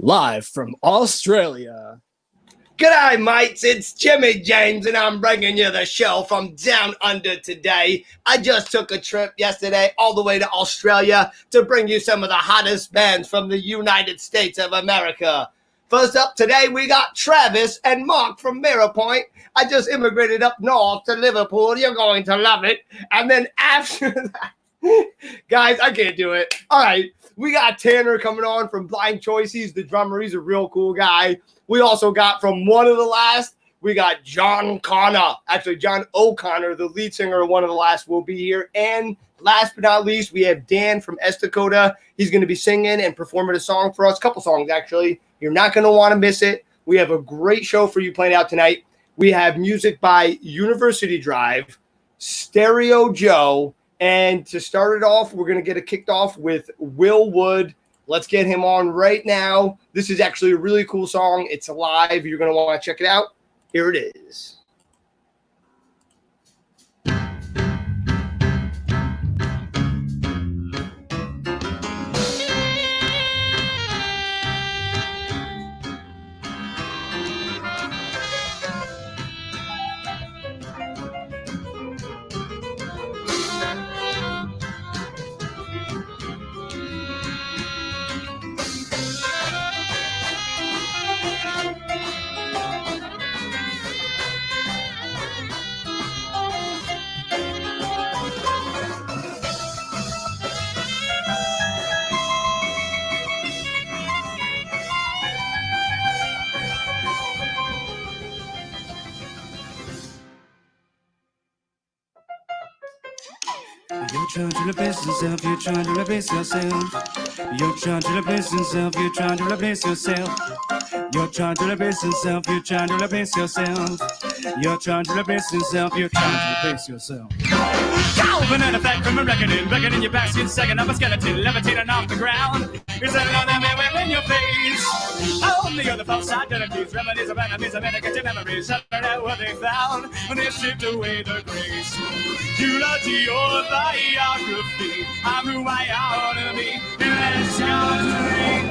live from Australia. G'day, mates. It's Jimmy James, and I'm bringing you the show from down under today. I just took a trip yesterday all the way to Australia to bring you some of the hottest bands from the United States of America. First up today, we got Travis and Mark from Mirror Point. I just immigrated up north to Liverpool. You're going to love it. And then after that, guys, I can't do it. All right, we got Tanner coming on from Blind Choice. He's the drummer. He's a real cool guy. We also got from One of the Last, we got John O'Connor, the lead singer of One of the Last, will be here. And last but not least, we have Dan from Estacota. He's going to be singing and performing a song for us, a couple songs actually. You're not going to want to miss it. We have a great show for you playing out tonight. We have music by University Drive, Stereo Joe, and to start it off, we're going to get it kicked off with Will Wood. Let's get him on right now. This is actually a really cool song. It's live. You're going to want to check it out. Here it is. You're trying to replace yourself, you're trying to replace yourself. You're trying to replace yourself, you're trying to replace yourself. You're trying to replace yourself, you're trying to replace yourself. You're trying to replace yourself, you're trying to replace yourself. Banana fat from a reckoning your basket, second of a skeleton, levitating off the ground. Is that another man within your face? Only on the false identities, remedies of enemies, and negative memories, separate out what they found when they stripped away the grace. You love to your biography, I'm who I ought to be, and that's how to drink.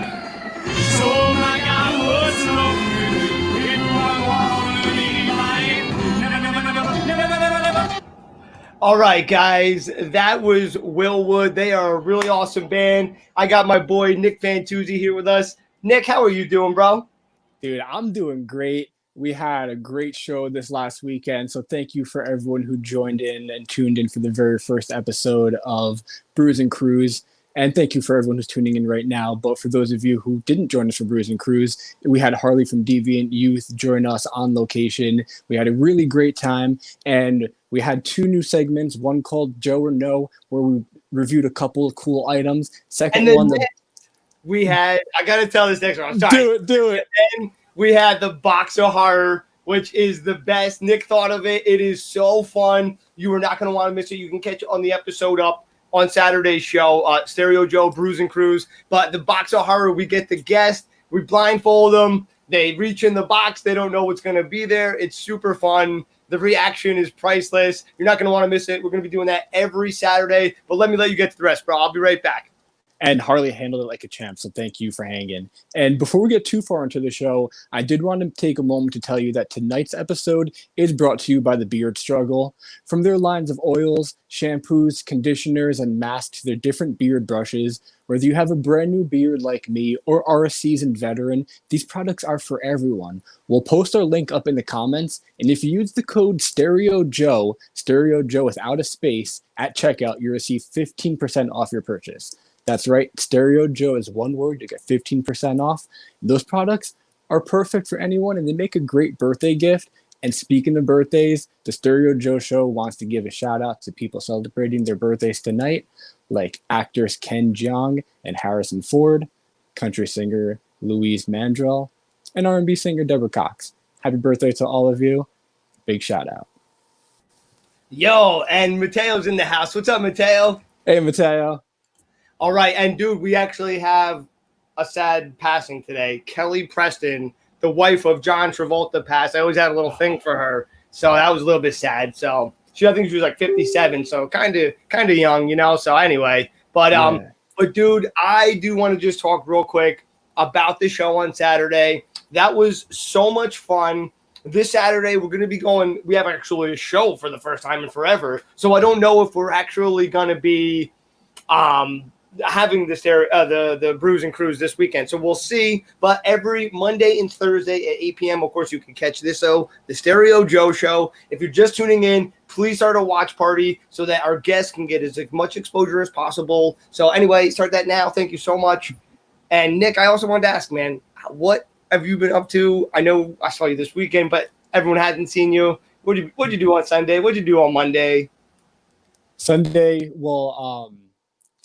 So my God, what's wrong with you? If I want to be mine, never. All right, guys, that was Will Wood. They are a really awesome band. I got my boy Nick Fantuzzi here with us. Nick, how are you doing, bro? Dude, I'm doing great. We had a great show this last weekend, so thank you for everyone who joined in and tuned in for the very first episode of Brews and Cruise. And thank you for everyone who's tuning in right now. But for those of you who didn't join us for Brews and Cruise, we had Harley from Deviant Youth join us on location. We had a really great time, and we had two new segments, one called Joe or No, where we reviewed a couple of cool items. Second one, we had, I got to tell this next one. I'm sorry. Do it. And then we had the Box of Horror, which is the best. Nick thought of it. It is so fun. You are not going to want to miss it. You can catch it on the episode up on Saturday's show, Stereo Joe, Brews and Cruise. But the Box of Horror, we get the guest, we blindfold them, they reach in the box, they don't know what's going to be there. It's super fun. The reaction is priceless. You're not going to want to miss it. We're going to be doing that every Saturday. But let you get to the rest, bro. I'll be right back. And Harley handled it like a champ, so thank you for hanging. And before we get too far into the show, I did want to take a moment to tell you that tonight's episode is brought to you by The Beard Struggle. From their lines of oils, shampoos, conditioners, and masks to their different beard brushes, whether you have a brand new beard like me or are a seasoned veteran, these products are for everyone. We'll post our link up in the comments, and if you use the code StereoJoe without a space, at checkout, you'll receive 15% off your purchase. That's right, Stereo Joe is one word to get 15% off. Those products are perfect for anyone, and they make a great birthday gift. And speaking of birthdays, the Stereo Joe Show wants to give a shout out to people celebrating their birthdays tonight, like actors Ken Jeong and Harrison Ford, country singer Louise Mandrell, and R&B singer Deborah Cox. Happy birthday to all of you. Big shout out. Yo, and Mateo's in the house. What's up, Mateo? Hey, Mateo. All right, and dude, we actually have a sad passing today. Kelly Preston, the wife of John Travolta, passed. I always had a little thing for her, so that was a little bit sad. So I think she was like 57, so kind of young, you know. So anyway, but dude, I do want to just talk real quick. about the show on Saturday. That was so much fun. This Saturday, we're going to be going. We have actually a show for the first time in forever. So I don't know if we're actually going to be having the Brews and Crews this weekend. So we'll see. But every Monday and Thursday at 8 p.m., of course, you can catch this show, the Stereo Joe Show. If you're just tuning in, please start a watch party so that our guests can get as much exposure as possible. So anyway, start that now. Thank you so much. And Nick, I also wanted to ask, man, what have you been up to? I know I saw you this weekend, but everyone hasn't seen you. What'd you do on Sunday? What'd you do on Monday? Sunday,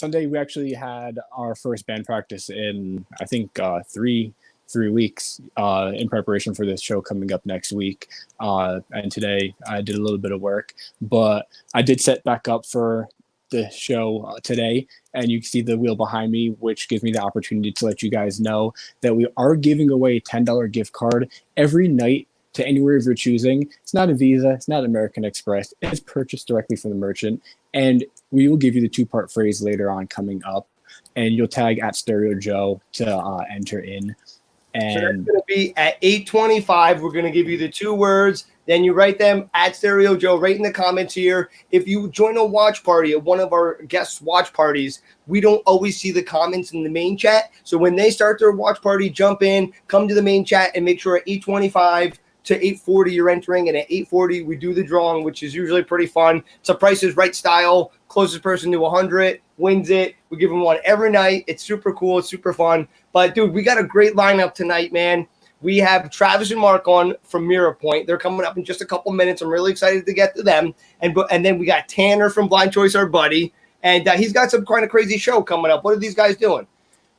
Sunday we actually had our first band practice in, I think, three weeks in preparation for this show coming up next week. And today I did a little bit of work, but I did set back up for the show today, and you can see the wheel behind me, which gives me the opportunity to let you guys know that we are giving away a $10 gift card every night to anywhere of your choosing. It's not a Visa, it's not American Express, it's purchased directly from the merchant, and we will give you the two-part phrase later on coming up, and you'll tag at Stereo Joe to enter in. And so that's going to be at 8:25. We're going to give you the 2 words. Then you write them at Stereo Joe right in the comments here. If you join a watch party at one of our guests' watch parties, we don't always see the comments in the main chat. So when they start their watch party, jump in, come to the main chat, and make sure at 8:25 to 8:40 you're entering. And at 8:40 we do the drawing, which is usually pretty fun. It's a Price is Right style. Closest person to 100 wins it. We give them one every night. It's super cool. It's super fun. But, dude, we got a great lineup tonight, man. We have Travis and Mark on from Mirror Point. They're coming up in just a couple minutes. I'm really excited to get to them. And then we got Tanner from Blind Choice, our buddy. And he's got some kind of crazy show coming up. What are these guys doing?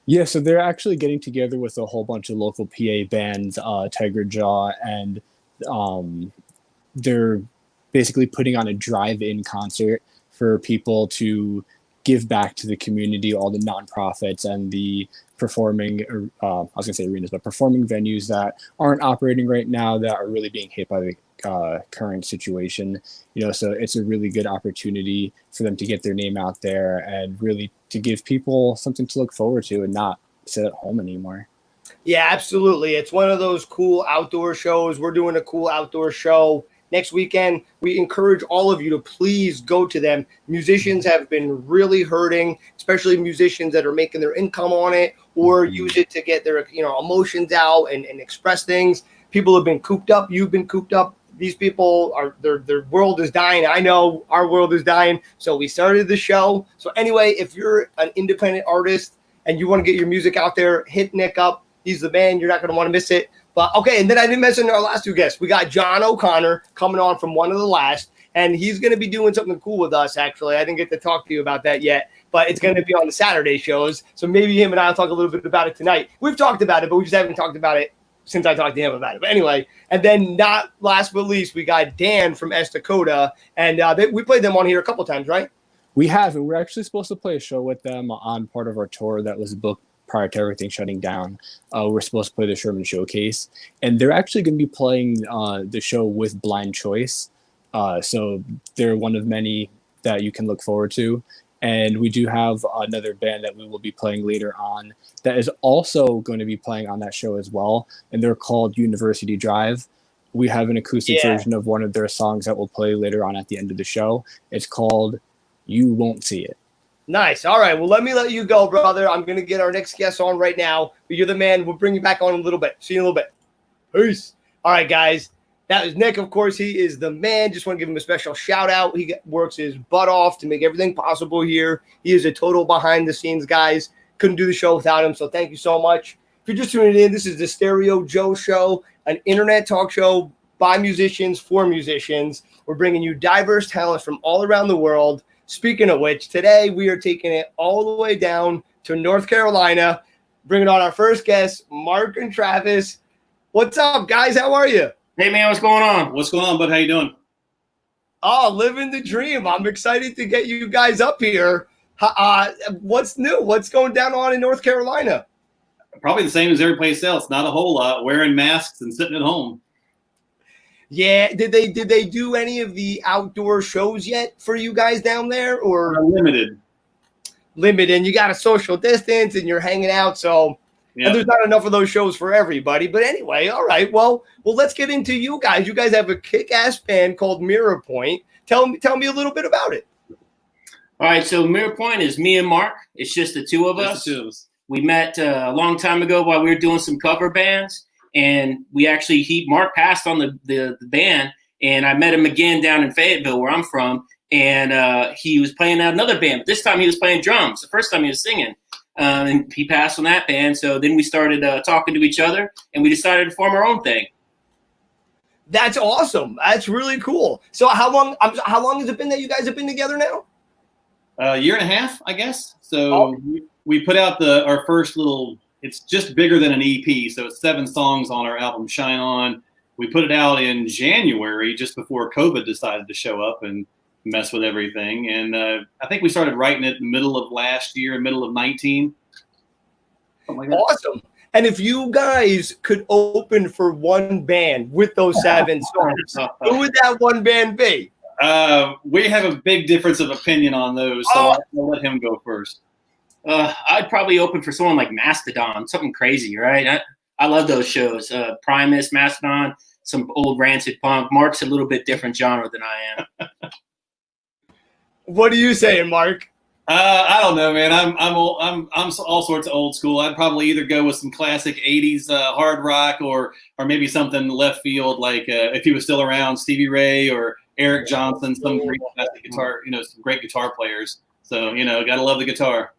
yeah, so they're actually getting together with a whole bunch of local PA bands, Tiger Jaw, and they're basically putting on a drive-in concert for people to give back to the community, all the nonprofits and the performing, I was going to say arenas, but performing venues that aren't operating right now that are really being hit by the current situation. So it's a really good opportunity for them to get their name out there and really to give people something to look forward to and not sit at home anymore. Yeah, absolutely. It's one of those cool outdoor shows. We're doing a cool outdoor show next weekend. We encourage all of you to please go to them. Musicians have been really hurting, especially musicians that are making their income on it or use it to get their emotions out and express things. People have been cooped up. You've been cooped up. These people are their world is dying. I know our world is dying. So we started the show. So anyway, if you're an independent artist and you want to get your music out there, hit Nick up. He's the man. You're not going to want to miss it. But okay, and then I didn't mention our last 2 guests. We got John O'Connor coming on from One of the Last, and he's going to be doing something cool with us, actually. I didn't get to talk to you about that yet, but it's going to be on the Saturday shows. So maybe him and I will talk a little bit about it tonight. We've talked about it, but we just haven't talked about it since I talked to him about it. But anyway, and then not last but least, we got Dan from S Dakota, and we played them on here a couple times, right? We have, and we're actually supposed to play a show with them on part of our tour that was booked prior to everything shutting down. We're supposed to play the Sherman Showcase, and they're actually going to be playing the show with Blind Choice. So they're one of many that you can look forward to. And we do have another band that we will be playing later on that is also going to be playing on that show as well, and they're called University Drive. We have an acoustic version of one of their songs that we'll play later on at the end of the show. It's called You Won't See It. Nice. All right. Well, let me let you go, brother. I'm going to get our next guest on right now. But you're the man. We'll bring you back on in a little bit. See you in a little bit. Peace. All right, guys. That is Nick, of course. He is the man. Just want to give him a special shout out. He works his butt off to make everything possible here. He is a total behind the scenes, guys. Couldn't do the show without him. So thank you so much. If you're just tuning in, this is the Stereo Joe Show, an internet talk show by musicians for musicians. We're bringing you diverse talents from all around the world. Speaking of which, today we are taking it all the way down to North Carolina, bringing on our first guests, Mark and Travis. What's up, guys? How are you? Hey, man, what's going on? What's going on, bud? How you doing? Oh, living the dream. I'm excited to get you guys up here. What's new? What's going down on in North Carolina? Probably the same as every place else. Not a whole lot. Wearing masks and sitting at home. Yeah, did they do any of the outdoor shows yet for you guys down there, or Limited? And you got a social distance and you're hanging out, so Yeah. And there's not enough of those shows for everybody. But anyway, all right. Well, let's get into you guys. You guys have a kick-ass band called Mirror Point. Tell me a little bit about it. All right, so Mirror Point is me and Mark. It's just the two of us. Just the two of us. We met a long time ago while we were doing some cover bands, and we actually Mark passed on the band, and I met him again down in Fayetteville, where I'm from, and he was playing out another band. But this time he was playing drums. The first time he was singing, and he passed on that band. So then we started talking to each other, and we decided to form our own thing. That's awesome. That's really cool. So how long has it been that you guys have been together now? A year and a half, I guess. So we put out our first little, it's just bigger than an EP. So it's 7 songs on our album Shine On. We put it out in January, just before COVID decided to show up and mess with everything. And I think we started writing it middle of last year, middle of 19. Something like that. Awesome. And if you guys could open for one band with those 7 songs, who would that one band be? We have a big difference of opinion on those, so I'll let him go first. I'd probably open for someone like Mastodon, something crazy, right? I love those shows. Primus, Mastodon, some old rancid punk. Mark's a little bit different genre than I am. What are you saying, Mark? I don't know, man. I'm all sorts of old school. I'd probably either go with some classic '80s hard rock, or maybe something left field, like if he was still around, Stevie Ray or Eric Johnson, some great classic guitar, some great guitar players. So gotta love the guitar.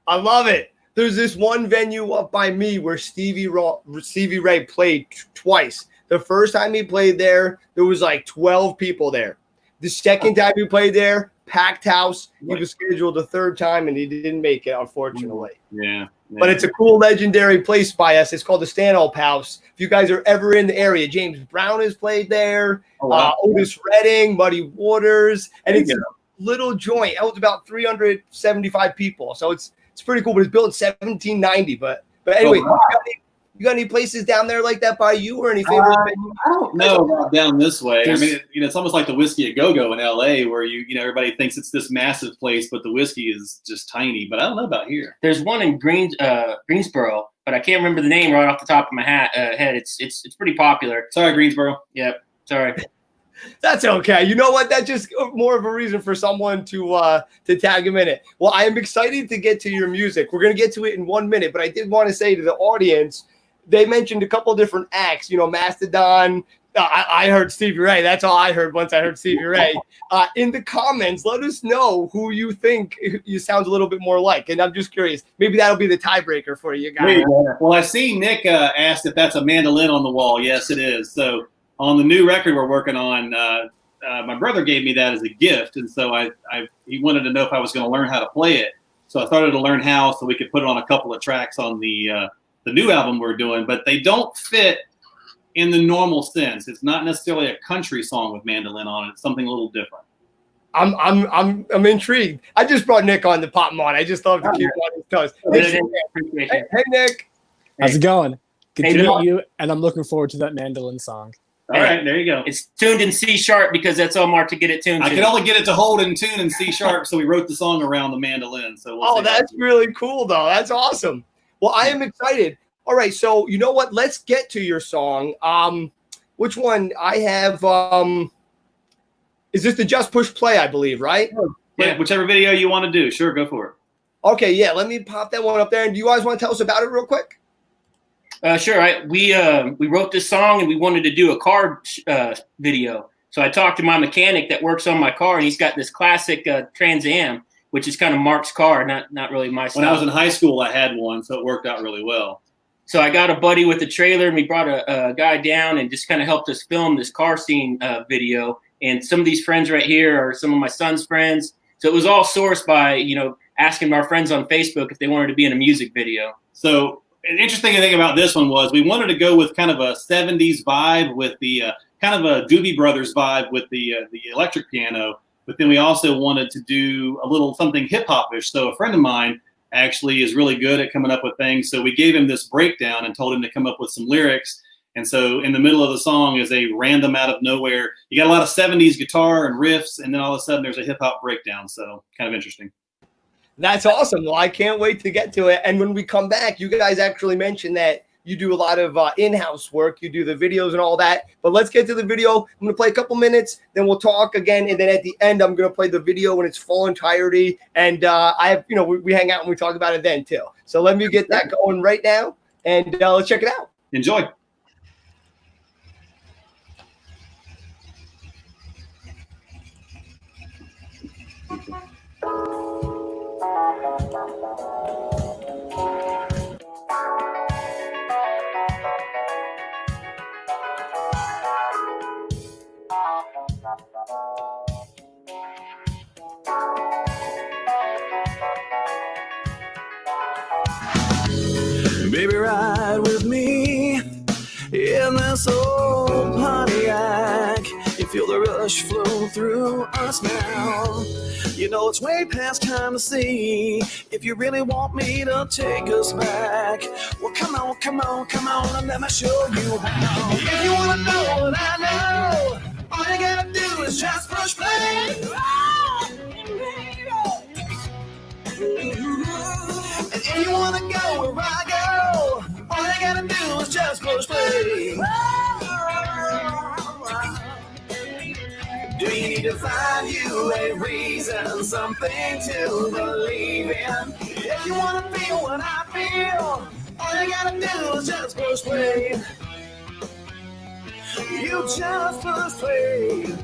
I love it. There's this one venue up by me where Stevie Ray played twice. The first time he played there was like 12 people there. The second time he played there, packed house. He was scheduled a third time and he didn't make it, unfortunately. Yeah. But it's a cool, legendary place by us. It's called the Stanhope House. If you guys are ever in the area, James Brown has played there. Oh, wow. Otis Redding, Muddy Waters, and it's a little joint. It holds about 375 people, so it's pretty cool. But it's built in 1790. But anyway, wow. you got any places down there like that by you, or any favorite venues? I don't know about down this way. I mean, it's almost like the Whiskey a Go-Go in LA, where everybody thinks it's this massive place, but the whiskey is just tiny. But I don't know about here. There's one in Greensboro, but I can't remember the name right off the top of my head. It's pretty popular. Sorry, Greensboro. Yep. Sorry. That's okay. You know what? That's just more of a reason for someone to tag him in it. Well, I am excited to get to your music. We're going to get to it in 1 minute, but I did want to say to the audience, they mentioned a couple different acts, Mastodon. I heard Stevie Ray. That's all I heard once I heard Stevie Ray. In the comments, let us know who you think you sound a little bit more like. And I'm just curious. Maybe that'll be the tiebreaker for you guys. Well, I see Nick asked if that's a mandolin on the wall. Yes, it is. So on the new record we're working on, my brother gave me that as a gift. And so he wanted to know if I was going to learn how to play it. So I started to learn how so we could put it on a couple of tracks on the new album we're doing. But they don't fit in the normal sense. It's not necessarily a country song with mandolin on it. It's something a little different. I'm intrigued. I just brought Nick on to pop him on. I just love to keep on his toes. Hey, Nick. How's it going? Good to Nick. meet you, and I'm looking forward to that mandolin song. All right, there you go. It's tuned in C sharp because that's all Mark to get it tuned I to. could only get it to hold in tune in C sharp, so we wrote the song around the mandolin. So we'll see. That's really cool, though. That's awesome. Well, I am excited. All right, so you know what? Let's get to your song. Which one? I have. Is this the Just Push Play? I believe, right? Yeah, whichever video you want to do. Sure, go for it. Okay, yeah. Let me pop that one up there. And do you guys want to tell us about it real quick? Sure. We wrote this song and we wanted to do a car video. So I talked to my mechanic that works on my car, and he's got this classic Trans Am, which is kind of Mark's car, not really my style. When I was in high school, I had one, so it worked out really well. So I got a buddy with a trailer, and we brought a guy down and just kind of helped us film this car scene video. And some of these friends right here are some of my son's friends. So it was all sourced by, asking our friends on Facebook if they wanted to be in a music video. So an interesting thing about this one was we wanted to go with kind of a 70s vibe with the kind of a Doobie Brothers vibe with the electric piano. But then we also wanted to do a little something hip hop-ish. So a friend of mine actually is really good at coming up with things. So we gave him this breakdown and told him to come up with some lyrics. And so in the middle of the song is a random out of nowhere. You got a lot of 70s guitar and riffs, and then all of a sudden there's a hip hop breakdown. So kind of interesting. That's awesome. Well, I can't wait to get to it. And when we come back, you guys actually mentioned that you do a lot of in-house work. You do the videos and all that. But let's get to the video. I'm going to play a couple minutes, then we'll talk again. And then at the end, I'm going to play the video in its full entirety. And I have, we hang out and we talk about it then too. So let me get that going right now. And let's check it out. Enjoy. Baby, ride with me in this old Pontiac. You feel the rush flow through us now. You know it's way past time to see if you really want me to take us back. Well, come on, come on, come on, and let me show you how. If you want to know what I know, all you gotta do is just push play. And if you wanna go where I go, all you gotta do is just push play. Do you need to find you a reason, something to believe in? If you wanna feel what I feel, all you gotta do is just push play. You just push play.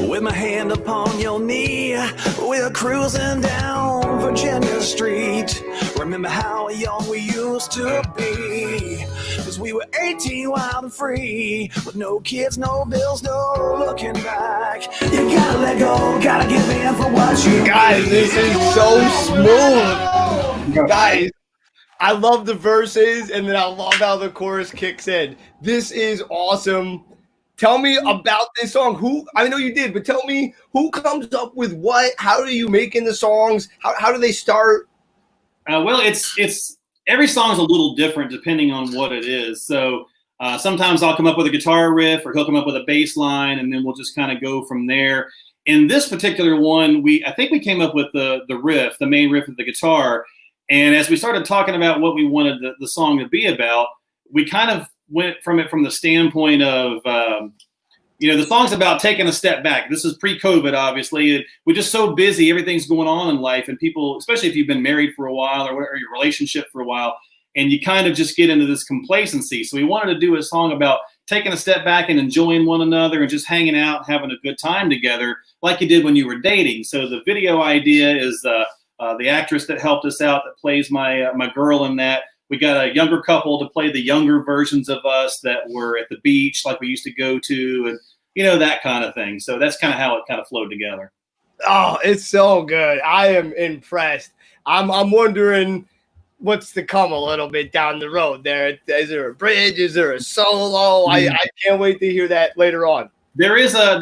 With my hand upon your knee, we're cruising down Virginia Street. Remember how young we used to be? 'Cause we were 18, wild and free, with no kids, no bills, no looking back. You gotta let go, gotta give in for what you Guys, this is so smooth. Guys, I love the verses, and then I love how the chorus kicks in. This is awesome. Tell me about this song. I know you did, but tell me who comes up with what? How are you making the songs? How do they start? Well, it's every song's a little different depending on what it is. So sometimes I'll come up with a guitar riff, or he'll come up with a bass line, and then we'll just kind of go from there. In this particular one, I think we came up with the riff, the main riff of the guitar. And as we started talking about what we wanted the song to be about, we kind of went from the standpoint of, the song's about taking a step back. This is pre-COVID, obviously. We're just so busy. Everything's going on in life. And people, especially if you've been married for a while or your relationship for a while, and you kind of just get into this complacency. So we wanted to do a song about taking a step back and enjoying one another and just hanging out, having a good time together like you did when you were dating. So the video idea is the actress that helped us out that plays my girl in that. We got a younger couple to play the younger versions of us that were at the beach like we used to go to, and that kind of thing. So that's kind of how it kind of flowed together. Oh, it's so good. I am impressed. I'm wondering what's to come a little bit down the road there. Is there a bridge? Is there a solo? I can't wait to hear that later on. There is a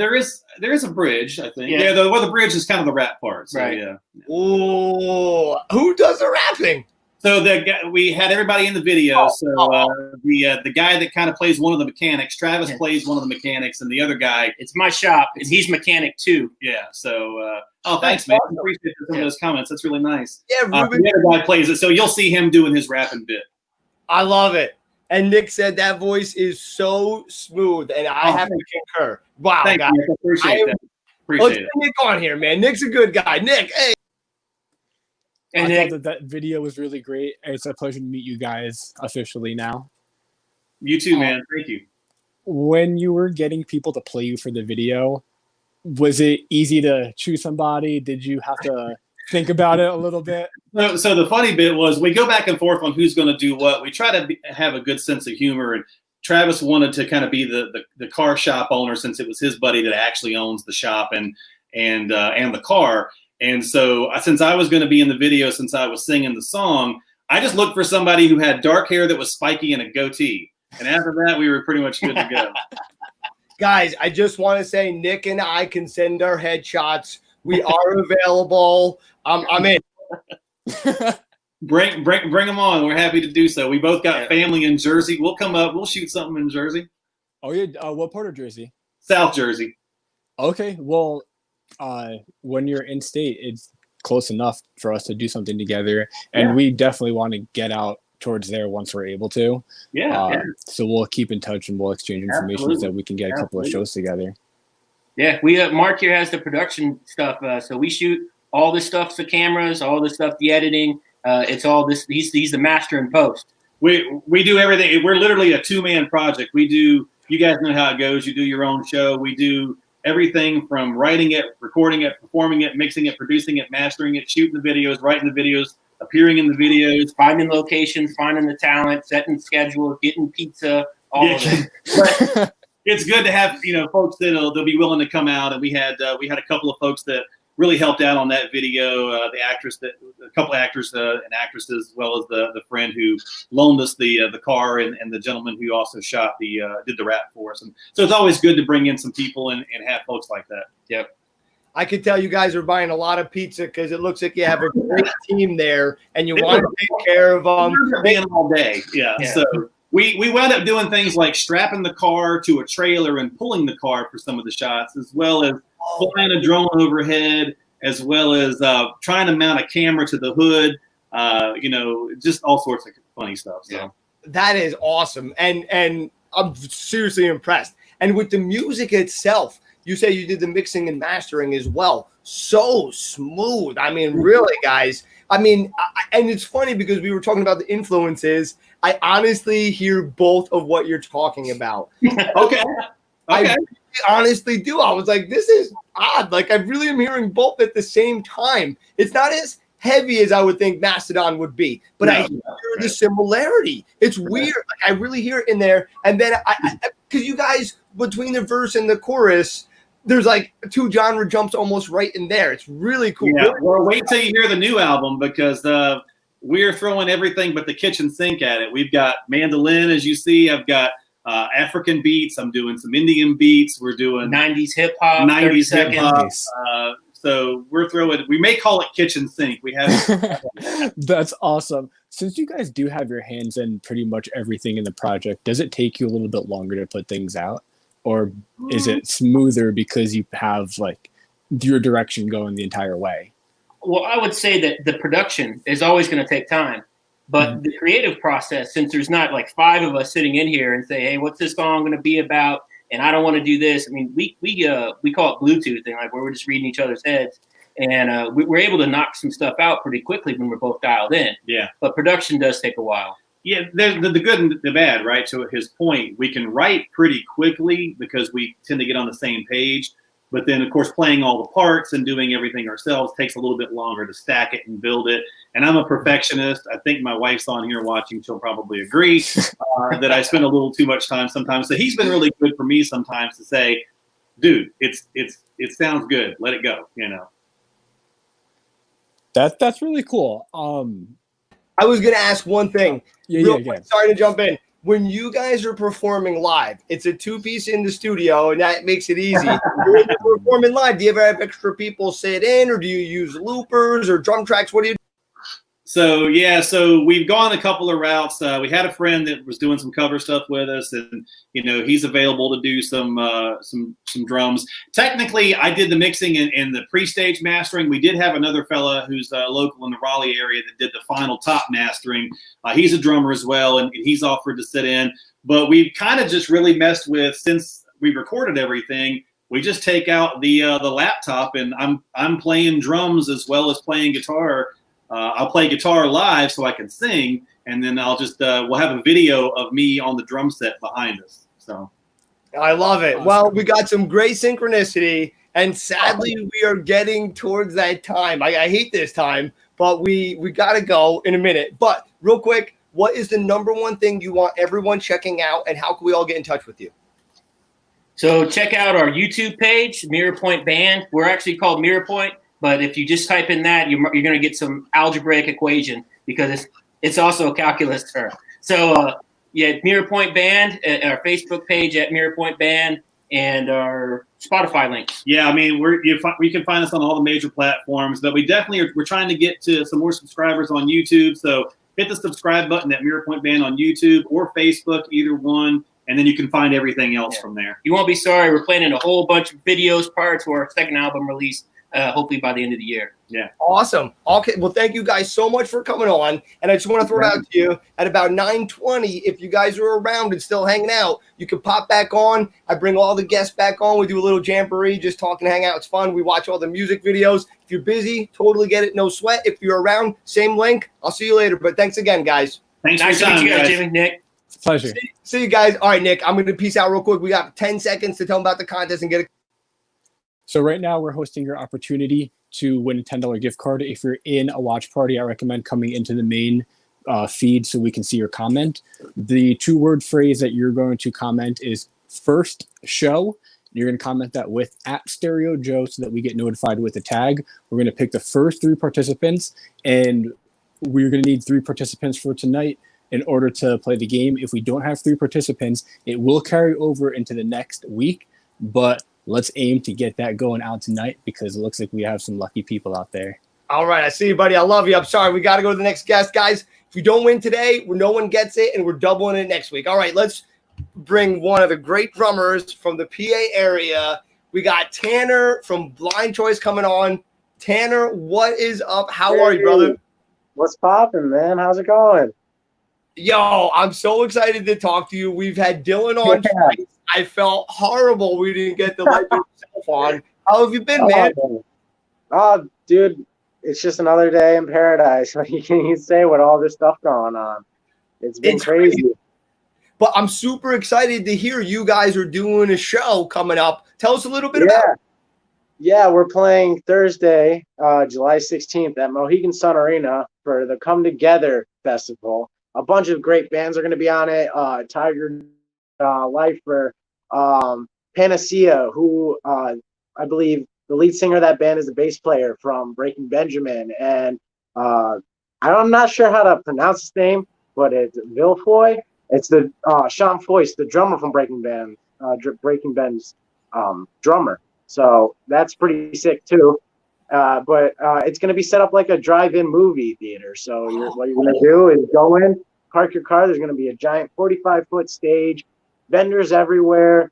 bridge, I think. Yeah, the bridge is kind of the rap part. So, right. Yeah. Ooh, who does the rapping? So we had everybody in the video. The guy that kind of plays one of the mechanics, Travis plays one of the mechanics, and the other guy, it's my shop, and he's mechanic too. Yeah. So thanks, man. I appreciate some of those comments. That's really nice. Yeah, Ruben. The other guy plays it, so you'll see him doing his rapping bit. I love it. And Nick said that voice is so smooth, and I have to concur. Wow, thank guys. you. Appreciate that. Let's get Nick on here, man. Nick's a good guy. Nick, hey. And I thought that video was really great. It's a pleasure to meet you guys officially now. You too, man. Thank you. When you were getting people to play you for the video, was it easy to choose somebody? Did you have to think about it a little bit? So the funny bit was we go back and forth on who's going to do what. We try to have a good sense of humor, and Travis wanted to kind of be the car shop owner since it was his buddy that actually owns the shop and the car. And so since I was going to be in the video, since I was singing the song, I just looked for somebody who had dark hair that was spiky and a goatee. And after that, we were pretty much good to go. Guys, I just want to say Nick and I can send our headshots. We are available. I'm in. Bring them on. We're happy to do so. We both got family in Jersey. We'll come up. We'll shoot something in Jersey. Oh, yeah. What part of Jersey? South Jersey. Okay, well, when you're in state, it's close enough for us to do something together, and Yeah. we definitely want to get out towards there once we're able to. Yeah. So we'll keep in touch and we'll exchange information so Absolutely. that we can get a couple of Absolutely. shows together. Yeah, we Mark here has the production stuff, so we shoot all this stuff, the cameras, all this stuff, the editing. It's all this. He's the master in post. We do everything. We're literally a 2-man project. We do. You guys know how it goes. You do your own show. We do everything from writing it, recording it, performing it, mixing it, producing it, mastering it, shooting the videos, writing the videos, appearing in the videos, Finding locations, finding the talent, setting schedules, getting pizza, all of it. But it's good to have folks that'll be willing to come out. And we had a couple of folks that really helped out on that video. A couple of actors and actresses, as well as the friend who loaned us the car, and the gentleman who also did the rap for us. And so it's always good to bring in some people and have folks like that. Yep. I could tell you guys are buying a lot of pizza because it looks like you have a great team there, and you want to take care of them. Being all day, yeah. So we wound up doing things like strapping the car to a trailer and pulling the car for some of the shots, as well as flying a drone overhead, as well as trying to mount a camera to the hood. Just all sorts of funny stuff. So. Yeah. That is awesome, and I'm seriously impressed. And with the music itself, you say you did the mixing and mastering as well. So smooth. I mean, really, guys. I mean, and it's funny because we were talking about the influences. I honestly hear both of what you're talking about. Okay. I really honestly do. I was like, this is odd. Like, I really am hearing both at the same time. It's not as heavy as I would think Mastodon would be, but I hear the similarity. It's weird. Like, I really hear it in there. And then because you guys, between the verse and the chorus, there's like 2 genre jumps almost right in there. It's really cool. Yeah. Well, wait till you hear the new album, because we're throwing everything but the kitchen sink at it. We've got mandolin, as you see. I've got African beats. I'm doing some Indian beats. We're doing 90s hip hop. 90s hip hop. Nice. So we're throwing. We may call it kitchen sink. We have. That's awesome. Since you guys do have your hands in pretty much everything in the project, does it take you a little bit longer to put things out, or is it smoother because you have like your direction going the entire way? Well, I would say that the production is always going to take time, but the creative process, since there's not like 5 of us sitting in here and say, hey, what's this song going to be about? And I don't want to do this. I mean, we call it Bluetoothing, like where we're just reading each other's heads. And we're able to knock some stuff out pretty quickly when we're both dialed in. Yeah. But production does take a while. Yeah, there's the good and the bad, right? To his point, we can write pretty quickly because we tend to get on the same page. But then, of course, playing all the parts and doing everything ourselves takes a little bit longer to stack it and build it. And I'm a perfectionist. I think my wife's on here watching. She'll probably agree that I spend a little too much time sometimes. So he's been really good for me sometimes to say, dude, it sounds good. Let it go, That's really cool. I was going to ask one thing. Yeah. Sorry to jump in. When you guys are performing live, it's a 2-piece in the studio, and that makes it easy. When you're performing live, do you ever have extra people sit in, or do you use loopers or drum tracks? What do you do? So we've gone a couple of routes. We had a friend that was doing some cover stuff with us, and he's available to do some drums. Technically, I did the mixing and the pre-stage mastering. We did have another fella who's local in the Raleigh area that did the final top mastering. He's a drummer as well, and he's offered to sit in. But we've kind of just really messed with, since we recorded everything, we just take out the laptop, and I'm playing drums as well as playing guitar. I'll play guitar live so I can sing, and then I'll just we'll have a video of me on the drum set behind us. So I love it. Well, we got some great synchronicity, and sadly, we are getting towards that time. I hate this time, but we got to go in a minute. But real quick, what is the number one thing you want everyone checking out, and how can we all get in touch with you? So check out our YouTube page, Mirror Point Band. We're actually called Mirror Point. But if you just type in that, you're going to get some algebraic equation, because it's also a calculus term. So, Mirror Point Band, our Facebook page at Mirror Point Band, and our Spotify links. Yeah, I mean, we can find us on all the major platforms, but we're trying to get to some more subscribers on YouTube. So hit the subscribe button at Mirror Point Band on YouTube or Facebook, either one. and then you can find everything else from there. You won't be sorry. We're planning a whole bunch of videos prior to our second album release, hopefully by the end of the year. Yeah. Awesome. Okay. Well, thank you guys so much for coming on. And I just want to throw it out to you at about 9:20. If you guys are around and still hanging out, you can pop back on. I bring all the guests back on. We do a little jamboree, just talk and hang out. It's fun. We watch all the music videos. If you're busy, totally get it. No sweat. If you're around, same link. I'll see you later. But thanks again, guys. Thanks Nice for to your meet time, you guys, guys. Jimmy, Nick. Pleasure. See you guys. All right, Nick, I'm going to peace out real quick. We got 10 seconds to tell them about the contest and get it. So right now we're hosting your opportunity to win a $10 gift card. If you're in a watch party, I recommend coming into the main feed so we can see your comment. The 2-word phrase that you're going to comment is first show. You're going to comment that with @StereoJoe so that we get notified with a tag. We're going to pick the first 3 participants, and we're going to need 3 participants for tonight in order to play the game. If we don't have 3 participants, it will carry over into the next week, but let's aim to get that going out tonight because it looks like we have some lucky people out there. All right. I see you, buddy. I love you. I'm sorry. We got to go to the next guest, guys. If we don't win today, no one gets it, and we're doubling it next week. All right. Let's bring one of the great drummers from the PA area. We got Tanner from Blind Choice coming on. Tanner, what is up? How are you, brother? What's poppin', man? How's it going? Yo, I'm so excited to talk to you. We've had Dylan on twice. I felt horrible we didn't get the light yourself on. How have you been, man? Oh, dude, it's just another day in paradise. What can you say with all this stuff going on? It's been crazy. But I'm super excited to hear you guys are doing a show coming up. Tell us a little bit about it. Yeah, we're playing Thursday, July 16th at Mohegan Sun Arena for the Come Together Festival. A bunch of great bands are going to be on it. Tiger Lifer, Panacea, who I believe the lead singer of that band is the bass player from Breaking Benjamin. And I'm not sure how to pronounce his name, but it's Villefoy. It's the Sean Foyce, the drummer from Breaking Ben's drummer. So that's pretty sick too. But it's going to be set up like a drive-in movie theater. So what you're going to do is go in, park your car. There's going to be a giant 45-foot stage, vendors everywhere,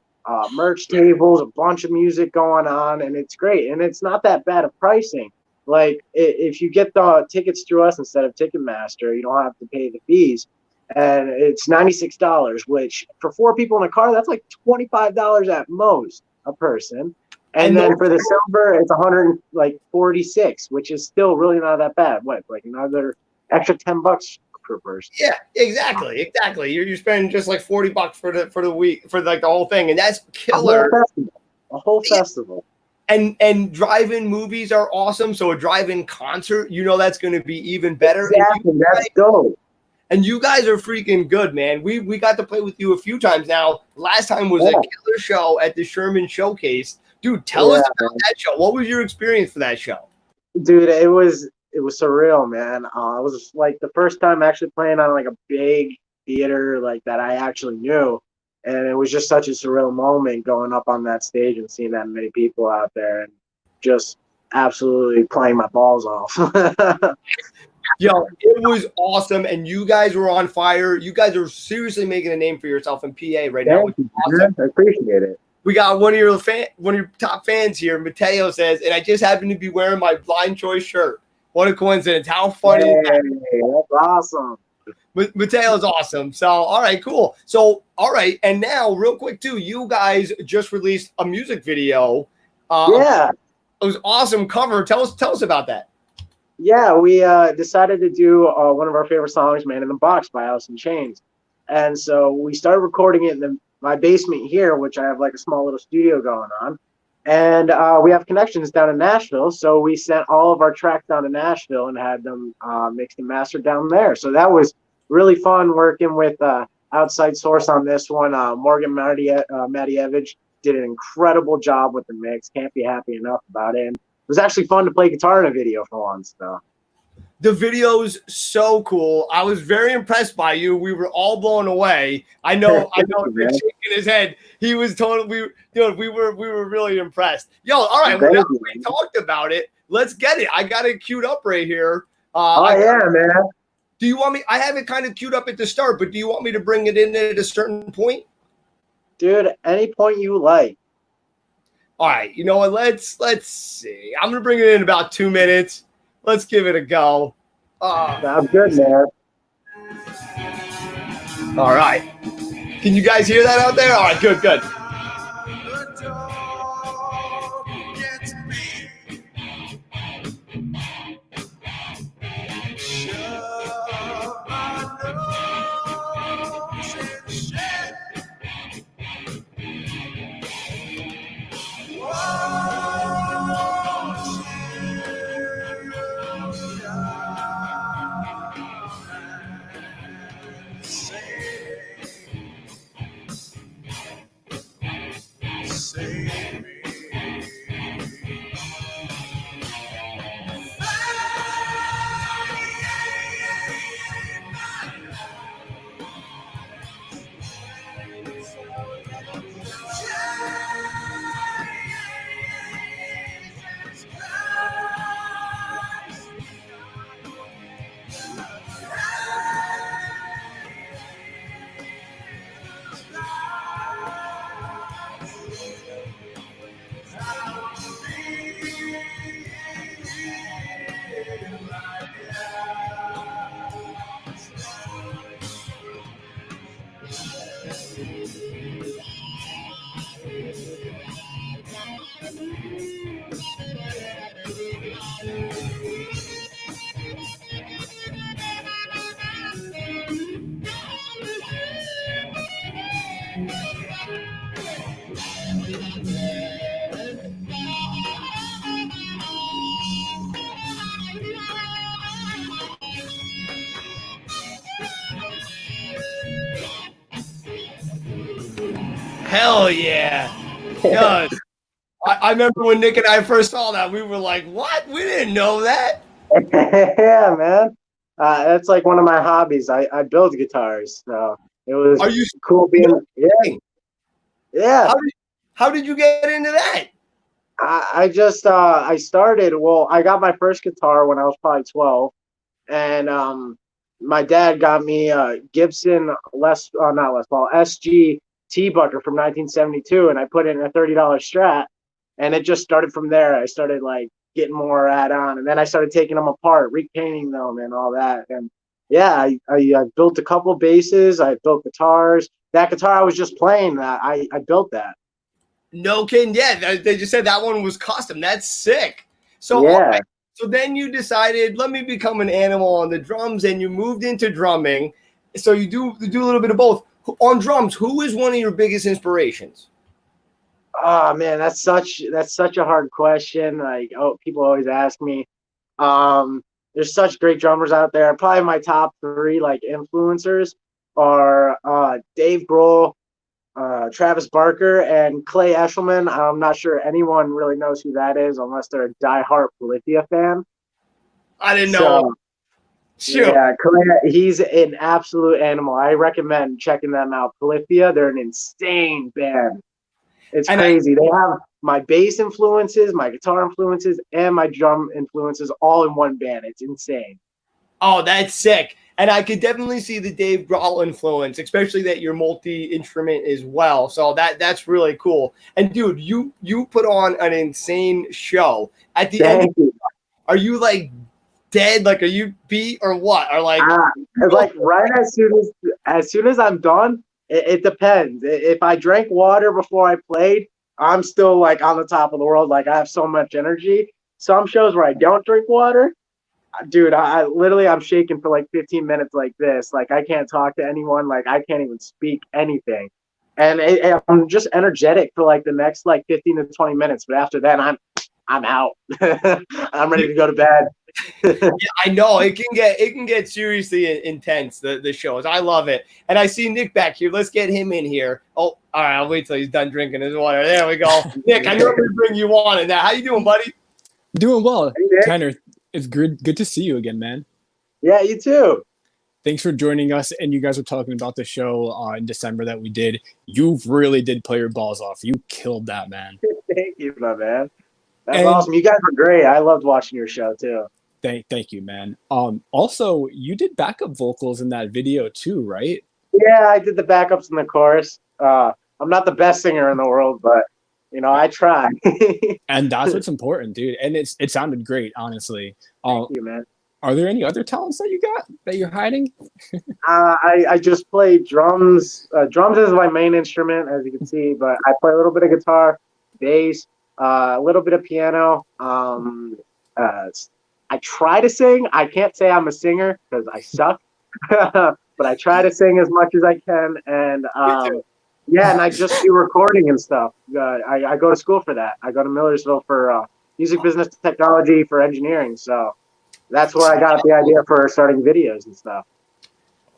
merch tables, a bunch of music going on, and it's great. And it's not that bad of pricing. Like if you get the tickets through us instead of Ticketmaster, you don't have to pay the fees. And it's $96, which for 4 people in a car, that's like $25 at most a person. And then for the silver, it's $146, which is still really not that bad. What, like another extra $10 per person? Yeah, exactly. You're spending just like $40 for the week for like the whole thing, and that's killer. A whole festival. And drive-in movies are awesome. So a drive-in concert, that's going to be even better. Exactly, that's dope. And you guys are freaking good, man. We got to play with you a few times now. Last time was a killer show at the Sherman Showcase. Dude, tell us about that show. What was your experience for that show? Dude, it was surreal, man. It was like the first time actually playing on like a big theater like that I actually knew. And it was just such a surreal moment going up on that stage and seeing that many people out there and just absolutely playing my balls off. Yo, it was awesome, and you guys were on fire. You guys are seriously making a name for yourself in PA right now. Awesome. I appreciate it. We got one of your top fans here. Mateo says, and I just happen to be wearing my Blind Choice shirt. What a coincidence! How funny! Hey, that's awesome. Mateo's awesome. So, all right, cool. So, all right, and now, real quick too, you guys just released a music video. It was awesome cover. Tell us about that. Yeah, we decided to do one of our favorite songs, "Man in the Box" by Alice in Chains, and so we started recording it in my basement here, which I have like a small little studio going on, and we have connections down in Nashville, so we sent all of our tracks down to Nashville and had them mixed and mastered down there. So that was really fun working with outside source on this one. Morgan Matievich did an incredible job with the mix. Can't be happy enough about it. And it was actually fun to play guitar in a video for once, though. The video's so cool. I was very impressed by you. We were all blown away. I know Nick shaking his head. He was totally we were really impressed. Yo, all right, well, now we talked about it. Let's get it. I got it queued up right here. Man. Do you want me? I have it kind of queued up at the start, but do you want me to bring it in at a certain point? Dude, any point you like. All right, you know what? Let's see. I'm gonna bring it in about 2 minutes. Let's give it a go. I'm good, man. All right. Can you guys hear that out there? All right, good, good. Hell yeah. Yes. I remember when Nick and I first saw that, we were like, what? We didn't know that. Yeah, man. That's like one of my hobbies. I build guitars, so it was Are you cool being. Yeah. How did you get into that? I started. Well, I got my first guitar when I was probably 12, and my dad got me a Gibson not Les Paul, SG T-Bucker from 1972, and I put it in a $30 Strat, and it just started from there. I started like getting more add-on, and then I started taking them apart, repainting them, and all that. And yeah, I built a couple basses. I built guitars. That guitar I was just playing, I built that. No kidding. Yeah, they just said that one was custom. That's sick. So Yeah. all right. So then you decided, let me become an animal on the drums, and you moved into drumming. So you do a little bit of both. On drums, who is one of your biggest inspirations? Oh man, that's such a hard question. Like, people always ask me. There's such great drummers out there. Probably my top three like influencers are Dave Grohl, Travis Barker, and Clay Eshelman. I'm not sure anyone really knows who that is unless they're a diehard Polyphia fan. I didn't know. Sure. Yeah, Clay, he's an absolute animal. I recommend checking them out. Polyphia, they're an insane band. It's crazy. They have my bass influences, my guitar influences, and my drum influences all in one band. It's insane. Oh, that's sick. And I could definitely see the Dave Grohl influence, especially that you're multi-instrument as well. So that's really cool. And dude, you put on an insane show. At the end, are you like dead? Like, are you beat or what? Or like, like right as soon as I'm done, it depends. If I drank water before I played, I'm still like on the top of the world. Like I have so much energy. Some shows where I don't drink water, dude, I literally I'm shaking for like 15 minutes like this. Like I can't talk to anyone. Like I can't even speak anything. And I'm just energetic for like the next like 15 to 20 minutes. But after that, I'm out. I'm ready to go to bed. Yeah, I know it can get seriously intense. The shows, I love it. And I see Nick back here. Let's get him in here. Oh, all right. I'll wait till he's done drinking his water. There we go. Nick, I normally bring you on. And how you doing, buddy? Doing well, Tanner. It's good to see you again, man. Yeah, you too. Thanks for joining us. And you guys were talking about the show in December that we did. You really did play your balls off. You killed that, man. Thank you, my man. That's awesome. You guys were great. I loved watching your show too. Thank you, man. Also, you did backup vocals in that video too, right? Yeah, I did the backups in the chorus. I'm not the best singer in the world, but I try. And that's what's important, dude. And it sounded great, honestly. Thank you, man. Are there any other talents that you got that you're hiding? I just play drums. Drums is my main instrument, as you can see, but I play a little bit of guitar, bass, a little bit of piano. I try to sing. I can't say I'm a singer because I suck, but I try to sing as much as I can. And yeah, and I just do recording and stuff. I go to school for that. I go to Millersville for music business technology for engineering. So that's where I got the idea for starting videos and stuff.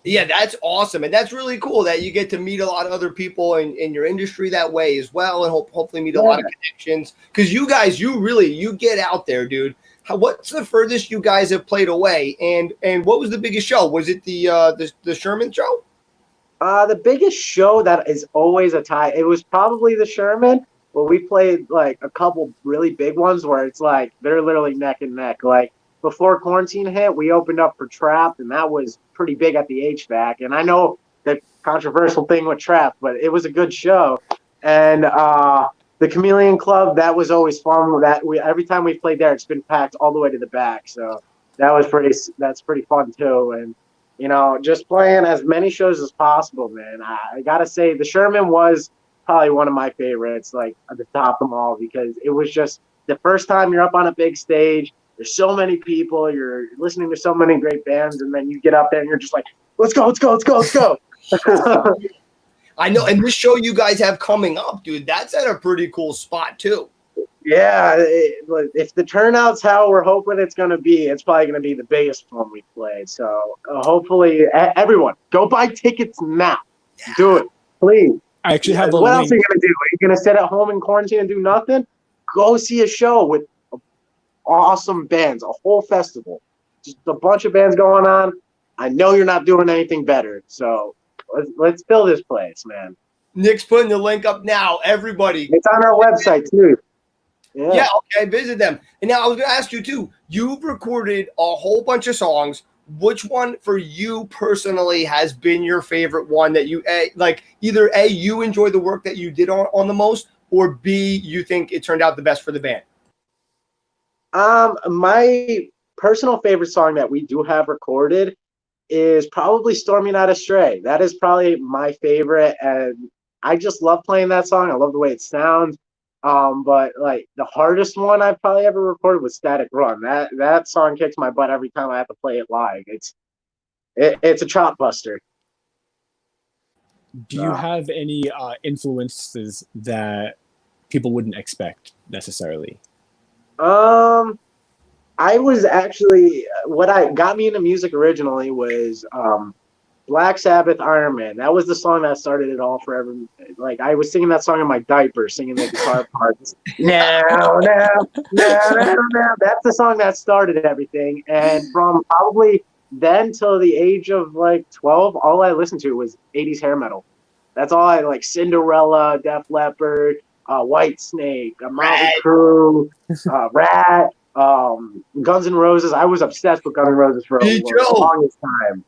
Yeah, that's awesome. And that's really cool that you get to meet a lot of other people in your industry that way as well, and hopefully meet a lot of connections. Because you guys, you get out there, dude. What's the furthest you guys have played away? And what was the biggest show? Was it the Sherman show? The biggest show that is always a tie, it was probably the Sherman, but we played like a couple really big ones where it's like they're literally neck and neck. Like before quarantine hit, we opened up for Trapped, and that was pretty big at the HVAC. And I know the controversial thing with Trapped, but it was a good show. And the Chameleon Club, that was always fun. Every time we played there, it's been packed all the way to the back. So that's pretty fun too. And just playing as many shows as possible, man. I gotta say, the Sherman was probably one of my favorites, like at the top of them all, because it was just the first time you're up on a big stage. There's so many people. You're listening to so many great bands, and then you get up there and you're just like, let's go, let's go, let's go, let's go. I know, and this show you guys have coming up, dude, that's at a pretty cool spot too. Yeah, if the turnout's how we're hoping it's going to be, it's probably going to be the biggest one we played. So hopefully, everyone, go buy tickets now. Yeah. Do it, please. I actually have What else are you going to do? Are you going to sit at home in quarantine and do nothing? Go see a show with awesome bands, a whole festival. Just a bunch of bands going on. I know you're not doing anything better. So let's fill this place, man. Nick's putting the link up now. Everybody. It's on our website, too. Yeah, okay, visit them. And now I was going to ask you, too, you've recorded a whole bunch of songs. Which one for you personally has been your favorite one that you, like, either A, you enjoy the work that you did on the most, or B, you think it turned out the best for the band? My personal favorite song that we do have recorded is probably Stormy Not Astray. That is probably my favorite, and I just love playing that song. I love the way it sounds. But like the hardest one I've probably ever recorded was Static Run. That song kicks my butt every time I have to play it live. It's a chop buster. Do you have any influences that people wouldn't expect necessarily? I was actually, what got me into music originally was Black Sabbath, Iron Man. That was the song that started it all forever. Like I was singing that song in my diaper, singing the guitar parts. Now. That's the song that started everything. And from probably then till the age of like 12, all I listened to was 80s hair metal. That's all I like. Cinderella, Def Leppard, White Snake, Motley Crue, Rat, Guns N' Roses. I was obsessed with Guns N' Roses for the longest time.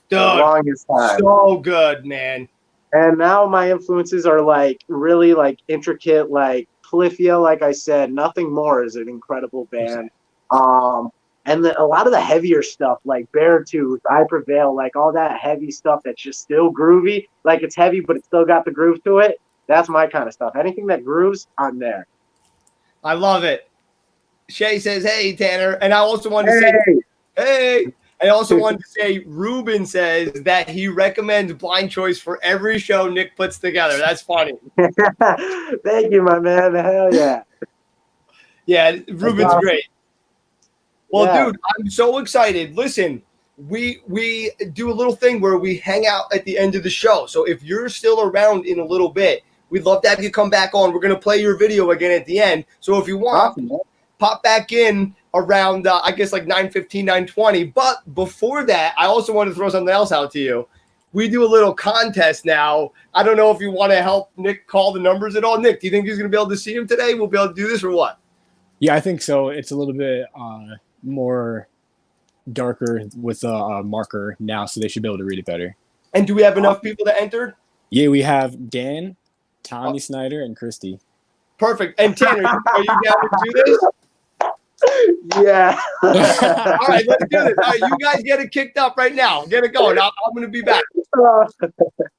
Dude, longest time. So good, man. And now my influences are like really like intricate, like Polyphia, like I said. Nothing More is an incredible band. And a lot of the heavier stuff like Beartooth, I Prevail, like all that heavy stuff that's just still groovy. Like it's heavy, but it's still got the groove to it. That's my kind of stuff. Anything that grooves, I'm there. I love it. Shay says, hey, Tanner. And I also wanted to say, hey. I also wanted to say, Ruben says that he recommends Blind Choice for every show Nick puts together. That's funny. Thank you, my man. Hell yeah. Yeah, Ruben's awesome. Great. Well, dude, I'm so excited. Listen, we do a little thing where we hang out at the end of the show. So if you're still around in a little bit, we'd love to have you come back on. We're going to play your video again at the end. So if you want, pop back in around, I guess, like 9:15, 9:20. But before that, I also want to throw something else out to you. We do a little contest now. I don't know if you want to help Nick call the numbers at all. Nick, do you think he's going to be able to see him today? We'll be able to do this or what? Yeah, I think so. It's a little bit more darker with a marker now, so they should be able to read it better. And do we have enough people to enter? Yeah, we have Dan, Tommy Snyder and Christy. Perfect. And Tanner, are you down to do this? Yeah. All right, let's do this. All right, you guys get it kicked up right now. Get it going. I'm going to be back.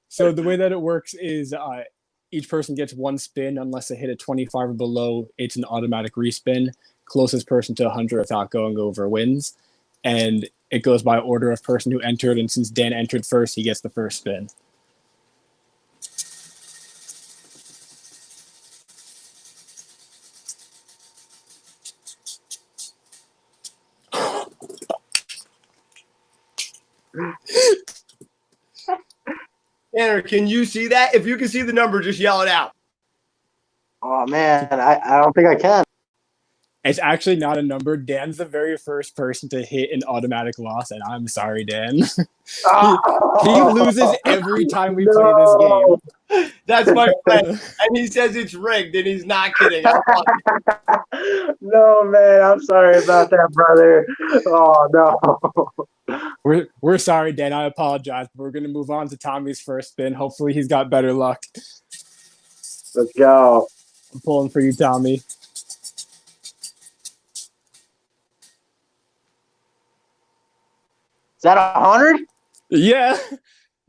So the way that it works is each person gets one spin unless they hit a 25 or below. It's an automatic respin. Closest person to 100 without going over wins. And it goes by order of person who entered. And since Dan entered first, he gets the first spin. Tanner, can you see that? If you can see the number, just yell it out. Oh man, I don't think I can. It's actually not a number. Dan's the very first person to hit an automatic loss, and I'm sorry, Dan. He loses every time we play this game. That's my friend. And he says it's rigged, and he's not kidding. No, man, I'm sorry about that, brother. Oh no. We're sorry, Dan. I apologize. But we're going to move on to Tommy's first spin. Hopefully he's got better luck. Let's go. I'm pulling for you, Tommy. Is that 100? Yeah.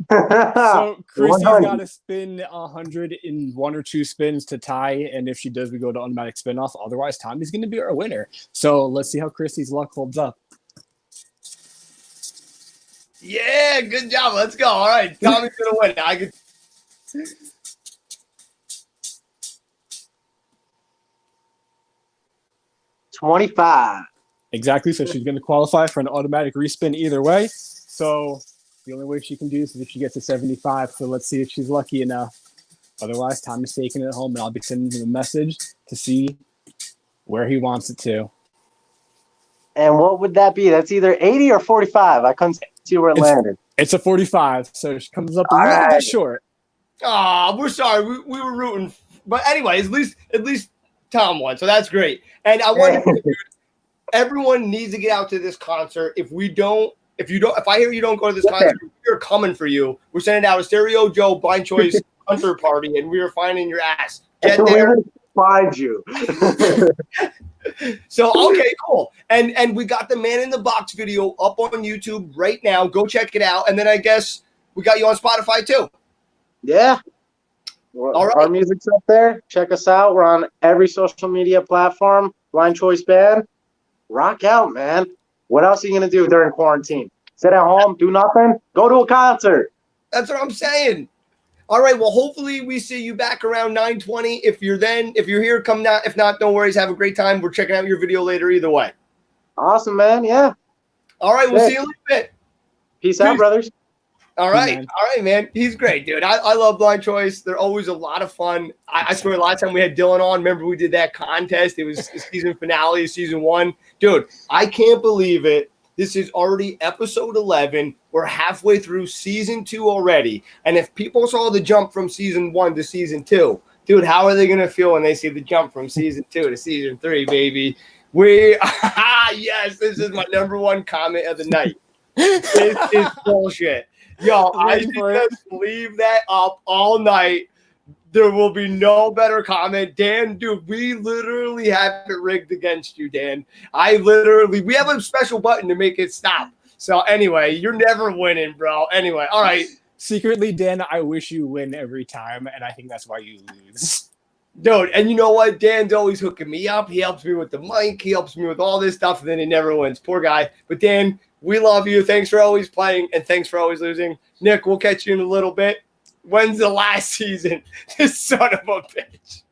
So Chrissy's 100. got to spin 100 in one or two spins to tie, and if she does, we go to automatic spin off. Otherwise, Tommy's going to be our winner. So let's see how Chrissy's luck holds up. Yeah, good job. Let's go. All right, Tommy's going to win. I could. 25. Exactly. So she's going to qualify for an automatic respin either way. So the only way she can do this is if she gets a 75. So let's see if she's lucky enough. Otherwise, Tommy's taking it home, and I'll be sending him a message to see where he wants it to. And what would that be? That's either 80 or 45. I couldn't see where it landed. It's a 45, so she comes up a little bit short. Oh, we're sorry. We were rooting. But anyways, at least Tom won, so that's great. And I want everyone needs to get out to this concert. If I hear you don't go to this concert, we're coming for you. We're sending out a Stereo Joe Blind Choice Hunter party, and we are finding your ass. Get there. Find you. So okay, cool. And we got the Man in the Box video up on YouTube right now. Go check it out. And then I guess we got you on Spotify too. Yeah. All right. Our music's up there. Check us out. We're on every social media platform. Blind Choice Band. Rock out, man. What else are you going to do during quarantine? Sit at home, do nothing? Go to a concert. That's what I'm saying. All right. Well, hopefully we see you back around 9:20. If you're here, come down. If not, don't worry. Have a great time. We're checking out your video later either way. Awesome, man. Yeah. All right. We'll see you in a little bit. Peace out, brothers. All right. Man. All right, man. He's great, dude. I love Blind Choice. They're always a lot of fun. I swear, the last time we had Dylan on, remember we did that contest? It was the season finale of season 1. Dude, I can't believe it. This is already episode 11. We're halfway through season 2 already. And if people saw the jump from season 1 to season 2, dude, how are they going to feel when they see the jump from season 2 to season 3, baby? Yes, this is my number one comment of the night. This is bullshit. Yo, I just leave that up all night. There will be no better comment. Dan, dude, we literally have it rigged against you, Dan. We have a special button to make it stop. So anyway, you're never winning, bro. Anyway, all right. Secretly, Dan, I wish you win every time, and I think that's why you lose. Dude, and you know what? Dan's always hooking me up. He helps me with the mic. He helps me with all this stuff, and then he never wins. Poor guy. But Dan, we love you. Thanks for always playing, and thanks for always losing. Nick, we'll catch you in a little bit. When's the last season? This son of a bitch.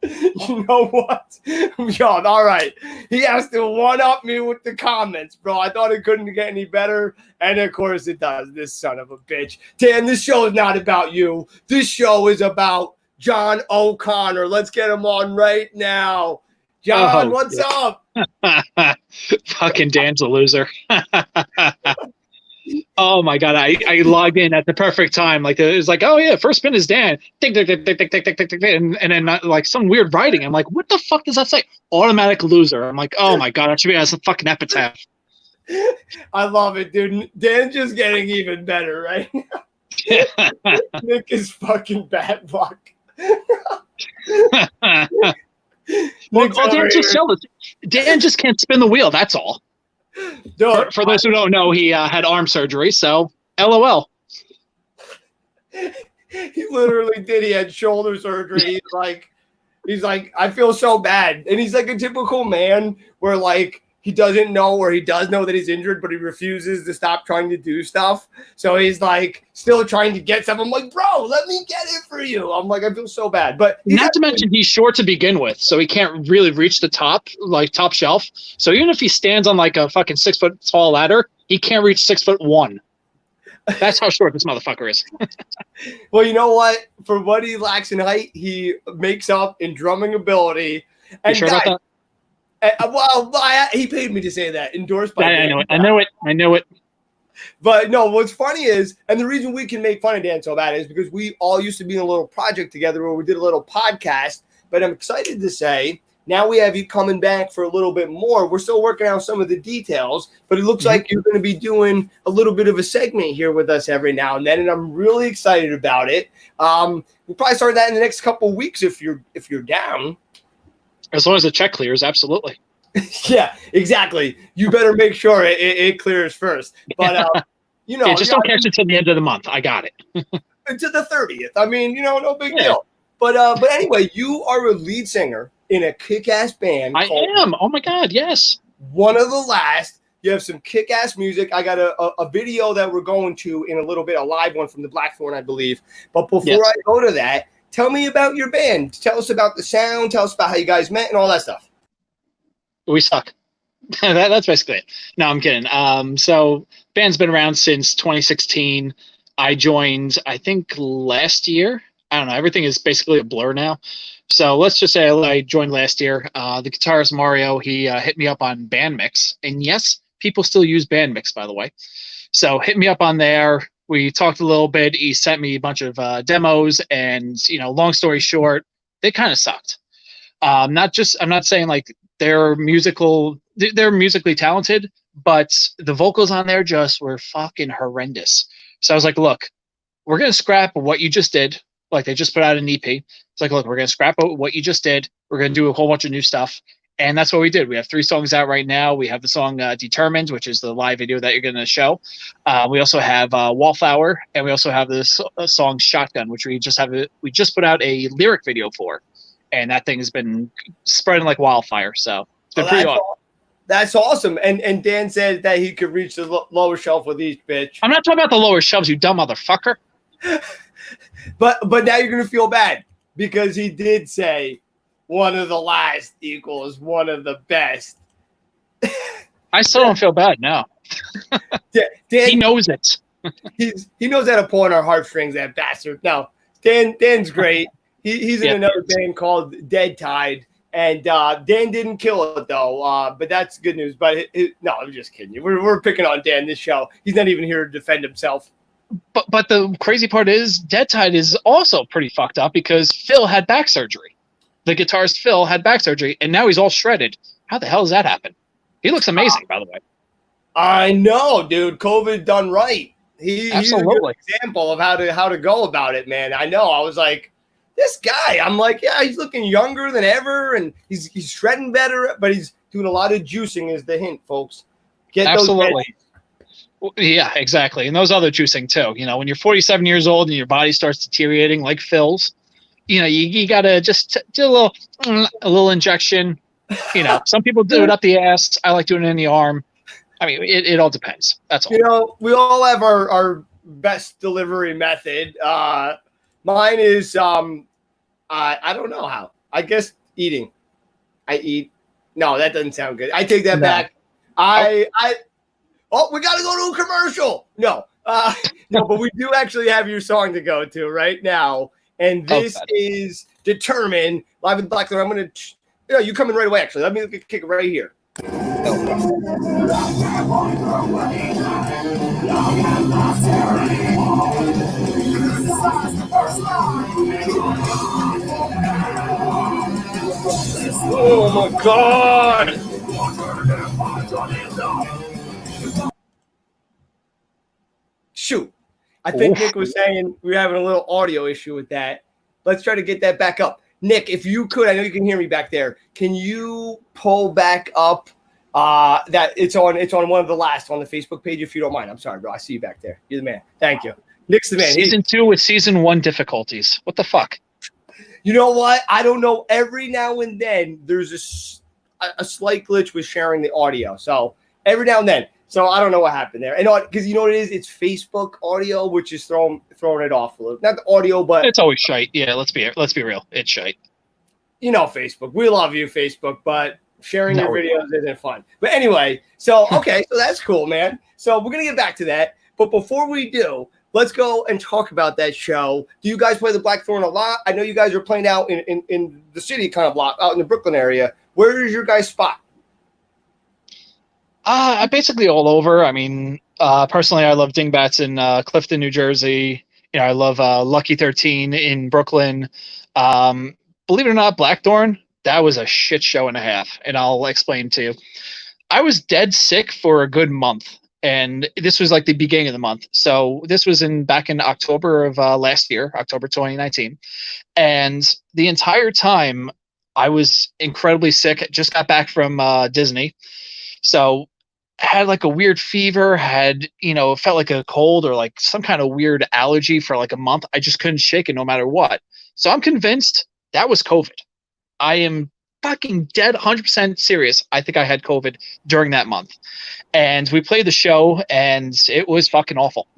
You know what? Yo, all right. He has to one-up me with the comments, bro. I thought it couldn't get any better, and of course it does. This son of a bitch. Dan, this show is not about you. This show is about John O'Connor. Let's get him on right now. John, what's up? Fucking Dan's a loser. Oh my god, I logged in at the perfect time. Like it was like, oh yeah, first spin is Dan. Tick, tick, tick, tick, tick, tick, tick, tick, tick, and then like some weird writing. I'm like, what the fuck does that say? Automatic loser. I'm like, oh my god, that should be as a fucking epitaph. I love it, dude. Dan's just getting even better, right? Nick is fucking bad luck. Well, Nick's over Dan just here. jealous. Dan just can't spin the wheel. That's all. Dude, For those who don't know, he had arm surgery. So, LOL. he literally did. He had shoulder surgery. He's like, I feel so bad. And he's like a typical man where like he doesn't know, or he does know that he's injured, but he refuses to stop trying to do stuff. So he's like still trying to get stuff. I'm like, bro, let me get it for you. I'm like, I feel so bad. But Not to mention he's short to begin with, so he can't really reach the top shelf. So even if he stands on like a fucking 6 foot tall ladder, he can't reach 6'1". That's how short this motherfucker is. well, you know what? For what he lacks in height, he makes up in drumming ability. You And sure about that? He paid me to say that. Endorsed by I Dan. know it. I know it. But no, what's funny is, and the reason we can make fun of Dan so bad is because we all used to be in a little project together where we did a little podcast. But I'm excited to say now we have you coming back for a little bit more. We're still working out some of the details, but it looks like you're going to be doing a little bit of a segment here with us every now and then, and I'm really excited about it. We'll probably start that in the next couple of weeks if you're down. As long as the check clears, absolutely. Yeah, exactly. You better make sure it clears first. But you know, Just don't catch it till the end of the month. I got it. to the 30th. I mean, you know, no big deal. But anyway, you are a lead singer in a kick-ass band. I am. Oh my God, yes. One of the last. You have some kick-ass music. I got a video that we're going to in a little bit, a live one from the Blackthorn, I believe. But before I go to that, tell me about your band. Tell us about the sound. Tell us about how you guys met and all that stuff. We suck. That's basically it. No, I'm kidding. So band's been around since 2016. I joined, I think, last year. I don't know. Everything is basically a blur now. So let's just say I joined last year. The guitarist Mario, he hit me up on Bandmix. And yes, people still use Bandmix, by the way. So hit me up on there. We talked a little bit. He sent me a bunch of demos. And, you know, long story short, they kind of sucked. I'm not saying like they're musically talented, but the vocals on there just were fucking horrendous. So I was like, look, we're going to scrap what you just did. Like they just put out an EP. It's like, look, we're going to scrap what you just did. We're going to do a whole bunch of new stuff. And that's what we did. We have 3 songs out right now. We have the song Determined, which is the live video that you're going to show. We also have Wallflower, and we also have this song Shotgun, which we just put out a lyric video for. And that thing has been spreading like wildfire. So it's been pretty awesome. That's awesome. And Dan said that he could reach the lower shelf with each bitch. I'm not talking about the lower shelves, you dumb motherfucker. But now you're going to feel bad because he did say one of the last equals one of the best. I still don't feel bad now. Dan, he knows it. he knows how to pull on our heartstrings, that bastard. No, Dan's great. He's in another band called Dead Tide, and Dan didn't kill it though. But that's good news. But no, I'm just kidding you. We're picking on Dan this show. He's not even here to defend himself. But the crazy part is Dead Tide is also pretty fucked up because Phil had back surgery. The guitarist Phil had back surgery, and now he's all shredded. How the hell does that happen? He looks amazing, by the way. I know, dude. COVID done right. He's a good example of how to go about it, man. I know. I was like, this guy. I'm like, yeah, he's looking younger than ever, and he's shredding better, but he's doing a lot of juicing. Is the hint, folks? Get absolutely. Yeah, exactly. And those other juicing too. You know, when you're 47 years old and your body starts deteriorating like Phil's, you know, you gotta just do a little injection. You know, some people do it up the ass. I like doing it in the arm. I mean, it all depends. That's all. You know, we all have our best delivery method. Mine is I don't know how. I guess eating. I eat. No, that doesn't sound good. I take that back. We got to go to a commercial. No, but we do actually have your song to go to right now. And this is Determined, live with Blackthorn. I'm going to, you coming right away, actually. Let me kick it right here. Oh, my God. Shoot. I think Nick was saying we were having a little audio issue with that. Let's try to get that back up. Nick, if you could, I know you can hear me back there. Can you pull back up that it's on one of the last on the Facebook page, if you don't mind? I'm sorry, bro. I see you back there. You're the man. Thank you. Nick's the man. Season 2 with Season 1 difficulties. What the fuck? You know what? I don't know. Every now and then there's a slight glitch with sharing the audio. So every now and then. So I don't know what happened there. And because you know what it is? It's Facebook audio, which is throwing it off a little. Not the audio, but It's always shite. Yeah, let's be real. It's shite. you know Facebook. We love you, Facebook, but sharing your No. videos isn't fun. But anyway, so okay, so that's cool, man. So we're gonna get back to that. But before we do, let's go and talk about that show. Do you guys play the Blackthorn a lot? I know you guys are playing out in the city kind of lot, out in the Brooklyn area. Where is your guys' spot? I'm basically all over. I mean, personally, I love Dingbats in Clifton, New Jersey. You know, I love Lucky 13 in Brooklyn. Believe it or not, Blackthorn, that was a shit show and a half, and I'll explain to you. I was dead sick for a good month, and this was like the beginning of the month. So this was back in October of last year, October 2019, and the entire time I was incredibly sick. Just got back from Disney, so had like a weird fever, felt like a cold or like some kind of weird allergy for like a month. I just couldn't shake it no matter what. So I'm convinced that was COVID. I am fucking dead 100% serious. I think I had COVID during that month. And we played the show and it was fucking awful.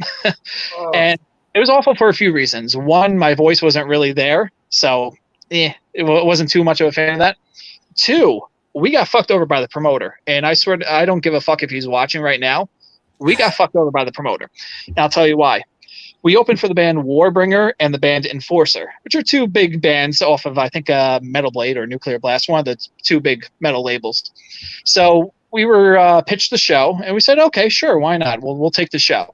And it was awful for a few reasons. One, my voice wasn't really there. So it wasn't too much of a fan of that. Two, we got fucked over by the promoter. And I swear, I don't give a fuck if he's watching right now. We got fucked over by the promoter. And I'll tell you why. We opened for the band Warbringer and the band Enforcer, which are two big bands off of, I think, Metal Blade or Nuclear Blast, one of the two big metal labels. So we were pitched the show, and we said, okay, sure, why not? We'll take the show.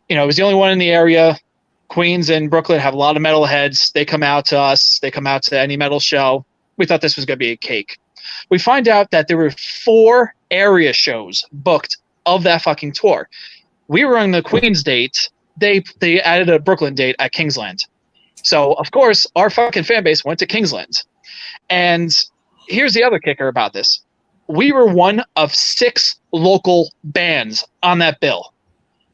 You know, it was the only one in the area. Queens and Brooklyn have a lot of metal heads. They come out to us. They come out to any metal show. We thought this was going to be a cake. We find out that there were 4 area shows booked of that fucking tour. We were on the Queens date. They added a Brooklyn date at Kingsland. So, of course, our fucking fan base went to Kingsland. And here's the other kicker about this. We were one of 6 local bands on that bill.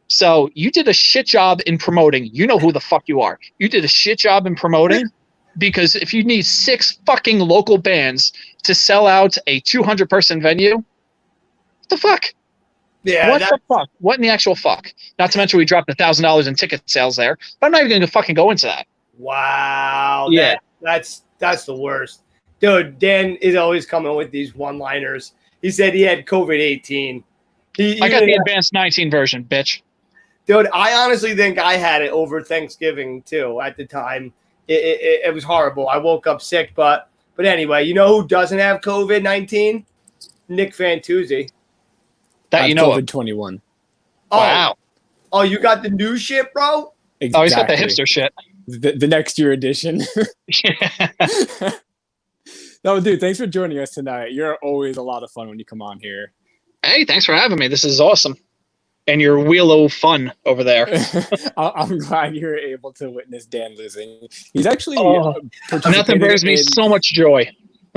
So you did a shit job in promoting. You know who the fuck you are. You did a shit job in promoting, because if you need 6 fucking local bands to sell out a 200-person venue, what the fuck? Yeah, what the fuck? What in the actual fuck? Not to mention we dropped $1,000 in ticket sales there. But I'm not even going to fucking go into that. Wow. Yeah. That's the worst. Dude, Dan is always coming with these one-liners. He said he had COVID-18. I got the advanced 19 version, bitch. Dude, I honestly think I had it over Thanksgiving, too, at the time. It was horrible. I woke up sick, but anyway, you know who doesn't have COVID-19? Nick Fantuzzi. That you know of. COVID-21. Oh. Wow. Oh, you got the new shit, bro? Exactly. Oh, he's got the hipster shit. The next year edition. No, dude, thanks for joining us tonight. You're always a lot of fun when you come on here. Hey, thanks for having me. This is awesome. And your wheel of fun over there. I'm glad you're able to witness Dan losing. He's actually nothing brings me so much joy.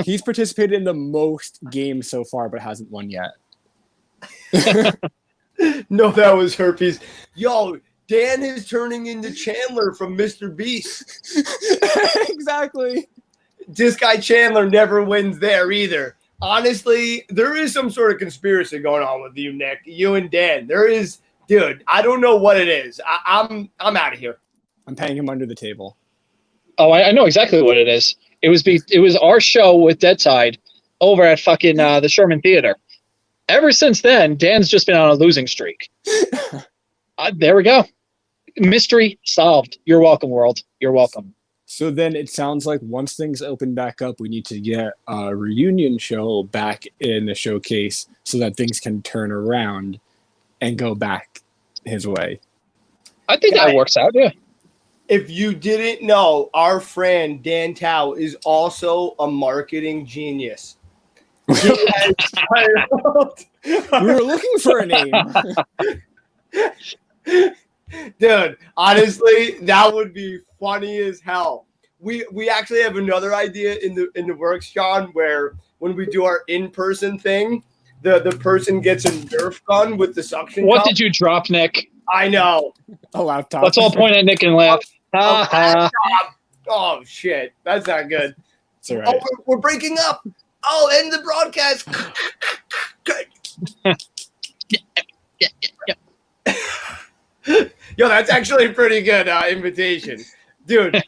He's participated in the most games so far, but hasn't won yet. No, that was herpes. Yo, Dan is turning into Chandler from Mr. Beast. Exactly. This guy Chandler never wins there either. Honestly, there is some sort of conspiracy going on with you, Nick. You and Dan. There is, dude. I don't know what it is. I'm out of here. I'm paying him under the table. Oh, I know exactly what it is. It was our show with Dead Tide over at fucking the Sherman Theater. Ever since then, Dan's just been on a losing streak. There we go. Mystery solved. You're welcome, world. You're welcome. So then it sounds like once things open back up, we need to get a reunion show back in the showcase so that things can turn around and go back his way. I think that works out, yeah. If you didn't know, our friend Dan Tao is also a marketing genius. We were looking for a name. Dude, honestly, that would be funny as hell. we actually have another idea in the works, John, where when we do our in-person thing, the person gets a Nerf gun with the suction What cup. did you drop, Nick? I know. A laptop. Let's all point at Nick and laugh. Ha ha. Oh shit, that's not good. It's all right. Oh, we're breaking up. Oh, end the broadcast. Yo, that's actually a pretty good invitation, dude.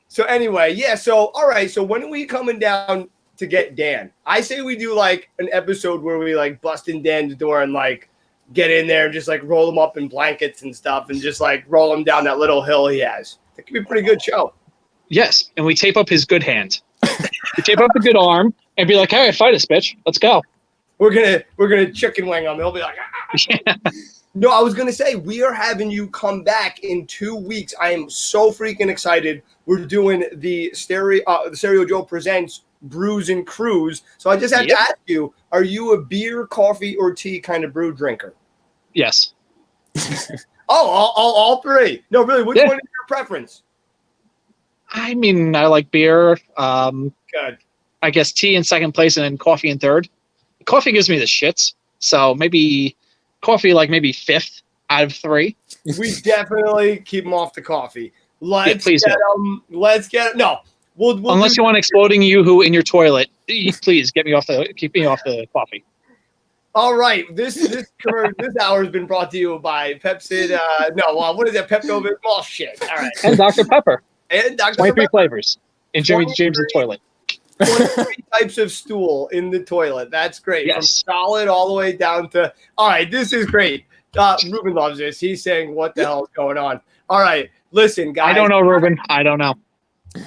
So anyway, yeah. So all right. So when are we coming down to get Dan? I say we do like an episode where we like bust in Dan's door and like get in there and just like roll him up in blankets and stuff and just like roll him down that little hill he has. That could be a pretty good show. Yes, and we tape up his good hand. We tape up the good arm and be like, "All right, fight us, bitch. Let's go." We're gonna chicken wing him. He'll be like, ah. No, I was gonna say we are having you come back in 2 weeks. I am so freaking excited. We're doing the Stereo Joe Presents Brews and Crews. So I just have to ask you: are you a beer, coffee, or tea kind of brew drinker? Yes. All three. No, really. Which one is your preference? I mean, I like beer. Good. I guess tea in second place and then coffee in third. Coffee gives me the shits. So maybe coffee like maybe fifth out of three. We definitely keep them off the coffee. Let's please get them. Let's get them. No. We'll Unless you want exploding yoo-hoo in your toilet, please keep me off the coffee. All right, this hour has been brought to you by Pepsi. What is that? Pepto-Bismol. Oh, shit. All right. And Dr. Pepper. And Dr. 23 Pepper. flavors in Jimmy James' toilet. 23 types of stool in the toilet. That's great. Yes. From solid all the way down to. All right, this is great. Ruben loves this. He's saying, "What the hell is going on?" All right, listen, guys. I don't know, Ruben. I don't know.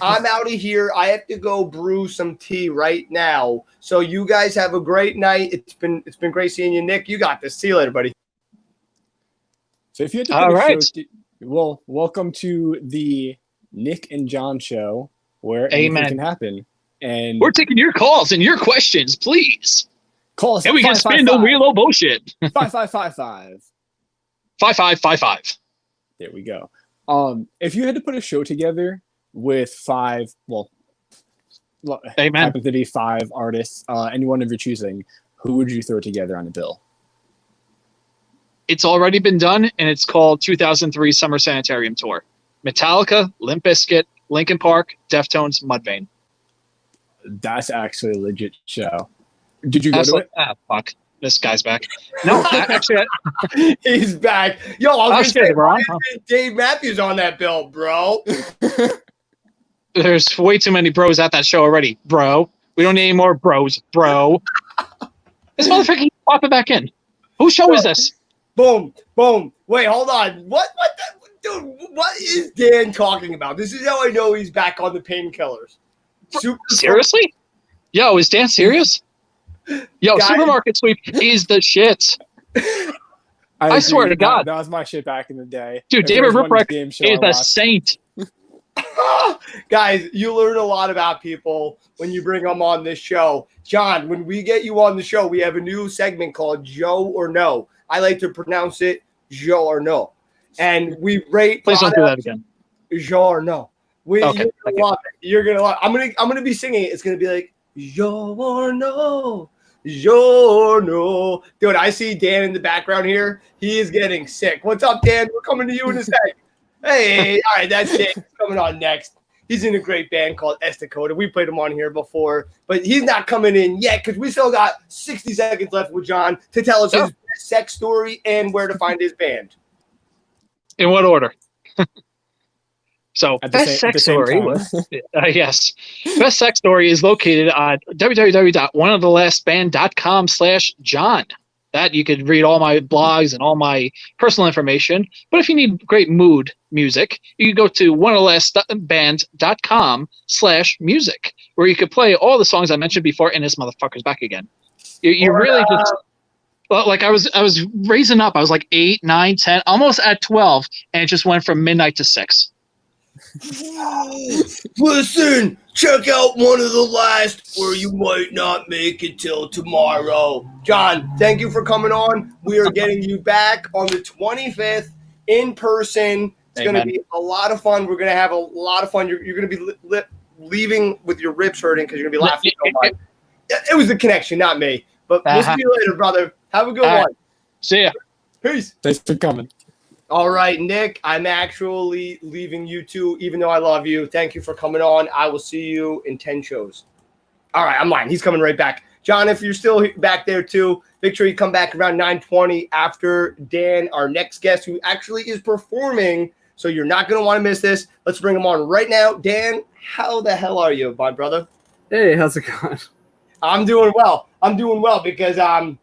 I'm out of here. I have to go brew some tea right now. So you guys have a great night. It's been great seeing you, Nick. You got this. See you later, buddy. So if you had to All put a right. show, well, welcome to the Nick and John show, where Amen. anything can happen. And We're taking your calls and your questions, please. call us. And we can spin the wheel of bullshit. 5555. 5555. There we go. If you had to put a show together with five, Amen. happen to be five artists, any one of your choosing, who would you throw together on a bill? It's already been done, and it's called 2003 Summer Sanitarium Tour. Metallica, Limp Bizkit, Linkin Park, Deftones, Mudvayne. That's actually a legit show. Did you go to it? Fuck. This guy's back. No, actually, He's back. Yo, I was kidding, bro. why is Dave Matthews on that bill, bro? there's way too many bros at that show already, bro. We don't need any more bros, bro. This motherfucker keeps popping back in. Whose show is this? Boom, boom. Wait, hold on. Dude, what is Dan talking about? This is how I know he's back on the painkillers. Seriously? Yo, is Dan serious? Yo, Guys. Supermarket Sweep is the shit. I swear to God. That was my shit back in the day. Dude, If David there was one Ruprecht game show is I a watched- saint. Guys, you learn a lot about people when you bring them on this show. John, when we get you on the show, we have a new segment called Joe or No. I like to pronounce it Joe or No. And we rate Please don't do that products again. Joe or No. Okay, You're thank gonna you. love it. You're gonna love it. I'm gonna be singing it. It's gonna be like Joe or No. Joe or No. Dude, I see Dan in the background here. He is getting sick. What's up, Dan? We're coming to you in a sec. Hey, all right, that's Dan. He's coming on next. He's in a great band called Estacota. We played him on here before, but he's not coming in yet because we still got 60 seconds left with John to tell us his best sex story and where to find his band. In what order? So, At the best same- at the sex same story. time. Yes. Best sex story is located on www.oneofthelastband.com/John. That you could read all my blogs and all my personal information. But if you need great mood music, you can go to oneofthelastband.com/music, where you could play all the songs I mentioned before, and this motherfucker's back again. You really just like I was raising up. I was like 8, 9, 10, almost at 12, and it just went from midnight to 6. Listen, check out One of the Last where you might not make it till tomorrow. John, thank you for coming on. We are getting you back on the 25th in person It's going to Amen. be a lot of fun. We're going to have a lot of fun. You're going to be leaving with your ribs hurting because you're going to be laughing so much. It was the connection, not me. But we'll see you later, brother. Have a good one. See ya. Peace. Thanks for coming. All right, Nick, I'm actually leaving you too, even though I love you. Thank you for coming on. I will see you in 10 shows. All right, I'm lying. He's coming right back. John, if you're still back there too, make sure you come back around 9:20 after Dan, our next guest, who actually is performing. So you're not going to want to miss this. Let's bring him on right now. Dan, how the hell are you, my brother? Hey, how's it going? I'm doing well. I'm doing well because I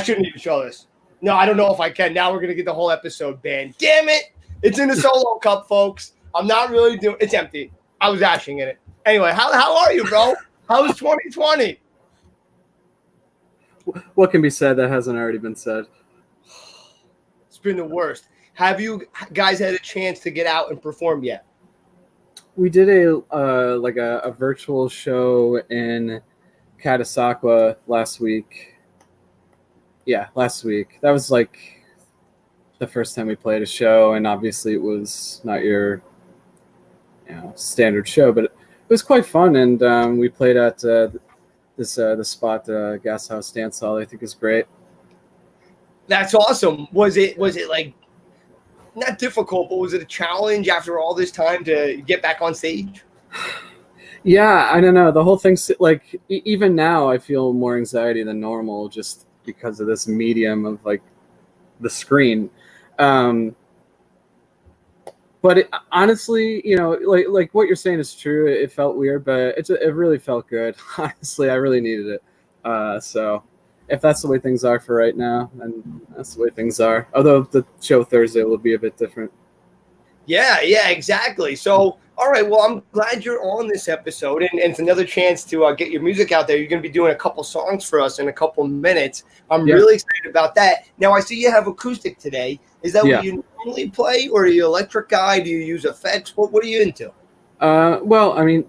shouldn't even show this. No, I don't know if I can. Now we're going to get the whole episode banned. Damn it. It's in the solo cup, folks. I'm not really doing – it's empty. I was ashing in it. Anyway, how are you, bro? How was 2020? What can be said that hasn't already been said? It's been the worst. Have you guys had a chance to get out and perform yet? We did a virtual show in Catasauqua last week. Yeah, last week. That was like the first time we played a show, and obviously it was not your standard show, but it was quite fun. And we played at the spot, Gas House Dance Hall. I think is great. That's awesome. Was it like not difficult, but was it a challenge after all this time to get back on stage? Yeah, I don't know. The whole thing's like even now I feel more anxiety than normal just because of this medium of like the screen. But honestly, like what you're saying is true. It felt weird, but it really felt good. Honestly, I really needed it. So if that's the way things are for right now, then that's the way things are. Although the show Thursday will be a bit different. Yeah, exactly. So, all right, well, I'm glad you're on this episode, and it's another chance to get your music out there. You're going to be doing a couple songs for us in a couple minutes. I'm really excited about that. Now, I see you have acoustic today. Is that what you normally play, or are you an electric guy? Do you use effects? What are you into? Well, I mean,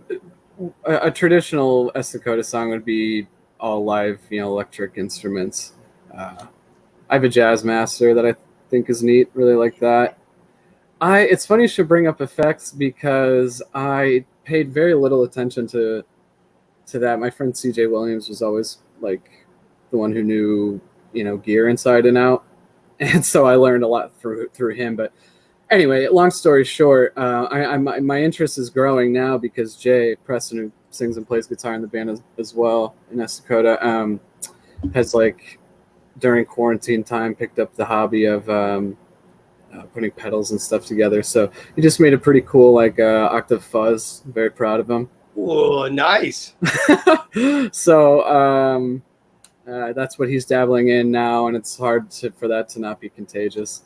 a traditional Estacota song would be all live, electric instruments. I have a jazz master that I think is neat. Really like that. It's funny you should bring up effects because I paid very little attention to that. My friend CJ Williams was always like the one who knew, gear inside and out. And so I learned a lot through him. But anyway, long story short, my interest is growing now because Jay Preston, who sings and plays guitar in the band as well in Estacota, has during quarantine time picked up the hobby of putting pedals and stuff together. So he just made a pretty cool octave fuzz. I'm very proud of him. Oh, nice. So that's what he's dabbling in now, and it's hard for that to not be contagious.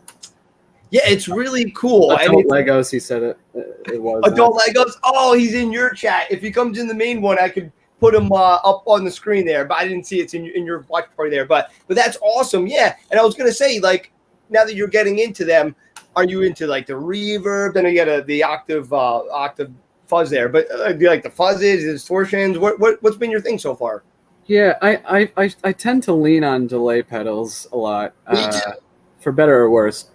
Yeah, it's really cool. Adult Legos, he said it was. Adult Legos. Oh, he's in your chat. If he comes in the main one, I could put him up on the screen there, but I didn't see it's in your watch party there. But that's awesome. Yeah, and I was gonna say, now that you're getting into them, are you into the reverb? Then you got the octave fuzz there, but do you like the fuzzes, the distortions? What's been your thing so far? Yeah, I tend to lean on delay pedals a lot, for better or worse.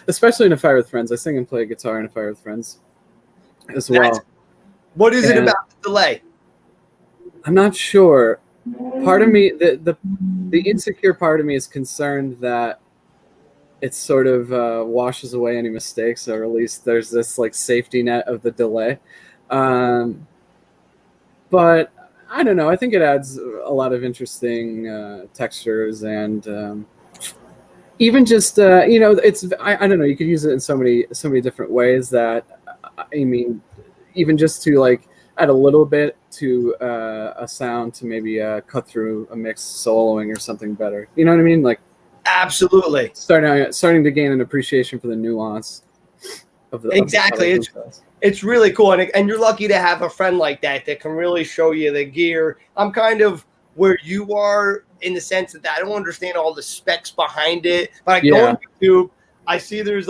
Especially in A Fire with Friends. I sing and play guitar in A Fire with Friends as well. What is it about the delay? I'm not sure. Part of me, the insecure part of me is concerned that it sort of washes away any mistakes, or at least there's this safety net of the delay. But I don't know. I think it adds a lot of interesting textures and even just it's I don't know. You could use it in so many different ways that I mean, even just to add a little bit to a sound to maybe cut through a mix soloing or something better. You know what I mean? Absolutely. Starting to gain an appreciation for the nuance of the exactly. It's really cool, and you're lucky to have a friend like that can really show you the gear. I'm kind of where you are in the sense that I don't understand all the specs behind it, but I go on YouTube, I see there's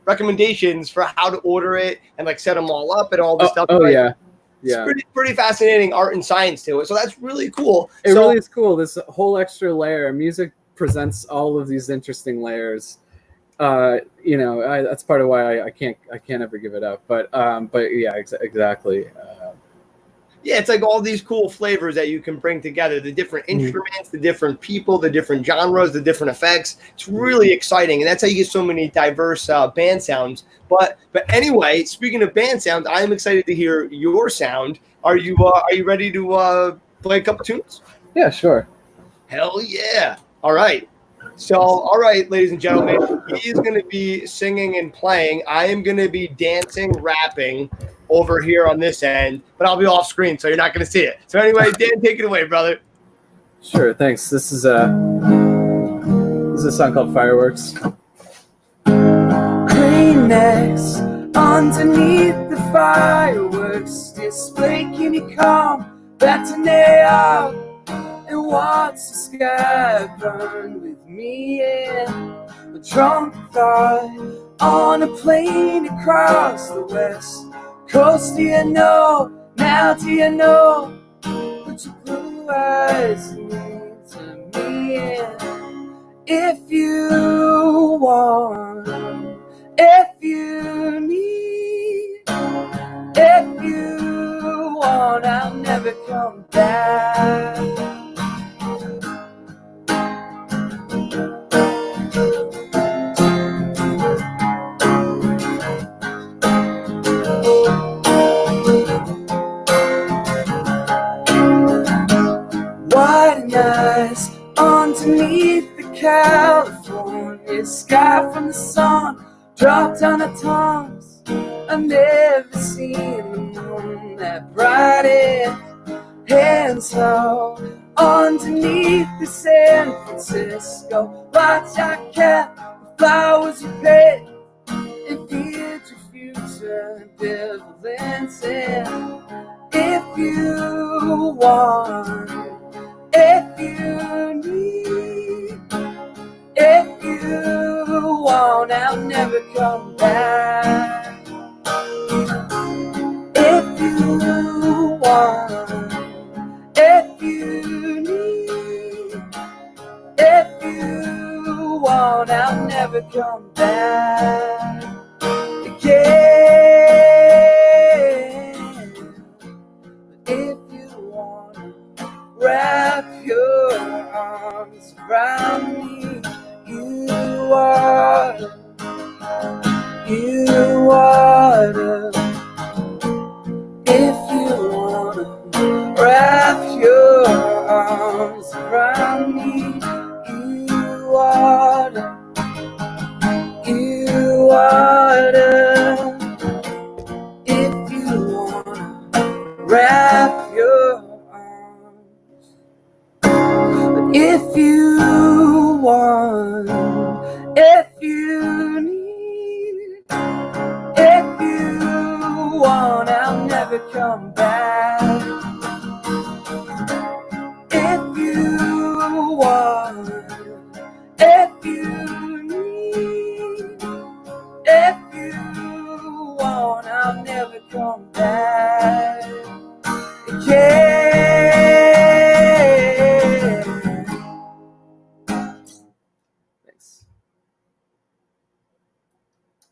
recommendations for how to order it and set them all up and all this stuff. It's pretty fascinating art and science to it. So that's really cool. It really is cool. This whole extra layer. Music presents all of these interesting layers That's part of why I can't ever give it up. But yeah, exactly. Yeah, it's like all these cool flavors that you can bring together, the different instruments, the different people, the different genres, the different effects. It's really exciting, and that's how you get so many diverse band sounds. But anyway, speaking of band sounds, I'm excited to hear your sound. Are you ready to play a couple tunes? Yeah, sure. Hell yeah. All right. So, all right, ladies and gentlemen, he is going to be singing and playing. I am going to be dancing, rapping over here on this end, but I'll be off screen, so you're not going to see it. So anyway, Dan, take it away, brother. Sure, thanks. This is a song called Fireworks. Kleenex underneath the fireworks display. Can you come back to New York and watch the sky burn with me and a drunk thought on a plane across the west coast? Do you know, now do you know what your blue eyes mean to me? And if you want, if you need, if you want, I'll never come back. White nights underneath the California sky, from the sun dropped on our tongues. I've never seen the moon that bright, and so underneath the San Francisco watch, I kept the flowers you paid and feared your future ambivalence. And if you want, if you need, if you want, I'll never come back. If you want, if you need, if you want, I'll never come back again. If you want, wrap your arms around me. You are, you are. If you wanna wrap your arms around me, you are, you are. If you wanna wrap your arms, if you want, if you need, if you want, I'll never come back. If you want, if you need, if you want, I'll never come back again. Thanks.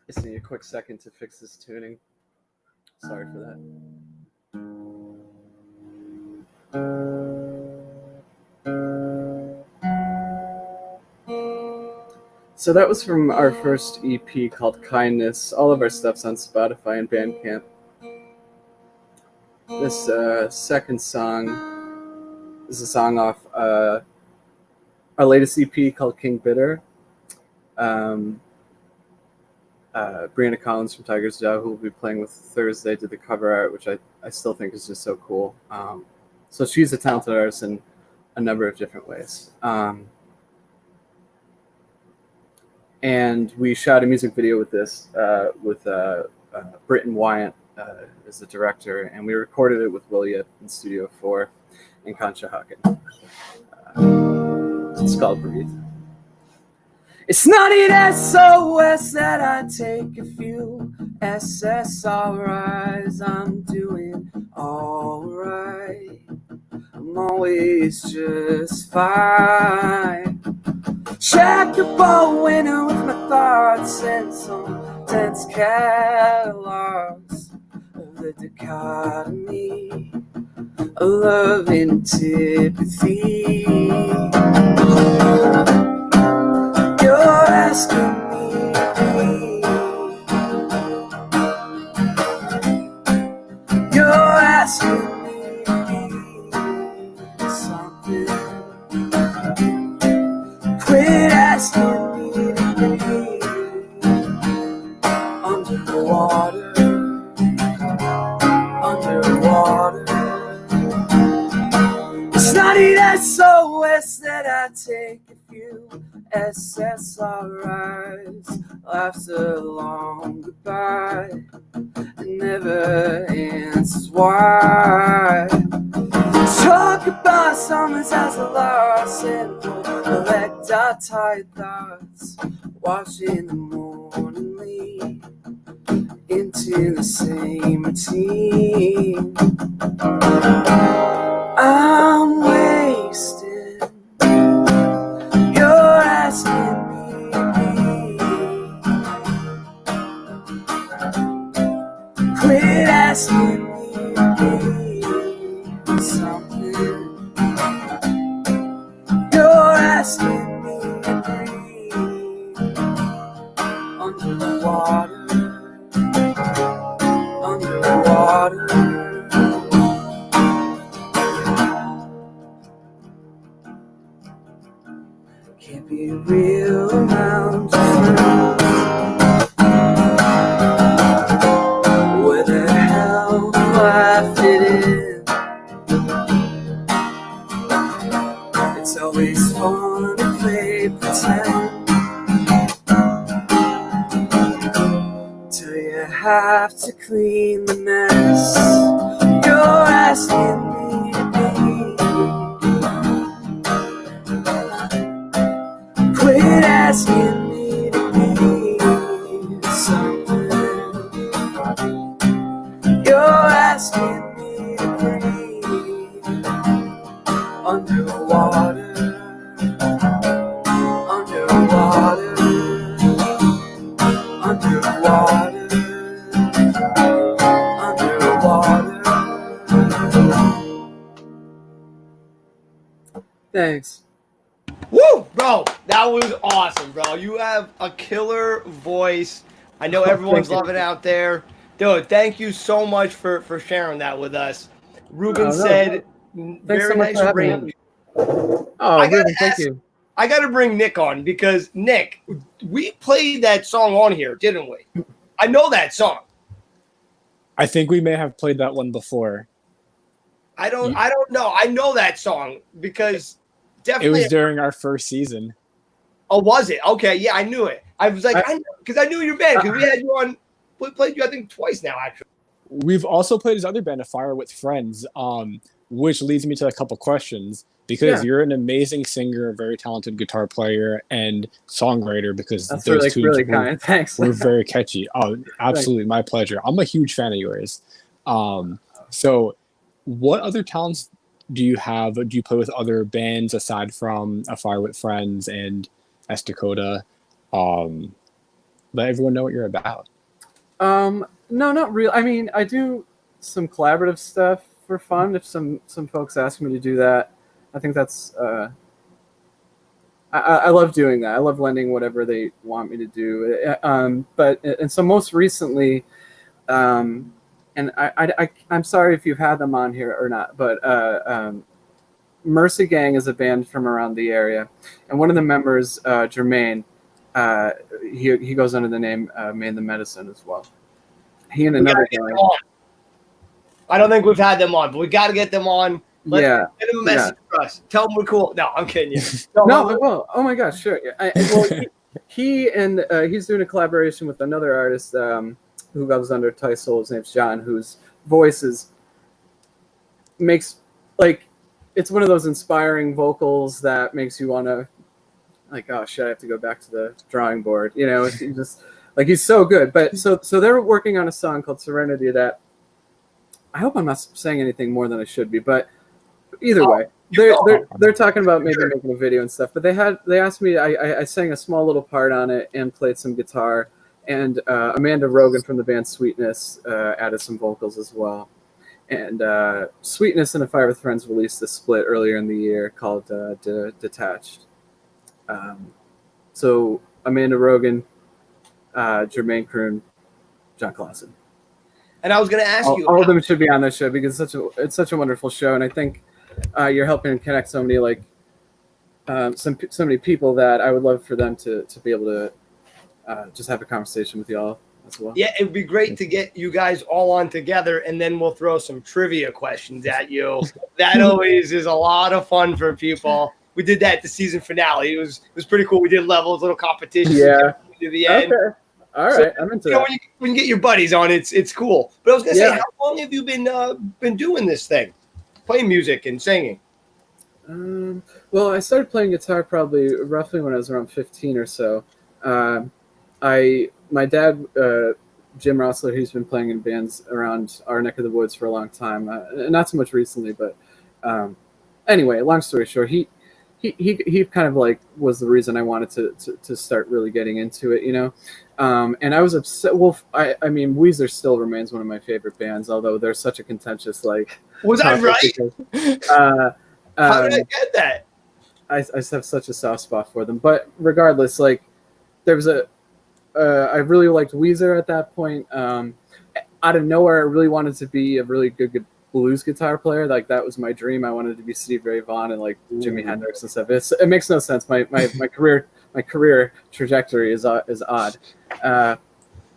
Just need a quick second to fix this tuning. Sorry for that. So that was from our first EP called Kindness. All of our stuff's on Spotify and Bandcamp. This second song is a song off our latest EP called King Bitter. Brianna Collins from Tigers Jaw, who will be playing with Thursday, did the cover art, which I still think is just so cool. So she's a talented artist in a number of different ways. And we shot a music video with this, with Britton Wyant as the director, and we recorded it with William in Studio 4 in Conshohocken. It's called Breathe. It's not an SOS that I take a few SSRIs. I'm doing alright. I'm always just fine. Check a ball winner with my thoughts and some dense catalogs of the dichotomy of love and antipathy. You're asking me to be. You're asking me to be something. Quit asking me to be underwater, underwater. It's not an SOS that I take a few SSRIs. Life's a long goodbye and never answers why. Talk about summers as a loss and collect our tired thoughts, watching the morning lead into the same routine. I'm wasting. You're asking me to be. Quit asking me to be something. You're asking me to breathe underwater, underwater. Can't be real around your friends. Where the hell do I fit in? It's always fun to play pretend till you have to clean the mess. You're asking me to be. Quit asking me to be something. You're asking me to breathe underwater, underwater, underwater, underwater. Thanks. Woo, bro, that was awesome, bro. You have a killer voice. I know everyone's Thank you. loving it out there. Dude, thank you so much for sharing that with us. Ruben No. said, Thanks very so much nice for having me. range. Oh, I gotta Ruben, thank ask- you. I got to bring Nick on because, Nick, we played that song on here, didn't we? I know that song. I think we may have played that one before. I don't know. I know that song because It definitely. was during our first season. Oh, was it? Okay, yeah, I knew it. I was like, because I knew your band because we had you on. We played you, I think, twice now, actually. We've also played his other band, A Fire with Friends, which leads me to a couple questions. Because you're an amazing singer, a very talented guitar player, and songwriter. Because That's those really kind. Thanks. were very catchy. Oh, absolutely, my pleasure. I'm a huge fan of yours. So, what other talents do you have? Do you play with other bands aside from A Fire with Friends and S Dakota? Let everyone know what you're about. No, not real. I mean, I do some collaborative stuff for fun. If some folks ask me to do that, I think that's. I love doing that. I love lending whatever they want me to do. But so most recently, and I'm sorry if you've had them on here or not, but Mercy Gang is a band from around the area, and one of the members, Jermaine, he goes under the name Man the Medicine as well. He and another guy. I don't think we've had them on, but we got to get them on. Let's Yeah, get them a message for us. Tell them we're cool. No, I'm kidding you. well, oh my gosh, sure. He's doing a collaboration with another artist who goes under Ty Soul. His name's John, whose voice makes it's one of those inspiring vocals that makes you want to oh shit, I have to go back to the drawing board. You know, it's just he's so good. But so they're working on a song called Serenity that I hope I'm not saying anything more than I should be, but either way, they're talking about maybe making a video and stuff, but they asked me. I sang a small little part on it and played some guitar, and Amanda Rogan from the band Sweetness added some vocals as well. And Sweetness and A Fire with Friends released a split earlier in the year called Detached. So Amanda Rogan, Jermaine Kroon, John Clausen. And I was going to ask you, all of them should be on this show because it's such a wonderful show, and I think you're helping connect so many so many people that I would love for them to be able to just have a conversation with y'all as well. Yeah, it would be great to get you guys all on together, and then we'll throw some trivia questions at you. That always is a lot of fun for people. We did that at the season finale. It was pretty cool. We did levels, little competition. Yeah. To the end. Okay. All right, I'm into that. When you get your buddies on, it's cool. But I was gonna say, how long have you been doing this thing, playing music and singing? Well, I started playing guitar probably roughly when I was around 15 or so. My dad, Jim Rossler, he's been playing in bands around our neck of the woods for a long time. Not so much recently, but anyway, long story short, he kind of like was the reason I wanted to start really getting into it, you know. And I was upset. Well, I mean, Weezer still remains one of my favorite bands, although they're such a contentious like. Was I right? Because, how did I get that? I just have such a soft spot for them. But regardless, like there was I really liked Weezer at that point. Out of nowhere, I really wanted to be a really good blues guitar player. Like that was my dream. I wanted to be Stevie Ray Vaughan and like Jimi Hendrix and stuff. It makes no sense. My career trajectory is odd.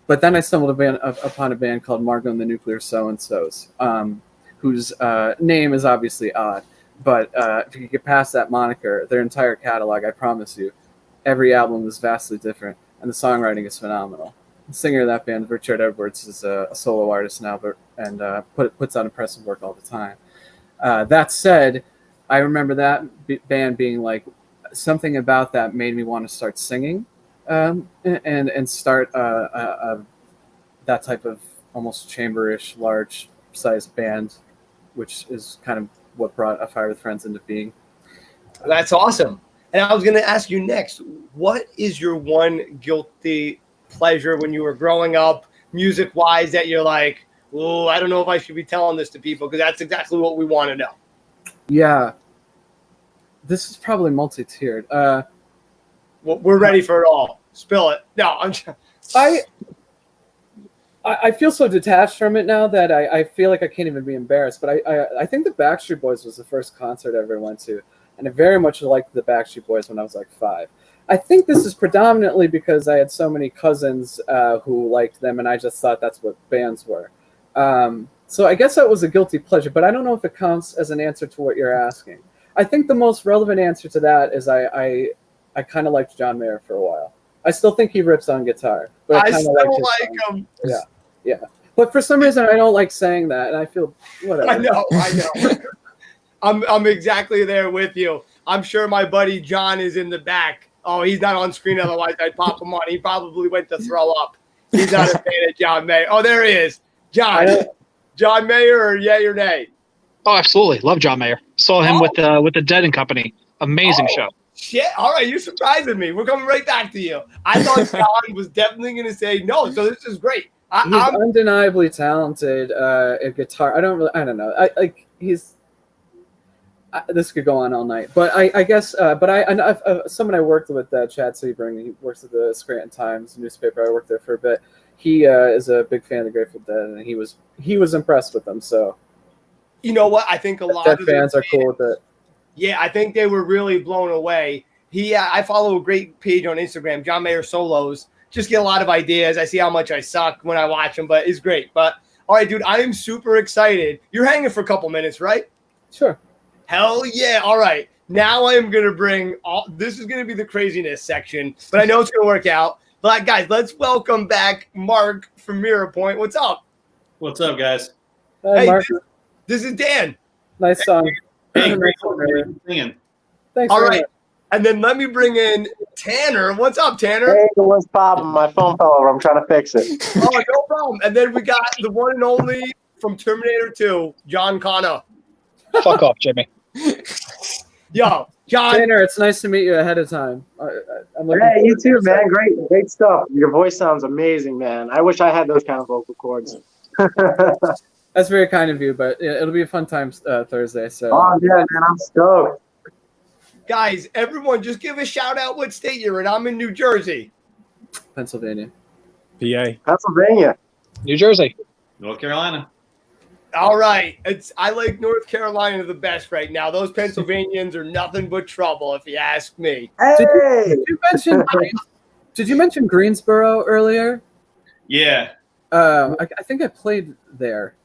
But then I stumbled upon a band called Margot and the Nuclear So-and-Sos, whose name is obviously odd. But if you get past that moniker, their entire catalog, I promise you, every album is vastly different, and the songwriting is phenomenal. The singer of that band, Richard Edwards, is a solo artist now, and puts out impressive work all the time. That said, I remember that band being like, something about that made me want to start singing, and start that type of almost chamberish, large-sized band, which is kind of what brought A Fire with Friends into being. That's awesome. And I was going to ask you next, what is your one guilty pleasure when you were growing up, music-wise, that you're like, oh, I don't know if I should be telling this to people, because that's exactly what we want to know. Yeah. This is probably multi-tiered. Well, we're ready for it all. Spill it. No, I'm just... I feel so detached from it now that I feel like I can't even be embarrassed. But I think the Backstreet Boys was the first concert I ever went to. And I very much liked the Backstreet Boys when I was like 5. I think this is predominantly because I had so many cousins who liked them, and I just thought that's what bands were. So I guess that was a guilty pleasure, but I don't know if it counts as an answer to what you're asking. I think the most relevant answer to that is I kind of liked John Mayer for a while. I still think he rips on guitar, but I kind of like him. Yeah. But for some reason, I don't like saying that, and I feel whatever. I know. I'm exactly there with you. I'm sure my buddy John is in the back. Oh, he's not on screen, otherwise I'd pop him on. He probably went to throw up. He's not a fan of John Mayer. Oh, there he is. John Mayer, or yay or nay? Oh, absolutely. Love John Mayer. Saw him with the Dead and Company. Amazing show. Shit. All right, you're surprising me. We're coming right back to you. I thought John was definitely going to say no, so this is great. He's undeniably talented at guitar. I don't know. This could go on all night, but I guess. Someone I worked with, Chad Sebring, he works at the Scranton Times newspaper. I worked there for a bit. He is a big fan of the Grateful Dead, and he was impressed with them. So, you know what? I think a lot of fans are cool with it. Yeah, I think they were really blown away. I follow a great page on Instagram, John Mayer Solos. Just get a lot of ideas. I see how much I suck when I watch them, but it's great. But all right, dude, I am super excited. You're hanging for a couple minutes, right? Sure. Hell yeah. All right. Now I am going to bring this is going to be the craziness section, but I know it's going to work out. But guys, let's welcome back Mark from Mirror Point. What's up? What's up, guys? Hey, Mark. This is Dan. Nice song. Hey, great singing. Thanks. All right. And then let me bring in Tanner. What's up, Tanner? Hey, what's poppin'? My phone fell over. I'm trying to fix it. Oh, no problem. And then we got the one and only from Terminator 2, John Connor. Fuck off, Jimmy. Yo, John. Tanner, it's nice to meet you ahead of time. I'm looking Hey, you forward to too, this man. Great stuff. Your voice sounds amazing, man. I wish I had those kind of vocal cords. That's very kind of you, but it'll be a fun time Thursday. So. Oh yeah, man, I'm stoked. Guys, everyone, just give a shout out what state you're in. I'm in New Jersey. Pennsylvania. PA. Pennsylvania. New Jersey. North Carolina. All right. I like North Carolina the best right now. Those Pennsylvanians are nothing but trouble, if you ask me. Hey. Did you mention Greensboro earlier? Yeah. I think I played there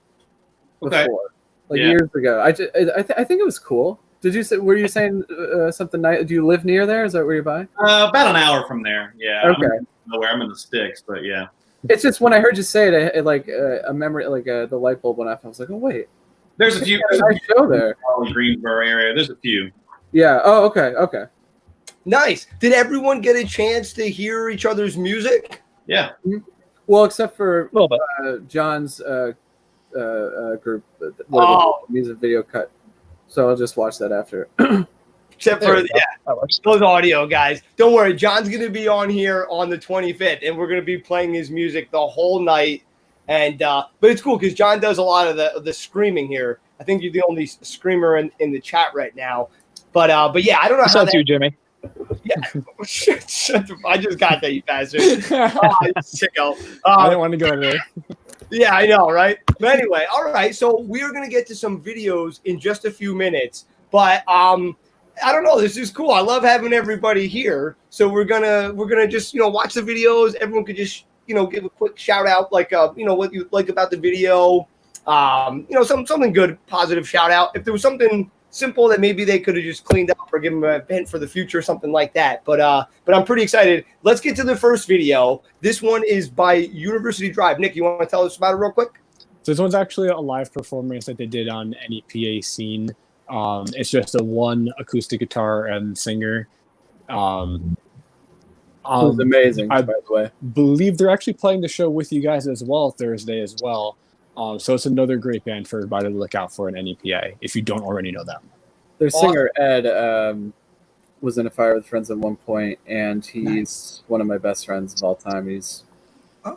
before, years ago. I think it was cool. Did you say? Were you saying something nice? Do you live near there? Is that where you're by? About an hour from there. Yeah. Okay. I'm in the sticks, but yeah. It's just when I heard you say it, a memory, the light bulb went off. I was like, oh wait, There's a few. nice show there. Greensboro area. There's a few. Yeah. Oh, okay. Okay. Nice. Did everyone get a chance to hear each other's music? Yeah. Well, except for A little bit. John's group, Oh. music video cut. So I'll just watch that after. Except There for we go. That works. those audio guys. Don't worry, John's going to be on here on the 25th, and we're going to be playing his music the whole night. And but it's cool because John does a lot of the screaming here. I think you're the only screamer in the chat right now. But yeah, I don't know how Besides that. you, Jimmy. Yeah, I just got that, you bastard. Oh, you sicko. I didn't want to go there. Yeah, I know, right? But anyway, all right. So we are going to get to some videos in just a few minutes. But I don't know. This is cool. I love having everybody here. So we're gonna just watch the videos. Everyone could just give a quick shout out, like what you like about the video. Something good, positive shout out. If there was something simple that maybe they could have just cleaned up or given them a hint for the future, something like that. But I'm pretty excited. Let's get to the first video. This one is by University Drive. Nick, you want to tell us about it real quick? So this one's actually a live performance that they did on NEPA scene. It's just a one acoustic guitar and singer. It was amazing, by the way. Believe they're actually playing the show with you guys as well Thursday as well. So it's another great band for everybody to look out for in NEPA if you don't already know them. Their singer Ed was in a Fire with Friends at one point, and he's one of my best friends of all time. He's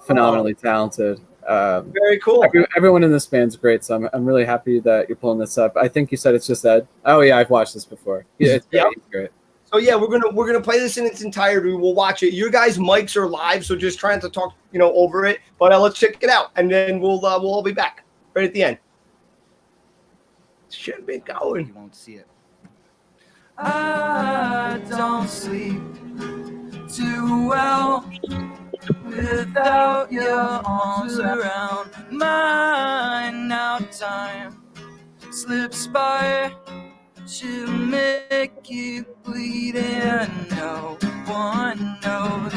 phenomenally talented. Very cool. Everyone in this band's great, so I'm really happy that you're pulling this up. I think you said it's just Ed. Oh yeah, I've watched this before. Yeah, it's great. Yep. He's great. So yeah, we're gonna play this in its entirety. We'll watch it. Your guys' mics are live, so just trying to talk over it. But let's check it out, and then we'll all be back right at the end. Should be going. You won't see it. I don't sleep too well without your arms around mine. Now time slips by to make you bleed, and no one knows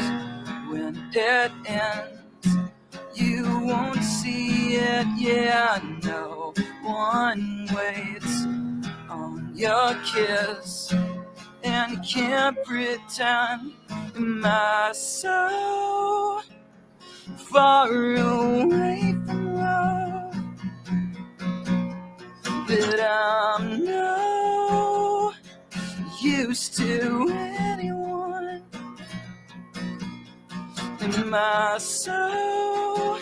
when it ends. You won't see it, yeah, no one waits on your kiss and can't pretend. Am I so far away from love that I'm no use to anyone? Am I so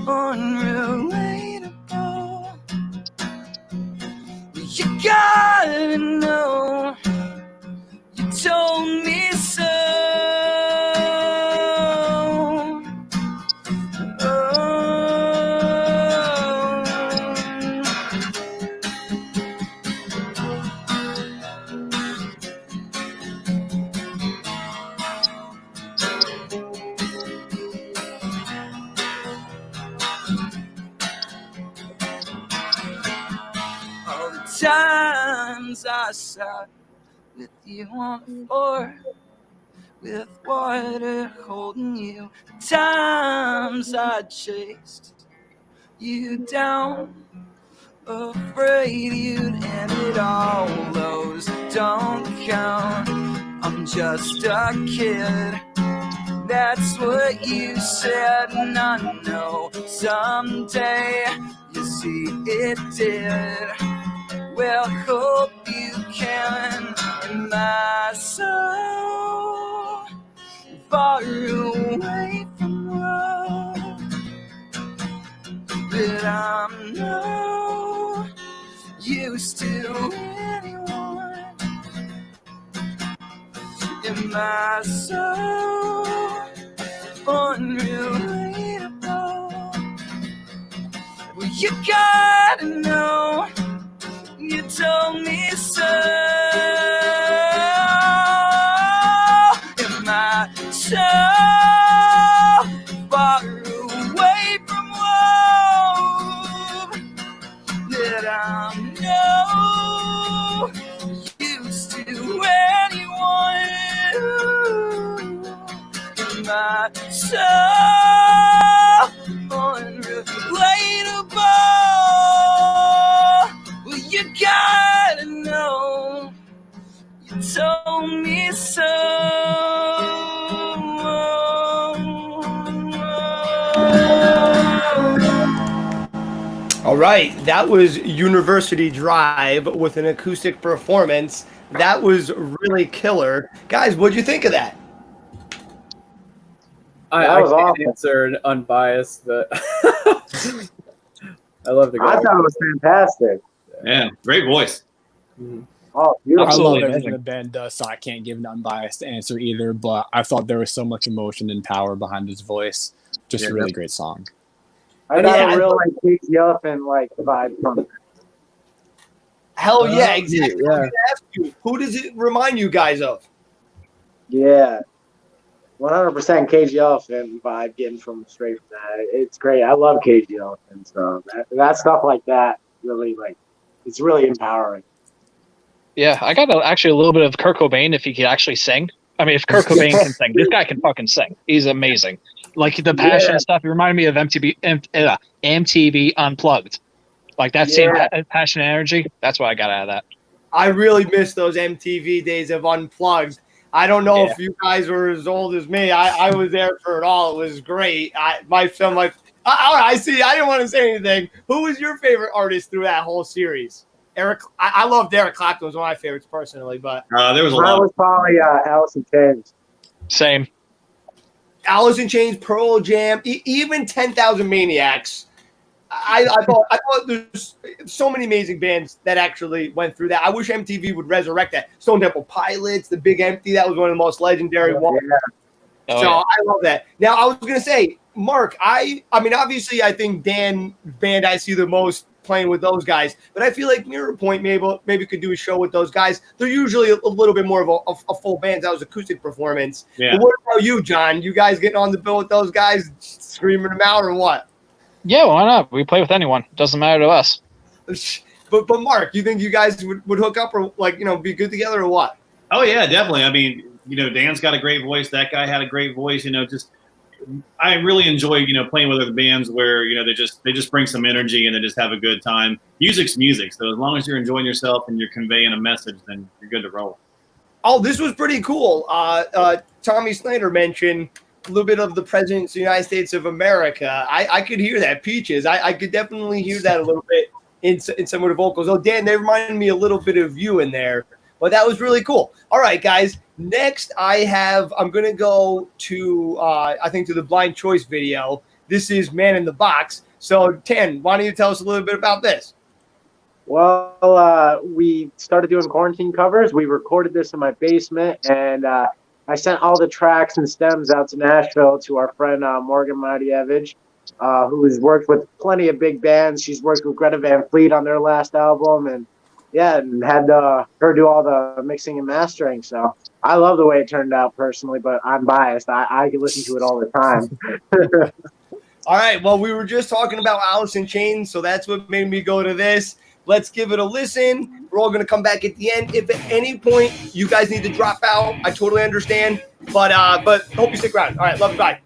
unrelatable? You gotta know, you told me so. All the times I sat with you on the floor, with water holding you, the times I chased you down, afraid you'd end it all. Those don't count. I'm just a kid. That's what you said, and I know someday you see it did. Well, hope you can in my soul, far away from home. But I'm no use to anyone. In my soul, unrelatable. Well, you gotta know, you told me so. In my soul, far away from home, that I'm no use to anyone. In my soul, unrelatable. Well, you gotta know, you told me so. All right, that was University Drive with an acoustic performance. That was really killer. Guys, what'd you think of that? I That was can't awesome. answer unbiased, but I love the guy. I thought it was fantastic. Yeah, great voice. Mhm. Oh, I beautiful. love Absolutely everything amazing. the band does, so I can't give an unbiased answer either. But I thought there was so much emotion and power behind his voice. Just a really great song. I got Yeah, a real like Casey Elephant like vibe from it. Hell yeah, Oh, exactly. I was yeah. gonna ask you, who does it remind you guys of? Yeah, 100% KG Elephant vibe getting from straight from that. It's great. I love KG Elephant, so that stuff like that really like it's really empowering. Yeah, I got actually a little bit of Kurt Cobain if he could actually sing. I mean, if Kurt Cobain can sing, this guy can fucking sing. He's amazing. Like the passion stuff, he reminded me of MTV Unplugged. Like that same passion and energy. That's what I got out of that. I really miss those MTV days of Unplugged. I don't know if you guys were as old as me. I was there for it all. It was great. I see. I didn't want to say anything. Who was your favorite artist through that whole series? Eric. I loved Eric Clapton. Was one of my favorites personally, but There was a Mine lot. was probably Alice in Chains. Same. Alice in Chains, Pearl Jam, even 10,000 Maniacs. I thought there's so many amazing bands that actually went through that. I wish MTV would resurrect that. Stone Temple Pilots, The Big Empty, that was one of the most legendary ones. Oh, So yeah. I love that. Now I was gonna say, Mark, I mean, obviously, I think Dan band I see the most playing with those guys, but I feel like Mirror Point maybe could do a show with those guys. They're usually a little bit more of a full band. That was acoustic performance. Yeah. But what about you, John? You guys getting on the bill with those guys, screaming them out, or what? Yeah, why not? We play with anyone. Doesn't matter to us. But Mark, you think you guys would hook up or be good together or what? Oh yeah, definitely. I mean, Dan's got a great voice. That guy had a great voice. I really enjoy playing with other bands where they just bring some energy and they just have a good time. Music's music, so as long as you're enjoying yourself and you're conveying a message, then you're good to roll. Oh, this was pretty cool. Tommy Snyder mentioned a little bit of the President of the United States of America. I could hear that. Peaches. I could definitely hear that a little bit in some of the vocals. Oh, Dan, they reminded me a little bit of you in there. But that was really cool. All right, guys. Next, I'm going to go to, I think, to the Blind Choice video. This is Man in the Box. So, Tan, why don't you tell us a little bit about this? Well, we started doing quarantine covers. We recorded this in my basement, and I sent all the tracks and stems out to Nashville to our friend Morgan Matievich, who's worked with plenty of big bands. She's worked with Greta Van Fleet on their last album, and had her do all the mixing and mastering. So I love the way it turned out personally, but I'm biased. I can listen to it all the time. All right. Well, we were just talking about Alice in Chains, so that's what made me go to this. Let's give it a listen. We're all going to come back at the end. If at any point you guys need to drop out, I totally understand. But hope you stick around. All right. Love you. Bye.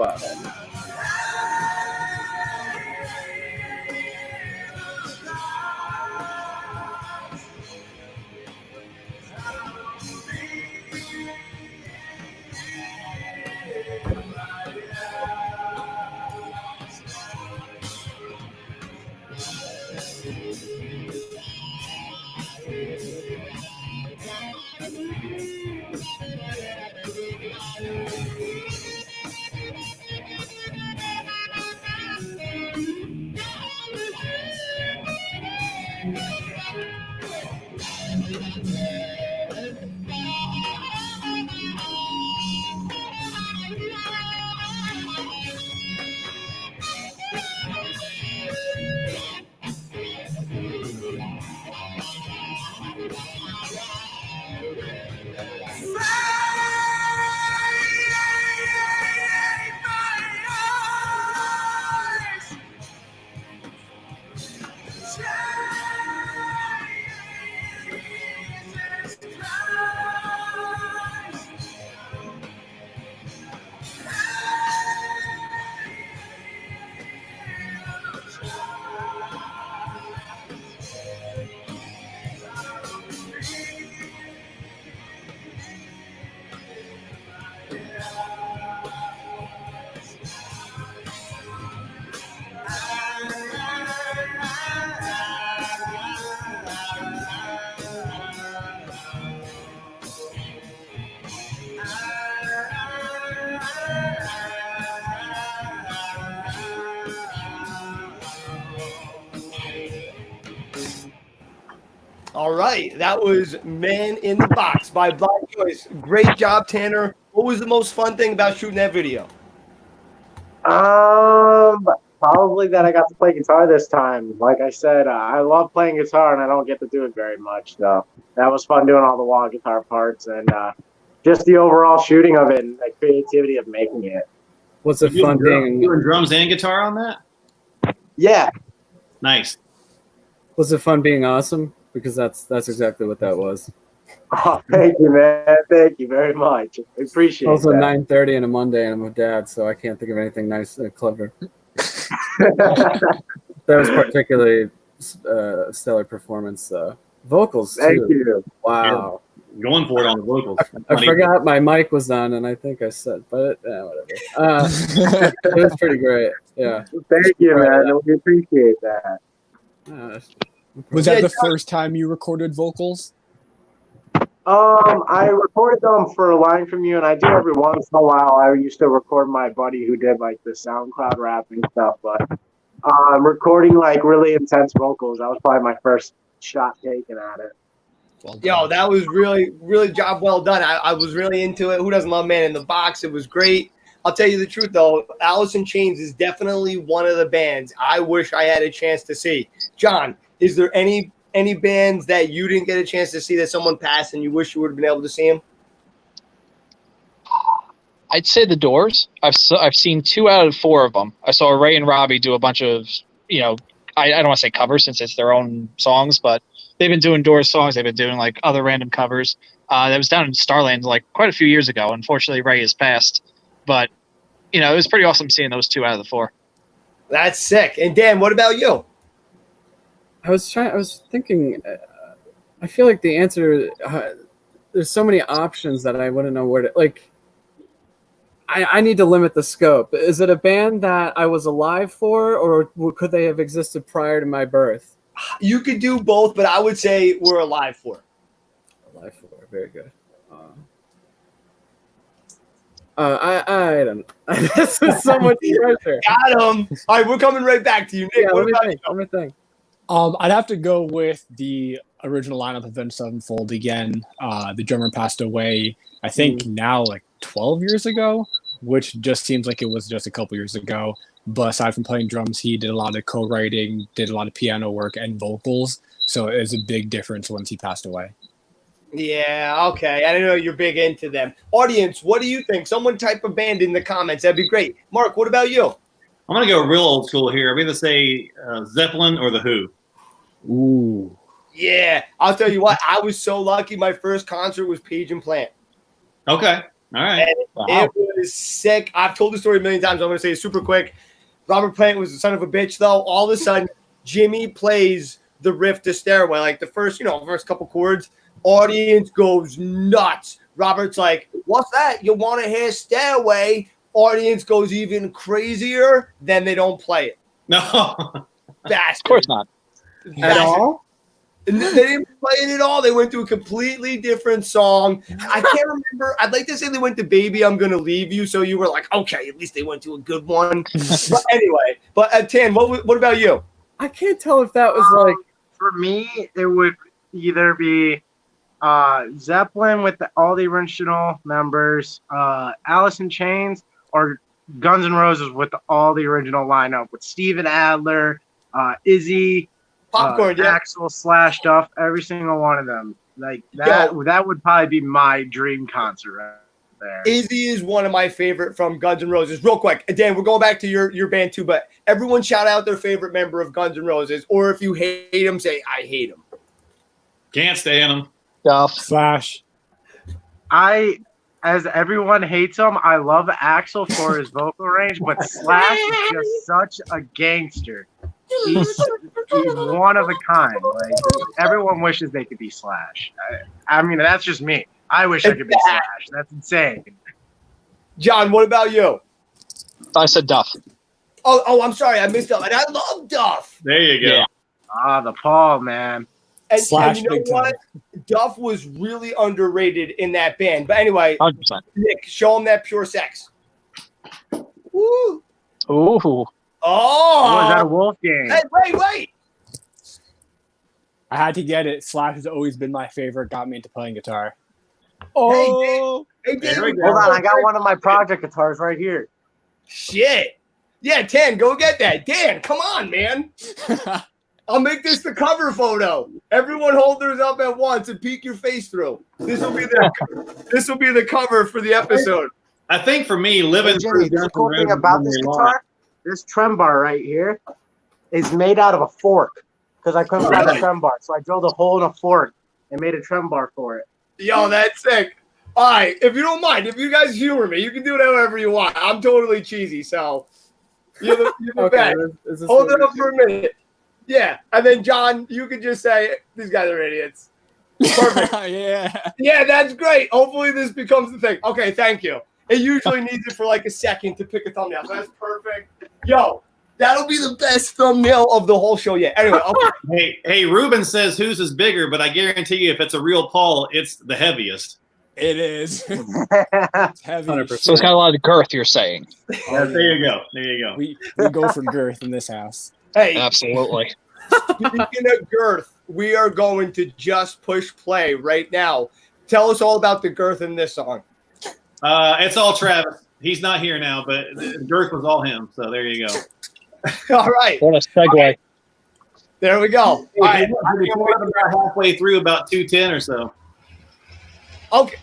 E11. All right, that was Man in the Box by Blind Choice. Great job, Tanner. What was the most fun thing about shooting that video? Probably that I got to play guitar this time. Like I said, I love playing guitar and I don't get to do it very much. So that was fun doing all the wall guitar parts and just the overall shooting of it and the creativity of making it. What's it fun being? You doing drums and guitar on that? Yeah. Nice. Was it fun being awesome? Because that's exactly what that was. Oh, thank you, man. Thank you very much. I appreciate Also, that. 9:30 on a Monday, and I'm a dad, so I can't think of anything nice and clever. That was particularly stellar performance. Vocals, too. Thank you. Wow. Going for it on the vocals. I forgot my mic was on, and I think I said, but whatever. It was pretty great. Yeah. Thank you, man. We appreciate that. Was that the first time you recorded vocals? I recorded them for a line from you, and I do every once in a while. I used to record my buddy who did like the SoundCloud rapping stuff, but recording like really intense vocals, that was probably my first shot taken at it. Well Yo, that was really job well done. I was really into it. Who doesn't love Man in the Box? It was great. I'll tell you the truth, though. Alice in Chains is definitely one of the bands I wish I had a chance to see. John, is there any bands that you didn't get a chance to see that someone passed and you wish you would have been able to see them? I'd say the Doors. I've seen 2 out of 4 of them. I saw Ray and Robbie do a bunch of, I don't want to say covers since it's their own songs, but they've been doing Doors songs. They've been doing like other random covers. That was down in Starland like quite a few years ago. Unfortunately, Ray has passed, but it was pretty awesome seeing those 2 out of the 4. That's sick. And Dan, what about you? I was thinking, I feel like the answer, there's so many options that I wouldn't know where to, like, I need to limit the scope. Is it a band that I was alive for, or could they have existed prior to my birth? You could do both, but I would say we're alive for. Alive for, very good. I don't know. This is so much pressure. Got him. All right, we're coming right back to you, Nick. Yeah, what about let me think. I'd have to go with the original lineup of Avenged Sevenfold again. The drummer passed away, I think now like 12 years ago, which just seems like it was just a couple years ago. But aside from playing drums, he did a lot of co-writing, did a lot of piano work and vocals. So it was a big difference once he passed away. Yeah, okay. I don't know you're big into them. Audience, what do you think? Someone type a band in the comments. That'd be great. Mark, what about you? I'm going to go real old school here. I'm going to say Zeppelin or The Who. Ooh. Yeah, I'll tell you what. I was so lucky. My first concert was Page and Plant. Okay. All right. And Wow. it was sick. I've told the story a million times. I'm going to say it super quick. Robert Plant was the son of a bitch, though. All of a sudden, Jimmy plays the riff to Stairway, like the first couple chords. Audience goes nuts. Robert's like, "What's that? You want to hear Stairway?" Audience goes even crazier. Then they don't play it. No. Of course not. At all? And they didn't play it at all. They went to a completely different song. I can't remember. I'd like to say they went to Baby, I'm Gonna Leave You. So you were like, okay, at least they went to a good one. But anyway, Tan, what about you? I can't tell if that was like. For me, it would either be Zeppelin with all the original members, Alice in Chains, or Guns N' Roses with all the original lineup with Steven Adler, Izzy, Popcorn, yeah. Axel, Slash Duff, every single one of them. Like that. Yo. That would probably be my dream concert right there. Izzy is one of my favorite from Guns N' Roses. Real quick, Dan, we're going back to your band too, but everyone shout out their favorite member of Guns N' Roses, or if you hate him, say I hate him. Can't stand them. Duff. Slash. As everyone hates him, I love Axel for his vocal range, but Slash is just such a gangster. He's one of a kind. Like everyone wishes they could be Slash. I mean, that's just me. I wish I could be Slash. That's insane. John, what about you? I said Duff. Oh, I'm sorry, I missed Duff, and I love Duff. There you go. Yeah. The Paul, man. And Slash you know big what? Duff was really underrated in that band. But anyway, 100%. Nick, show him that pure sex. Woo. Ooh. Oh, Was that a Wolf game? Hey, wait. I had to get it. Slash has always been my favorite. Got me into playing guitar. Oh, hey, There we Dan, go. Hold on, I got one of my project guitars right here. Shit. Yeah, Tan, go get that. Dan, come on, man. I'll make this the cover photo. Everyone hold theirs up at once and peek your face through. This will be the cover for the episode. I think for me, living Hey, through Jimmy, the Guns N' cool thing Roses about is this really long. guitar, this trem bar right here is made out of a fork because I couldn't find a trem bar. So I drilled a hole in a fork and made a trem bar for it. Yo, that's sick. All right, if you don't mind, if you guys humor me, you can do it however you want. I'm totally cheesy, so you're the best. Is this Hold what it up we for a do? minute. Yeah, and then John, you could just say, these guys are idiots. Perfect. Yeah. Yeah, that's great. Hopefully this becomes the thing. Okay, thank you. It usually needs it for like a second to pick a thumbnail, so that's perfect. Yo, that'll be the best thumbnail of the whole show yet. Anyway, okay. Hey, Ruben says whose is bigger, but I guarantee you if it's a real Paul, it's the heaviest. It is. It's heavy. 100%. So it's got a lot of girth, you're saying. There you go. We go for girth in this house. Hey, Absolutely. speaking of girth, we are going to just push play right now. Tell us all about the girth in this song. It's all Travis. He's not here now, but the girth was all him. So there you go. All right, What a segue. Okay. There we go. All right. We're about halfway through, about 2:10 or so. Okay.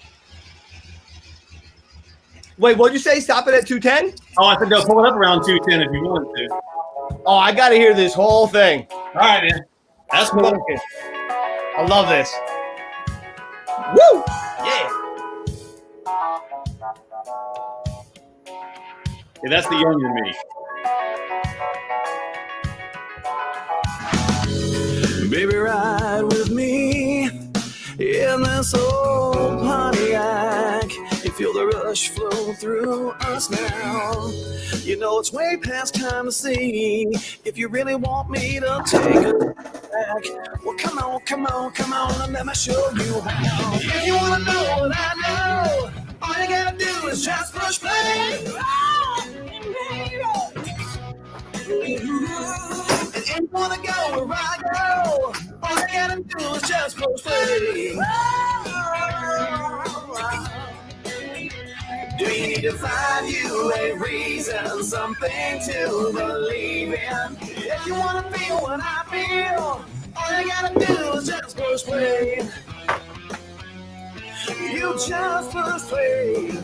Wait, what'd you say? Stop it at 2:10? Oh, I think they'll pull it up around 2:10 if you want to. Oh, I got to hear this whole thing. All right, man. That's cool. I love this. Woo! Yeah. Yeah, that's the younger me. Baby, ride with me in this old Pontiac. You feel the rush flow through us now. You know it's way past time to see if you really want me to take it back. Well, come on, and let me show you how. If you wanna know what I know, all you gotta do is just push play. And if you wanna go where I go, all you gotta do is just push play. Do you need to find you a reason, something to believe in? If you wanna feel what I feel, all you gotta do is just push play. You just push play.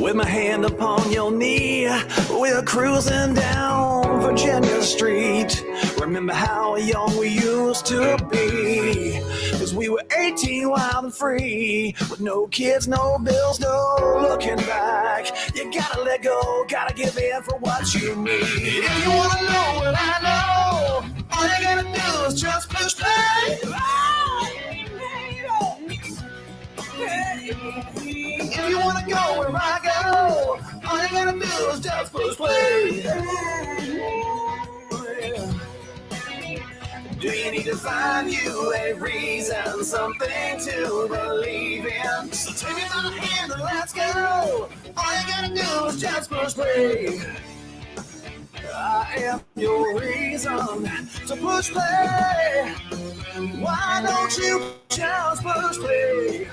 With my hand upon your knee, we're cruising down Virginia Street. Remember how young we used to be? 'Cause we were 18, wild and free, with no kids, no bills, no looking back. You gotta let go, gotta give in for what you need. If you wanna know what I know, all you gotta do is just push play. If you wanna go where I go, all you gotta do is just push play. Do you need to find you a reason, something to believe in? So take me by the hand and let's go. All you gotta do is just push play. I am your reason to push play. Why don't you just push play?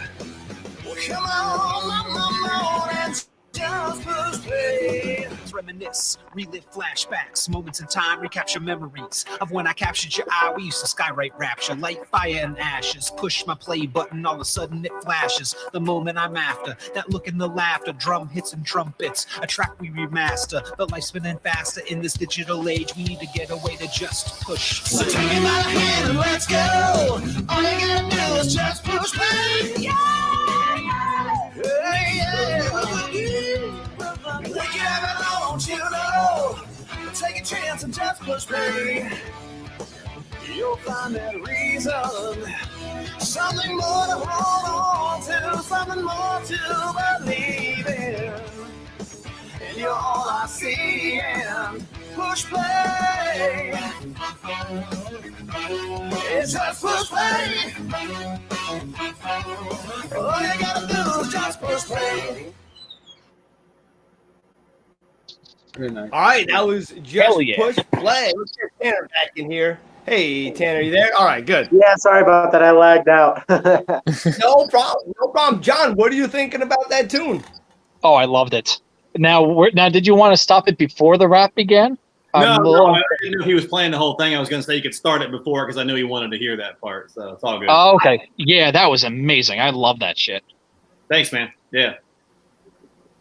Well, come on, and just push play. Reminisce, relive flashbacks, moments in time, recapture memories of when I captured your eye. We used to skywrite rapture, light fire and ashes. Push my play button, all of a sudden it flashes. The moment I'm after, that look and the laughter, drum hits and trumpets, a track we remaster. The life's spinning faster in this digital age. We need to get away to just push. So take me by the hand and let's go. All you gotta do is just push play. We can have it all, don't you know? Take a chance and just push play. You'll find that reason, something more to hold on to, something more to believe in. And you're all I see, and push play. It's just push play. All you gotta do is just push play. Very nice. All right, that was just push play. Let's get Tanner back in here. Hey, Tanner, you there? All right, good. Yeah, sorry about that. I lagged out. No problem. No problem. John, what are you thinking about that tune? Oh, I loved it. Now, did you want to stop it before the rap began? No, I didn't know if he was playing the whole thing. I was going to say you could start it before because I knew he wanted to hear that part. So it's all good. Oh, okay. Yeah, that was amazing. I love that shit. Thanks, man. Yeah.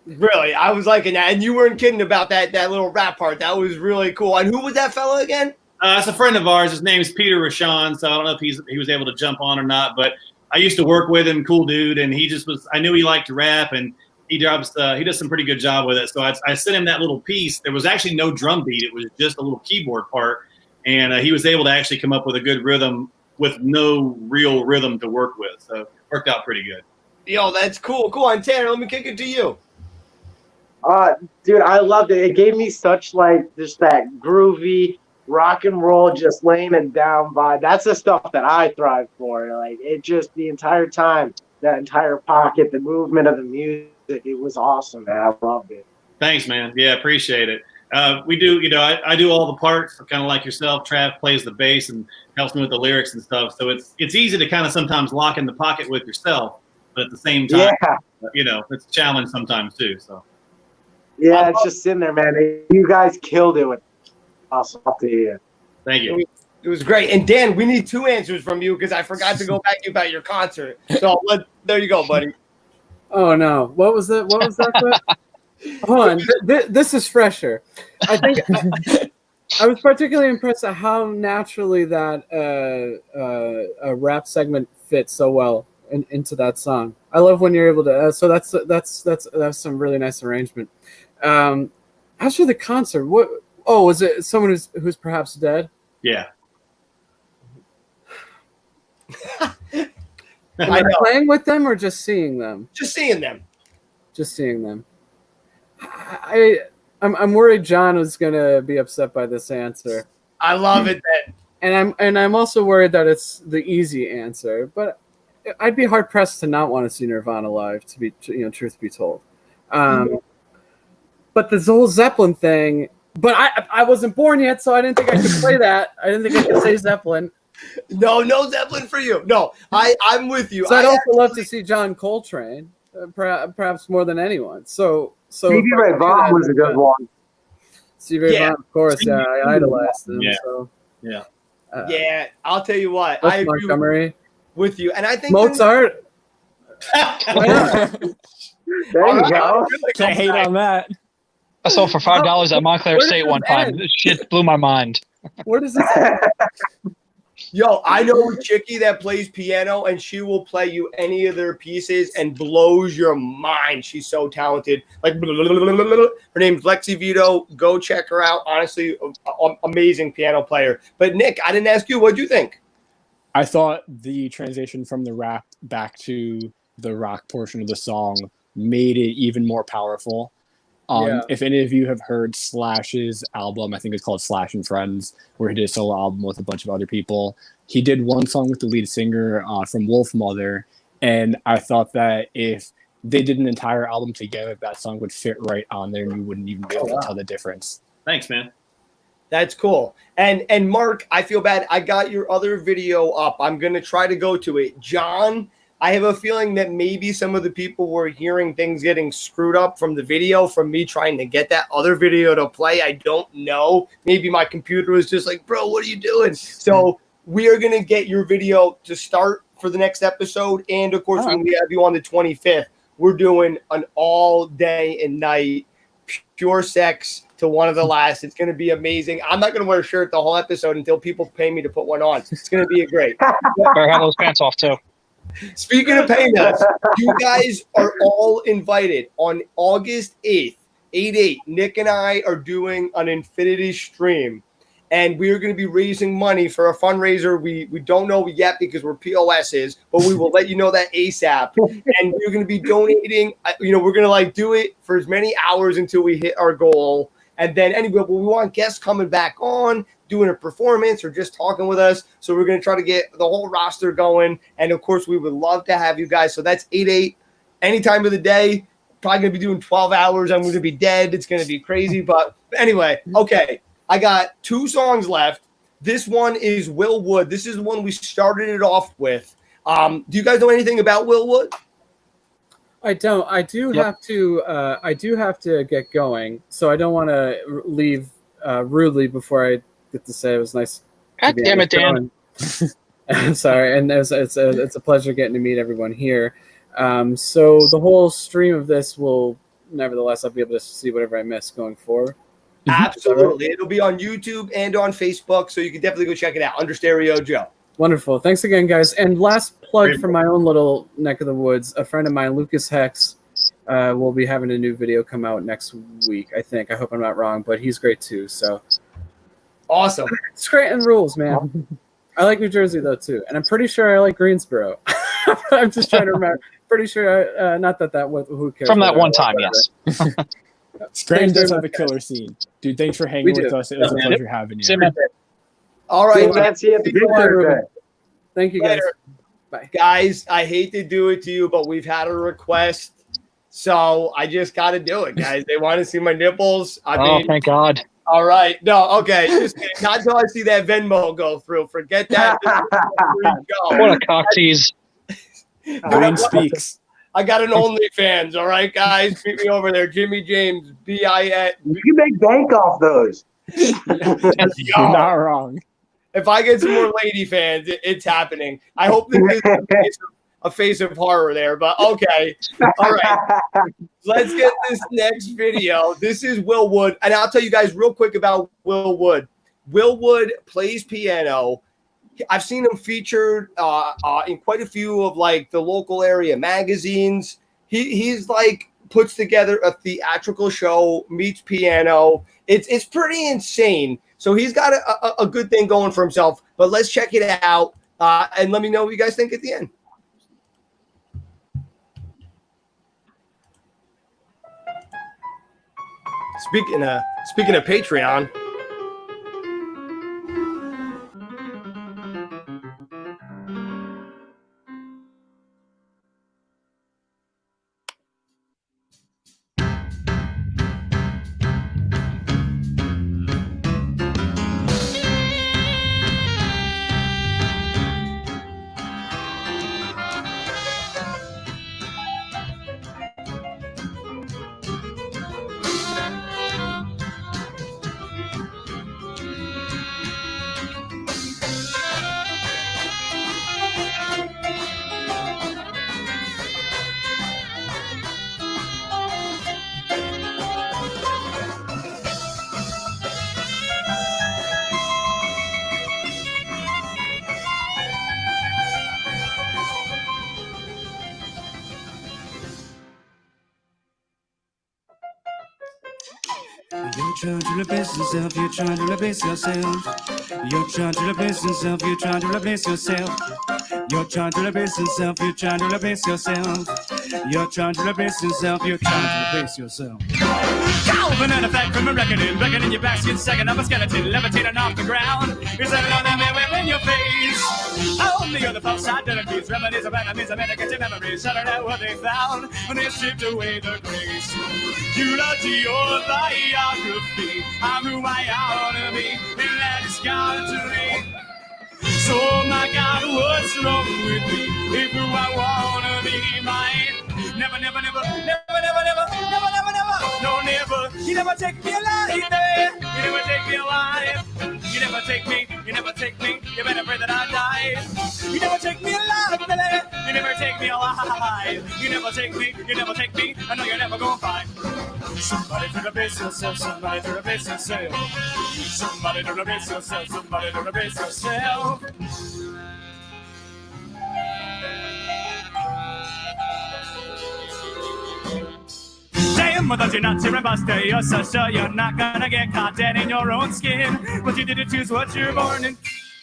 Really, I was liking that. And you weren't kidding about that little rap part. That was really cool. And who was that fella again? It's a friend of ours. His name's Peter Rashawn. So I don't know if he was able to jump on or not, but I used to work with him. Cool dude. And he just was, I knew he liked to rap, and he does some pretty good job with it. So I sent him that little piece. There was actually no drum beat. It was just a little keyboard part. And he was able to actually come up with a good rhythm with no real rhythm to work with. So it worked out pretty good. Yo, that's cool. Cool. And Tanner, let me kick it to you. Dude, I loved it. It gave me such just that groovy rock and roll, just laying it down vibe. That's the stuff that I thrive for. Like, it just the entire time, that entire pocket, the movement of the music, it was awesome, man. I loved it. Thanks, man. Yeah, appreciate it. We do, I do all the parts, kind of like yourself. Trav plays the bass and helps me with the lyrics and stuff. So it's easy to kind of sometimes lock in the pocket with yourself, but at the same time, it's a challenge sometimes too. So. Yeah, it's just sitting there, man. You guys killed it with awesome to you. Thank you. It was great. And Dan, we need 2 answers from you because I forgot to go back about your concert. So there you go, buddy. Oh no! What was that? What was that? Hold on. This is fresher. I think I was particularly impressed at how naturally that a rap segment fits so well into that song. I love when you're able to. So that's some really nice arrangement. As for the concert, what? Oh, was it someone who's perhaps dead? Yeah. Am I playing with them or just seeing them? Just seeing them. Just seeing them. I'm worried John was gonna be upset by this answer. I love it, then. And I'm also worried that it's the easy answer, but I'd be hard pressed to not want to see Nirvana live. To be, truth be told. But the whole Zeppelin thing. But I wasn't born yet, so I didn't think I could play that. I didn't think I could say Zeppelin. No Zeppelin for you. No, I'm with you. So I'd also love to see John Coltrane, perhaps more than anyone. So Stevie Ray Vaughan was a good one. Stevie Ray Vaughan, of course. Yeah, I idolized him. Yeah. So. Yeah, I'll tell you what. I agree Montgomery with you, and I think Mozart. Why not? There All you right, go. really Can't hate nice. on that. I sold for $5 at Montclair Where State does one this time. end? This shit blew my mind. Where does this end? Yo, I know a chickie that plays piano, and she will play you any of their pieces and blows your mind. She's so talented. Like her name's Lexi Vito. Go check her out. Honestly, amazing piano player. But Nick, I didn't ask you. What'd you think? I thought the transition from the rap back to the rock portion of the song made it even more powerful. Yeah. If any of you have heard Slash's album, I think it's called Slash and Friends, where he did a solo album with a bunch of other people. He did one song with the lead singer from Wolf Mother, and I thought that if they did an entire album together, that song would fit right on there, and you wouldn't even be able to tell the difference. Thanks, man. That's cool. And Mark, I feel bad. I got your other video up. I'm gonna try to go to it. John, I have a feeling that maybe some of the people were hearing things getting screwed up from the video from me trying to get that other video to play. I don't know. Maybe my computer was just like, bro, what are you doing? So we are going to get your video to start for the next episode. And of course, when we have you on the 25th, we're doing an all day and night pure sex to one of the last. It's going to be amazing. I'm not going to wear a shirt the whole episode until people pay me to put one on. It's going to be great. Better have those pants off too. Speaking of paying us, you guys are all invited on August 8th, 8/8. Nick and I are doing an infinity stream, and we are going to be raising money for a fundraiser. We don't know yet because we're POSs, but we will let you know that ASAP. And we're going to be donating. We're going to do it for as many hours until we hit our goal. And then anyway, we want guests coming back on, doing a performance or just talking with us. So we're going to try to get the whole roster going. And of course, we would love to have you guys. So that's 8/8, any time of the day. Probably going to be doing 12 hours. I'm going to be dead. It's going to be crazy. But anyway, okay. I got 2 songs left. This one is Will Wood. This is the one we started it off with. Do you guys know anything about Will Wood? I don't. I do have to. I do have to get going, so I don't want to leave rudely before I get to say it was nice. God damn it, Dan. Sorry, and it's a pleasure getting to meet everyone here. So the whole stream of this will, nevertheless, I'll be able to see whatever I miss going forward. Absolutely, it'll be on YouTube and on Facebook, so you can definitely go check it out. Under Stereo Joe. Wonderful. Thanks again, guys. And last plug for my own little neck of the woods. A friend of mine, Lucas Hex, will be having a new video come out next week, I think. I hope I'm not wrong, but he's great too. So awesome. Scranton rules, man. I like New Jersey, though, too. And I'm pretty sure I like Greensboro. I'm just trying to remember. Pretty sure, not that who cares? From that one time, yes. Scranton does have a killer scene. Dude, thanks for hanging with us. It was a pleasure having you. All right. Thank you, guys. Bye. Guys, I hate to do it to you, but we've had a request. So I just got to do it, guys. They want to see my nipples. I mean, thank God. All right. No, okay. Just kidding. Not until I see that Venmo go through. Forget that. What a cock tease. Green speaks. I got an OnlyFans. All right, guys. Meet me over there. Jimmy James, BIN. You can make bank off those. You're not wrong. If I get some more lady fans, it's happening. I hope this is a face of horror there, but okay. All right. Let's get this next video. This is Will Wood. And I'll tell you guys real quick about Will Wood. Will Wood plays piano. I've seen him featured in quite a few of the local area magazines. He's puts together a theatrical show, meets piano. It's pretty insane. So he's got a good thing going for himself. But let's check it out and let me know what you guys think at the end. Speaking of Patreon. You're trying to replace yourself, you're trying to replace yourself. You're trying to replace yourself, you're trying to replace yourself. You're trying to replace yourself, you're trying to replace yourself. You're trying to replace yourself, you're trying to replace yourself. Calvin and effect from a reckoning, reckoning your backskin second of a skeleton, levitating off the ground. Is that another man in your face? On the other false identities, remedies of enemies, of etiquette memories, shattered out what they found when they stripped away the grace. Eulogy or biography, I'm who I ought to be, and that's got to me. So my God, what's wrong with me? If who I wanna be might never, never, never, never, never, never, never, never, never, no, never. You never take me alive, man. You never take me alive. You never take me. You never take me. You better pray that I die. You never take me alive, man. You never take me alive. You never take me. You never take me. I know you're never gonna find somebody to replace yourself. Somebody to replace yourself. Somebody to replace yourself. Somebody to replace yourself. Damn, without you not tearing buster, you're so sure you're not gonna get caught dead in your own skin. But you didn't choose what you're born in.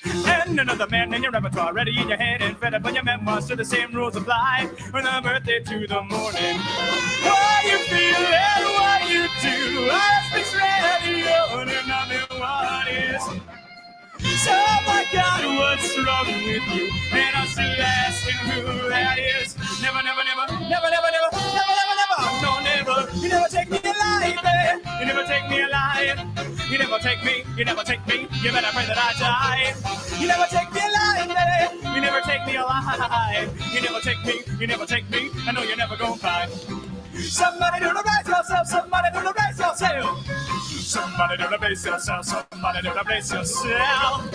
And another man in your repertoire, ready in your head and fed up on your memoirs, so the same rules apply from the birthday to the morning. What you feel and what you do, I speak radio and nothing what is. So my God, what's wrong with you? And I'm still asking who that is. Never, never, never, never, never, never, never, never, never, no, never. You never take me alive, man. You never take me alive. You never take me. You never take me. You better pray that I die. You never take me alive, man. You never take me alive. You never take me. You never take me. I know you're never gonna find somebody to replace yourself. Somebody to replace yourself. Somebody to replace yourself. Somebody to replace yourself.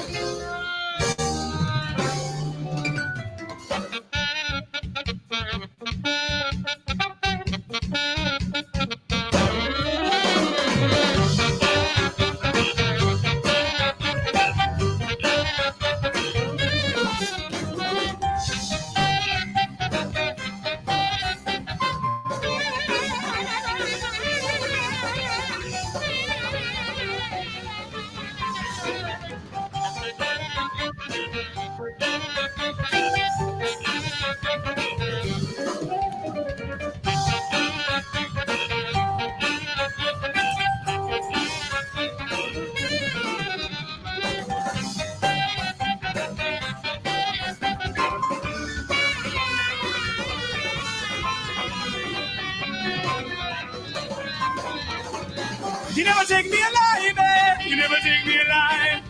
You never take me alive, man. You never take me alive.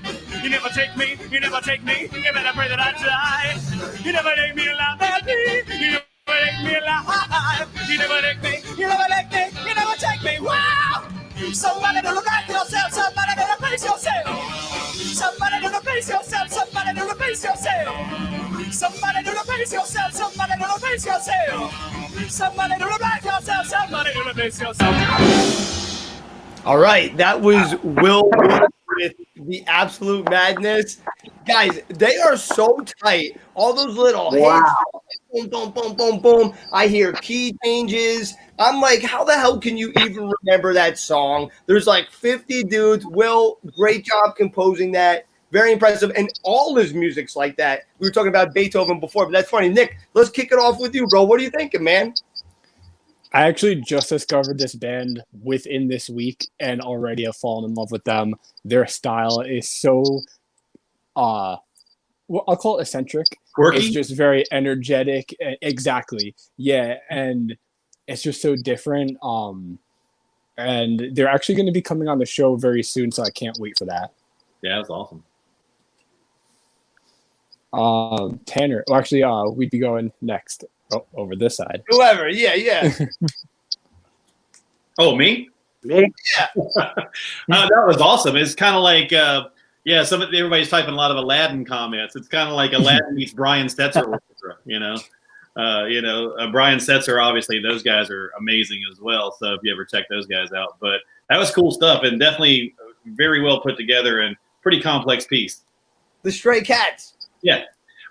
You never take me. You never take me. You better pray that I die. You never take me alive, baby. You never take me alive. You never take me. You never take me. You never take me. Wow. Somebody to replace yourself. Somebody to replace yourself. Somebody to replace yourself. Somebody to replace yourself. Somebody to replace yourself. Somebody to replace yourself. Somebody to replace yourself. Somebody to replace yourself. All right, that was Will with The Absolute Madness. Guys, they are so tight. All those little hits, boom, boom, boom, boom, boom. I hear key changes. I'm like, how the hell can you even remember that song? There's like 50 dudes. Will, great job composing that. Very impressive. And all his music's like that. We were talking about Beethoven before, but that's funny. Nick, let's kick it off with you, bro. What are you thinking, man? I actually just discovered this band within this week and already have fallen in love with them. Their style is so, well, I'll call it eccentric. Quirky? It's just very energetic. Exactly. Yeah. And it's just so different. And they're actually going to be coming on the show very soon, so I can't wait for that. Yeah, that's awesome. Tanner, well, actually, we'd be going next. Oh, over this side. Whoever, yeah. Oh, me? Me? Yeah. That was awesome. It's kind of like, everybody's typing a lot of Aladdin comments. It's kind of like Aladdin meets Brian Setzer Orchestra, Brian Setzer, obviously, those guys are amazing as well. So if you ever check those guys out, but that was cool stuff and definitely very well put together and pretty complex piece. The Stray Cats. Yeah.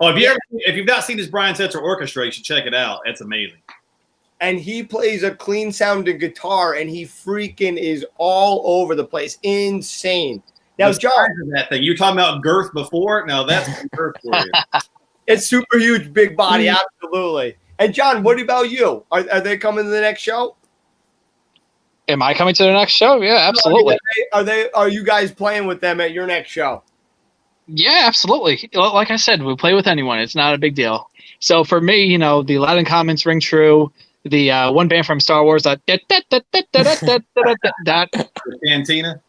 Oh, if you've not seen this Brian Setzer Orchestra, you should check it out. It's amazing. and he plays a clean sounding guitar, and he freaking is all over the place. Insane. Now, The John, size of that thing. You were talking about girth before. Now that's girth for you. it's super huge, big body, absolutely. And John, what about you? Are they coming to the next show? Am I coming to the next show? Yeah, absolutely. Are you guys playing with them at your next show? Yeah, absolutely. Like I said, we play with anyone. It's not a big deal. So for me, you know, the Latin comments ring true. The one band from Star Wars, that The Cantina.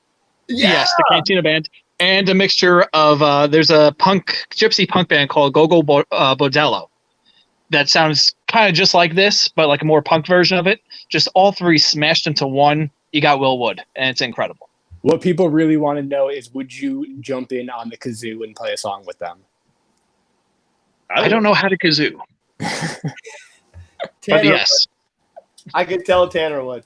yes, the Cantina band, and a mixture of there's a gypsy punk band called Gogo Bordello that sounds kind of just like this, but like a more punk version of it. Just all three smashed into one. You got Will Wood, and it's incredible. What people really want to know is, would you jump in on the kazoo and play a song with them? I don't know how to kazoo, but yes. I could tell Tanner would.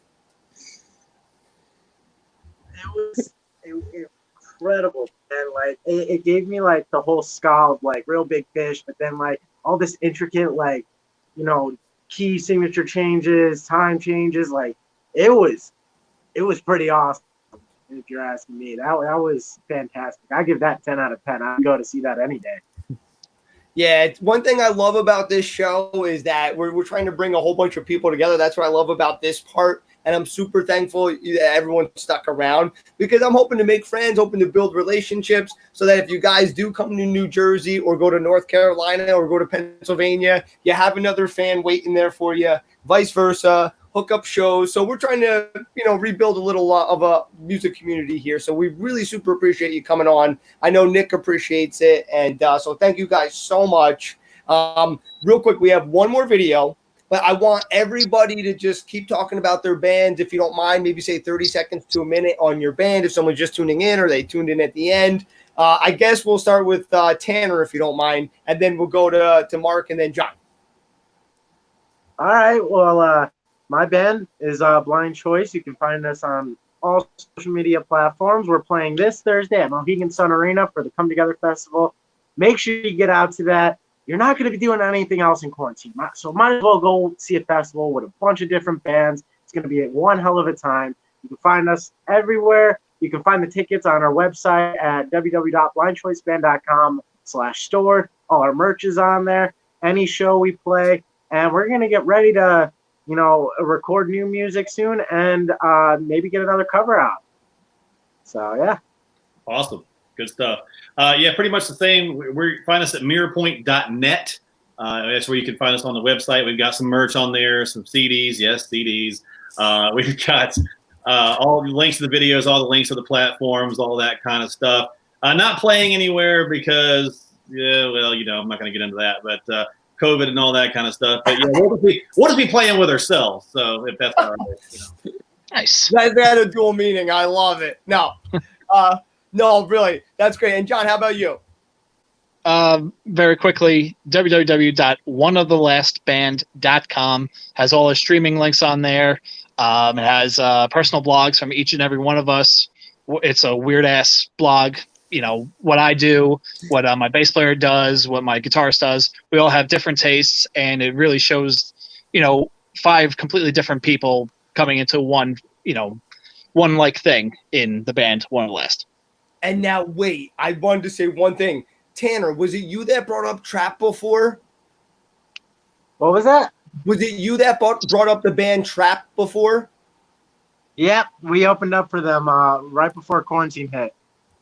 It was incredible, and like it gave me like the whole ska of like Real Big Fish, but then like all this intricate like, you know, key signature changes, time changes. Like it was pretty awesome. If you're asking me, that was fantastic. I give that 10 out of 10. I'd go to see that any day. Yeah, it's one thing I love about this show is that we're trying to bring a whole bunch of people together. That's what I love about this part. And I'm super thankful that everyone stuck around, because I'm hoping to make friends, hoping to build relationships, so that if you guys do come to New Jersey or go to North Carolina or go to Pennsylvania, you have another fan waiting there for you, vice versa, hook up shows. So we're trying to, you know, rebuild a little of a music community here. So we really super appreciate you coming on. I know Nick appreciates it. And so thank you guys so much. Real quick, we have one more video. But I want everybody to just keep talking about their bands. If you don't mind, maybe say 30 seconds to a minute on your band if someone's just tuning in or they tuned in at the end. I guess we'll start with Tanner, if you don't mind, and then we'll go to Mark and then John. All right. Well, my band is Blind Choice. You can find us on all social media platforms. We're playing this Thursday at Mohegan Sun Arena for the Come Together Festival. Make sure you get out to that. You're not going to be doing anything else in quarantine, so might as well go see a festival with a bunch of different bands. It's going to be one hell of a time. You can find us everywhere. You can find the tickets on our website at www.blindchoiceband.com/store. All our merch is on there, any show we play, and we're going to get ready to, you know, record new music soon and maybe get another cover out. So, yeah. Awesome. Good stuff. Yeah, pretty much the same. Find us at mirrorpoint.net. That's where you can find us on the website. We've got some merch on there, some CDs. Yes, CDs. We've got all the links to the videos, all the links to the platforms, all that kind of stuff. Not playing anywhere because, yeah, well, you know, I'm not going to get into that, but COVID and all that kind of stuff. But yeah, we'll just be playing with ourselves. So if that's all right, you know. Nice. That had a dual meaning. I love it. No. No, really. That's great. And John, how about you? Very quickly, www.oneofthelastband.com has all the streaming links on there. It has personal blogs from each and every one of us. It's a weird ass blog. You know, what I do, what my bass player does, what my guitarist does. We all have different tastes, and it really shows, you know, 5 completely different people coming into one, you know, one like thing in the band One of the Last. And now, wait, I wanted to say one thing. Tanner, was it you that brought up Trap before? What was that? Was it you that brought up the band Trap before? Yep, we opened up for them right before quarantine hit.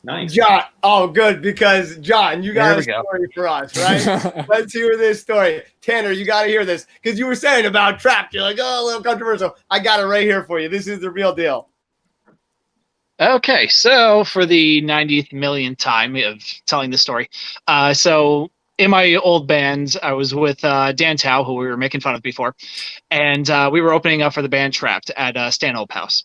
Nice. John, oh, good, because John, you got a There we go. story for us, right? Let's hear this story. Tanner, you got to hear this, because you were saying about Trap. You're like, oh, a little controversial. I got it right here for you. This is the real deal. Okay, so for the 90th millionth time of telling this story, so in my old band, I was with Dan Tao, who we were making fun of before, and we were opening up for the band Trapped at Stanhope House.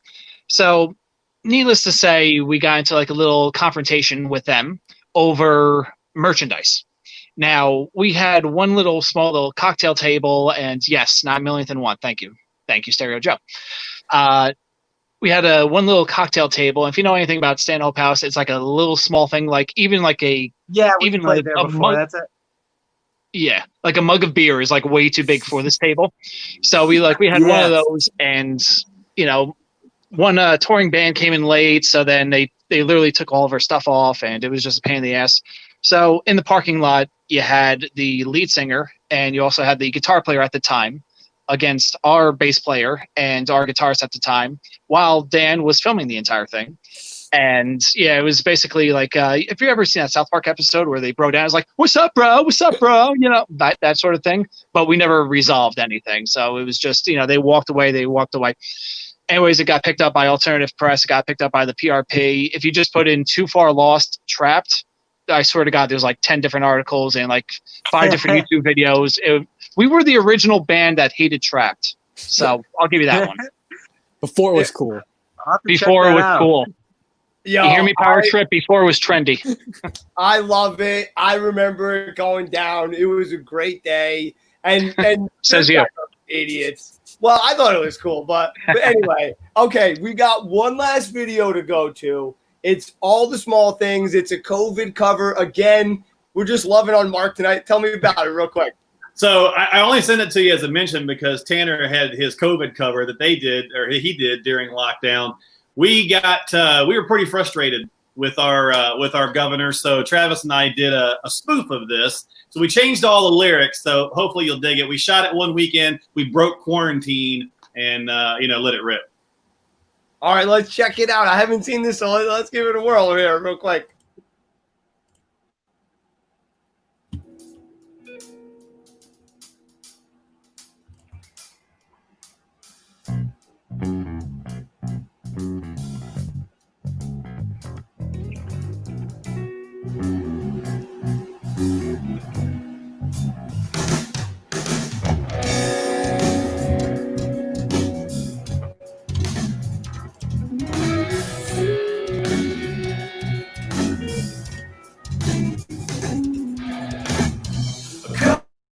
So, needless to say, we got into like a little confrontation with them over merchandise. Now, we had one small little cocktail table, and yes, 9 millionth and one. Thank you, Stereo Joe. We had one little cocktail table. And if you know anything about Stanhope House, it's like a little small thing, like even like a Yeah, we even played like there a before. That's it. Yeah, like a mug of beer is like way too big for this table. So we had one of Yes. those, and one touring band came in late, so then they literally took all of our stuff off, and it was just a pain in the ass. So in the parking lot, you had the lead singer, and you also had the guitar player at the time against our bass player and our guitarist at the time, while Dan was filming the entire thing. And yeah, it was basically like, if you ever seen that South Park episode where they bro down, it's like, "What's up, bro? What's up, bro?" That sort of thing. But we never resolved anything, so it was just they walked away. Anyways, it got picked up by alternative press. It got picked up by the PRP. If you just put in "Too Far Lost," Trapped, I swear to God, there's like 10 different articles and like 5 different YouTube videos. We were the original band that hated Trapped, so I'll give you that one. Before it was cool. I'll have to check Before it that was out. cool. Yo, You hear me, Power Trip? Before it was trendy. I love it. I remember it going down. It was a great day. And Says you. Idiots. Well, I thought it was cool, but anyway. Okay, we got one last video to go to. It's All the Small Things. It's a COVID cover. Again, we're just loving on Mark tonight. Tell me about it real quick. So I only sent it to you as a mention because Tanner had his COVID cover that he did during lockdown. We were pretty frustrated with our governor, so Travis and I did a spoof of this. So we changed all the lyrics, so hopefully you'll dig it. We shot it one weekend. We broke quarantine and let it rip. All right, let's check it out. I haven't seen this, so let's give it a whirl here real quick.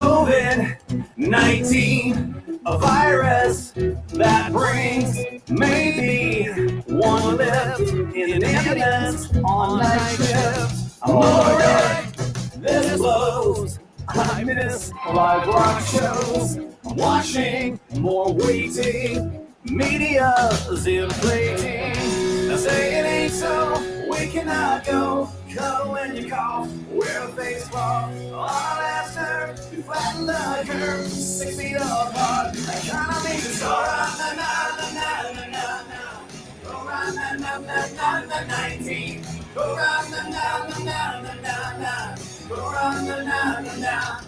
COVID-19, a virus that brings maybe one left in ambulance on night shift. I'm alright, this blows. I miss live rock shows. I'm watching more waiting. Media's inflating. Now say it ain't so, we cannot go. Cuddle when you cough, wear a face cloth. On our last nerve, we flatten the curve. 6 feet apart, economy's a star. Na na na na na na na. Go round na na na na na 19. Go round na na na na na na na. Go round na na na na.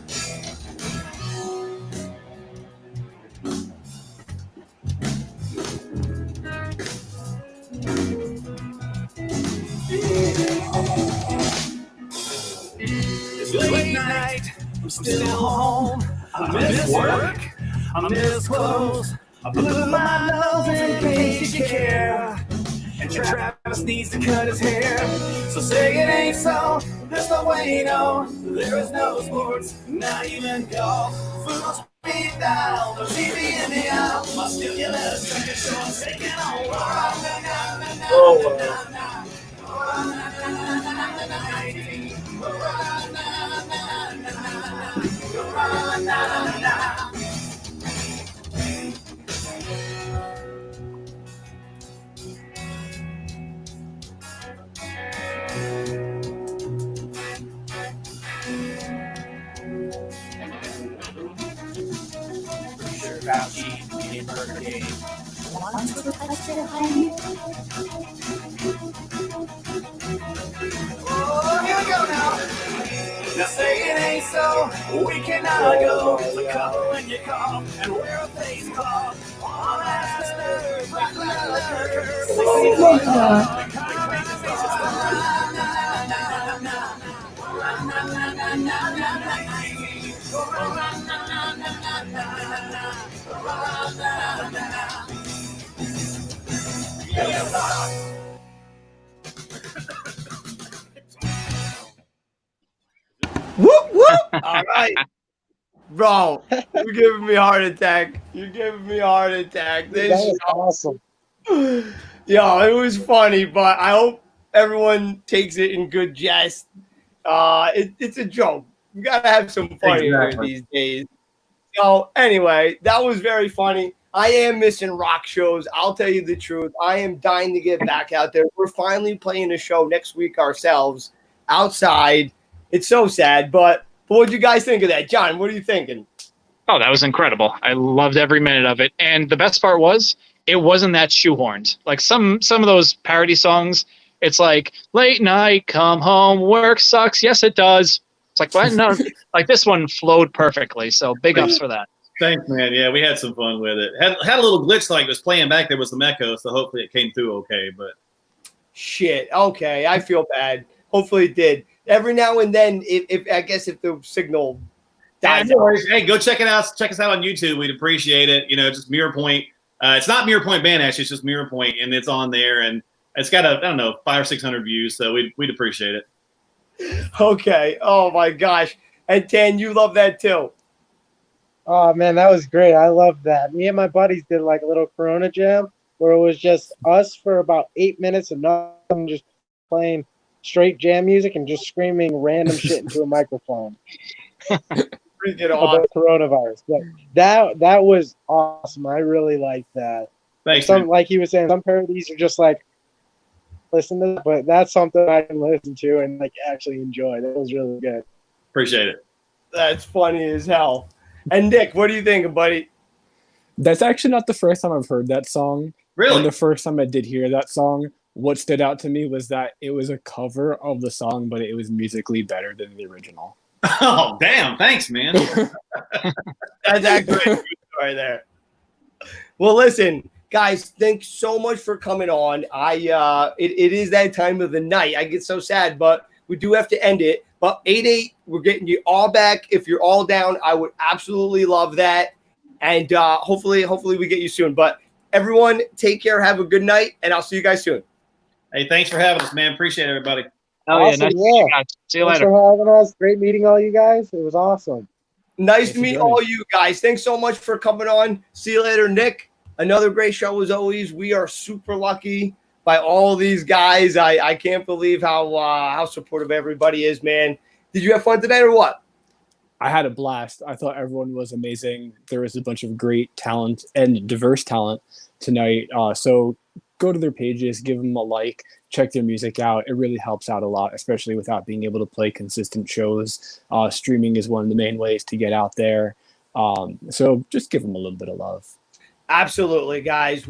It's late night, I'm still home. I miss work, I miss clothes. I blew my nose in case you care. And Travis needs to cut his hair. So say it ain't so, there's no way, no. There is no sports, not even golf. Food speed down, no TV in the aisle. My stimulus check is so I'm taking on. Oh, here we go now. Now say it ain't so, we cannot go. So cover when you cough and wear a face cloth. On that nerve, right Whoop, whoop. All right. Bro, you're giving me a heart attack. You're giving me a heart attack. That was awesome. Yeah, it was funny, but I hope everyone takes it in good jest. It's a joke. We gotta have some fun here Exactly. these days. So anyway, that was very funny. I am missing rock shows. I'll tell you the truth. I am dying to get back out there. We're finally playing a show next week ourselves outside. It's so sad, but what do you guys think of that? John, what are you thinking? Oh, that was incredible. I loved every minute of it. And the best part was it wasn't that shoehorned. Like some of those parody songs, it's like late night, come home, work sucks. Yes, it does. It's like, what? No, like this one flowed perfectly. So big ups for that. Thanks, man. Yeah, we had some fun with it. Had a little glitch, like it was playing back there with some echo, so hopefully it came through okay. But Shit. Okay, I feel bad. Hopefully it did. Every now and then, if I guess if the signal dies no out. worries. Hey, go check it out. Check us out on YouTube. We'd appreciate it. You know, just Mirror Point. It's not Mirror Point Band actually. It's just Mirror Point, and it's on there, and it's got I don't know 500 or 600 views. So we'd appreciate it. Okay. Oh my gosh. And Tan, you love that too. Oh man, that was great. I loved that. Me and my buddies did like a little Corona jam where it was just us for about 8 minutes and nothing, just playing straight jam music and just screaming random shit into a microphone Freaking awesome. about coronavirus. But that was awesome. I really liked that. Thanks. Some, Man. like he was saying, some parodies are just like listen to that, but that's something I can listen to and like actually enjoy. That was really good. Appreciate it. That's funny as hell. And Nick, what do you think, buddy? That's actually not the first time I've heard that song. Really? And the first time I did hear that song, what stood out to me was that it was a cover of the song, but it was musically better than the original. Oh, damn. Thanks, man. That's actually a good story there. Well, listen, guys, thanks so much for coming on. It is that time of the night. I get so sad, but we do have to end it. But 8-8, we're getting you all back. If you're all down, I would absolutely love that. And hopefully we get you soon. But everyone, take care. Have a good night, and I'll see you guys soon. Hey, thanks for having us, man. Appreciate it, everybody. Oh, Awesome, yeah. Nice to yeah. see you guys. See you Thanks later. for having us. Great meeting all you guys. It was awesome. Nice Thanks to for meet joining. all you guys. Thanks so much for coming on. See you later, Nick. Another great show as always. We are super lucky by all these guys. I can't believe how supportive everybody is, man. Did you have fun tonight or what? I had a blast. I thought everyone was amazing. There was a bunch of great talent and diverse talent tonight. So go to their pages, give them a like, check their music out. It really helps out a lot, especially without being able to play consistent shows. Streaming is one of the main ways to get out there. So just give them a little bit of love. Absolutely, guys.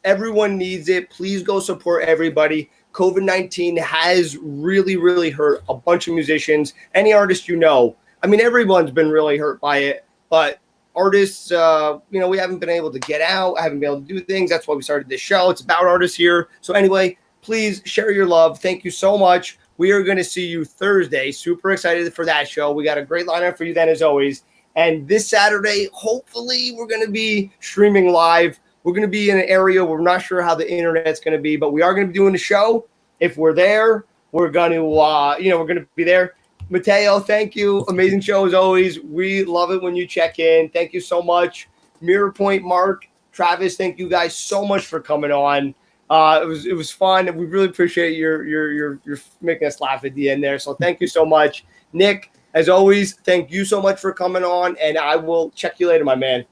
Everyone needs it. Please go support everybody. COVID-19 has really, really hurt a bunch of musicians. Any artist you know. I mean, everyone's been really hurt by it. But artists, we haven't been able to get out. I haven't been able to do things. That's why we started this show. It's about artists here. So anyway, please share your love. Thank you so much. We are going to see you Thursday. Super excited for that show. We got a great lineup for you then, as always. And this Saturday, hopefully, we're going to be streaming live. We're going to be in an area where we're not sure how the internet's going to be, but we are going to be doing the show. If we're there, we're going to, we're going to be there. Mateo, thank you. Amazing show as always. We love it when you check in. Thank you so much. Mirror Point, Mark, Travis, thank you guys so much for coming on. It was fun, and we really appreciate your making us laugh at the end there. So thank you so much, Nick. As always, thank you so much for coming on, and I will check you later, my man.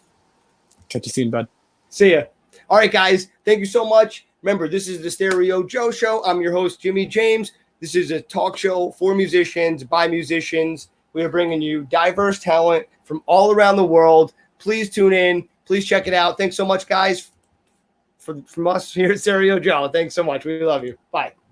Catch you soon, bud. See ya. All right, guys. Thank you so much. Remember, this is the Stereo Joe Show. I'm your host, Jimmy James. This is a talk show for musicians, by musicians. We are bringing you diverse talent from all around the world. Please tune in. Please check it out. Thanks so much, guys, from us here at Stereo Joe. Thanks so much. We love you. Bye.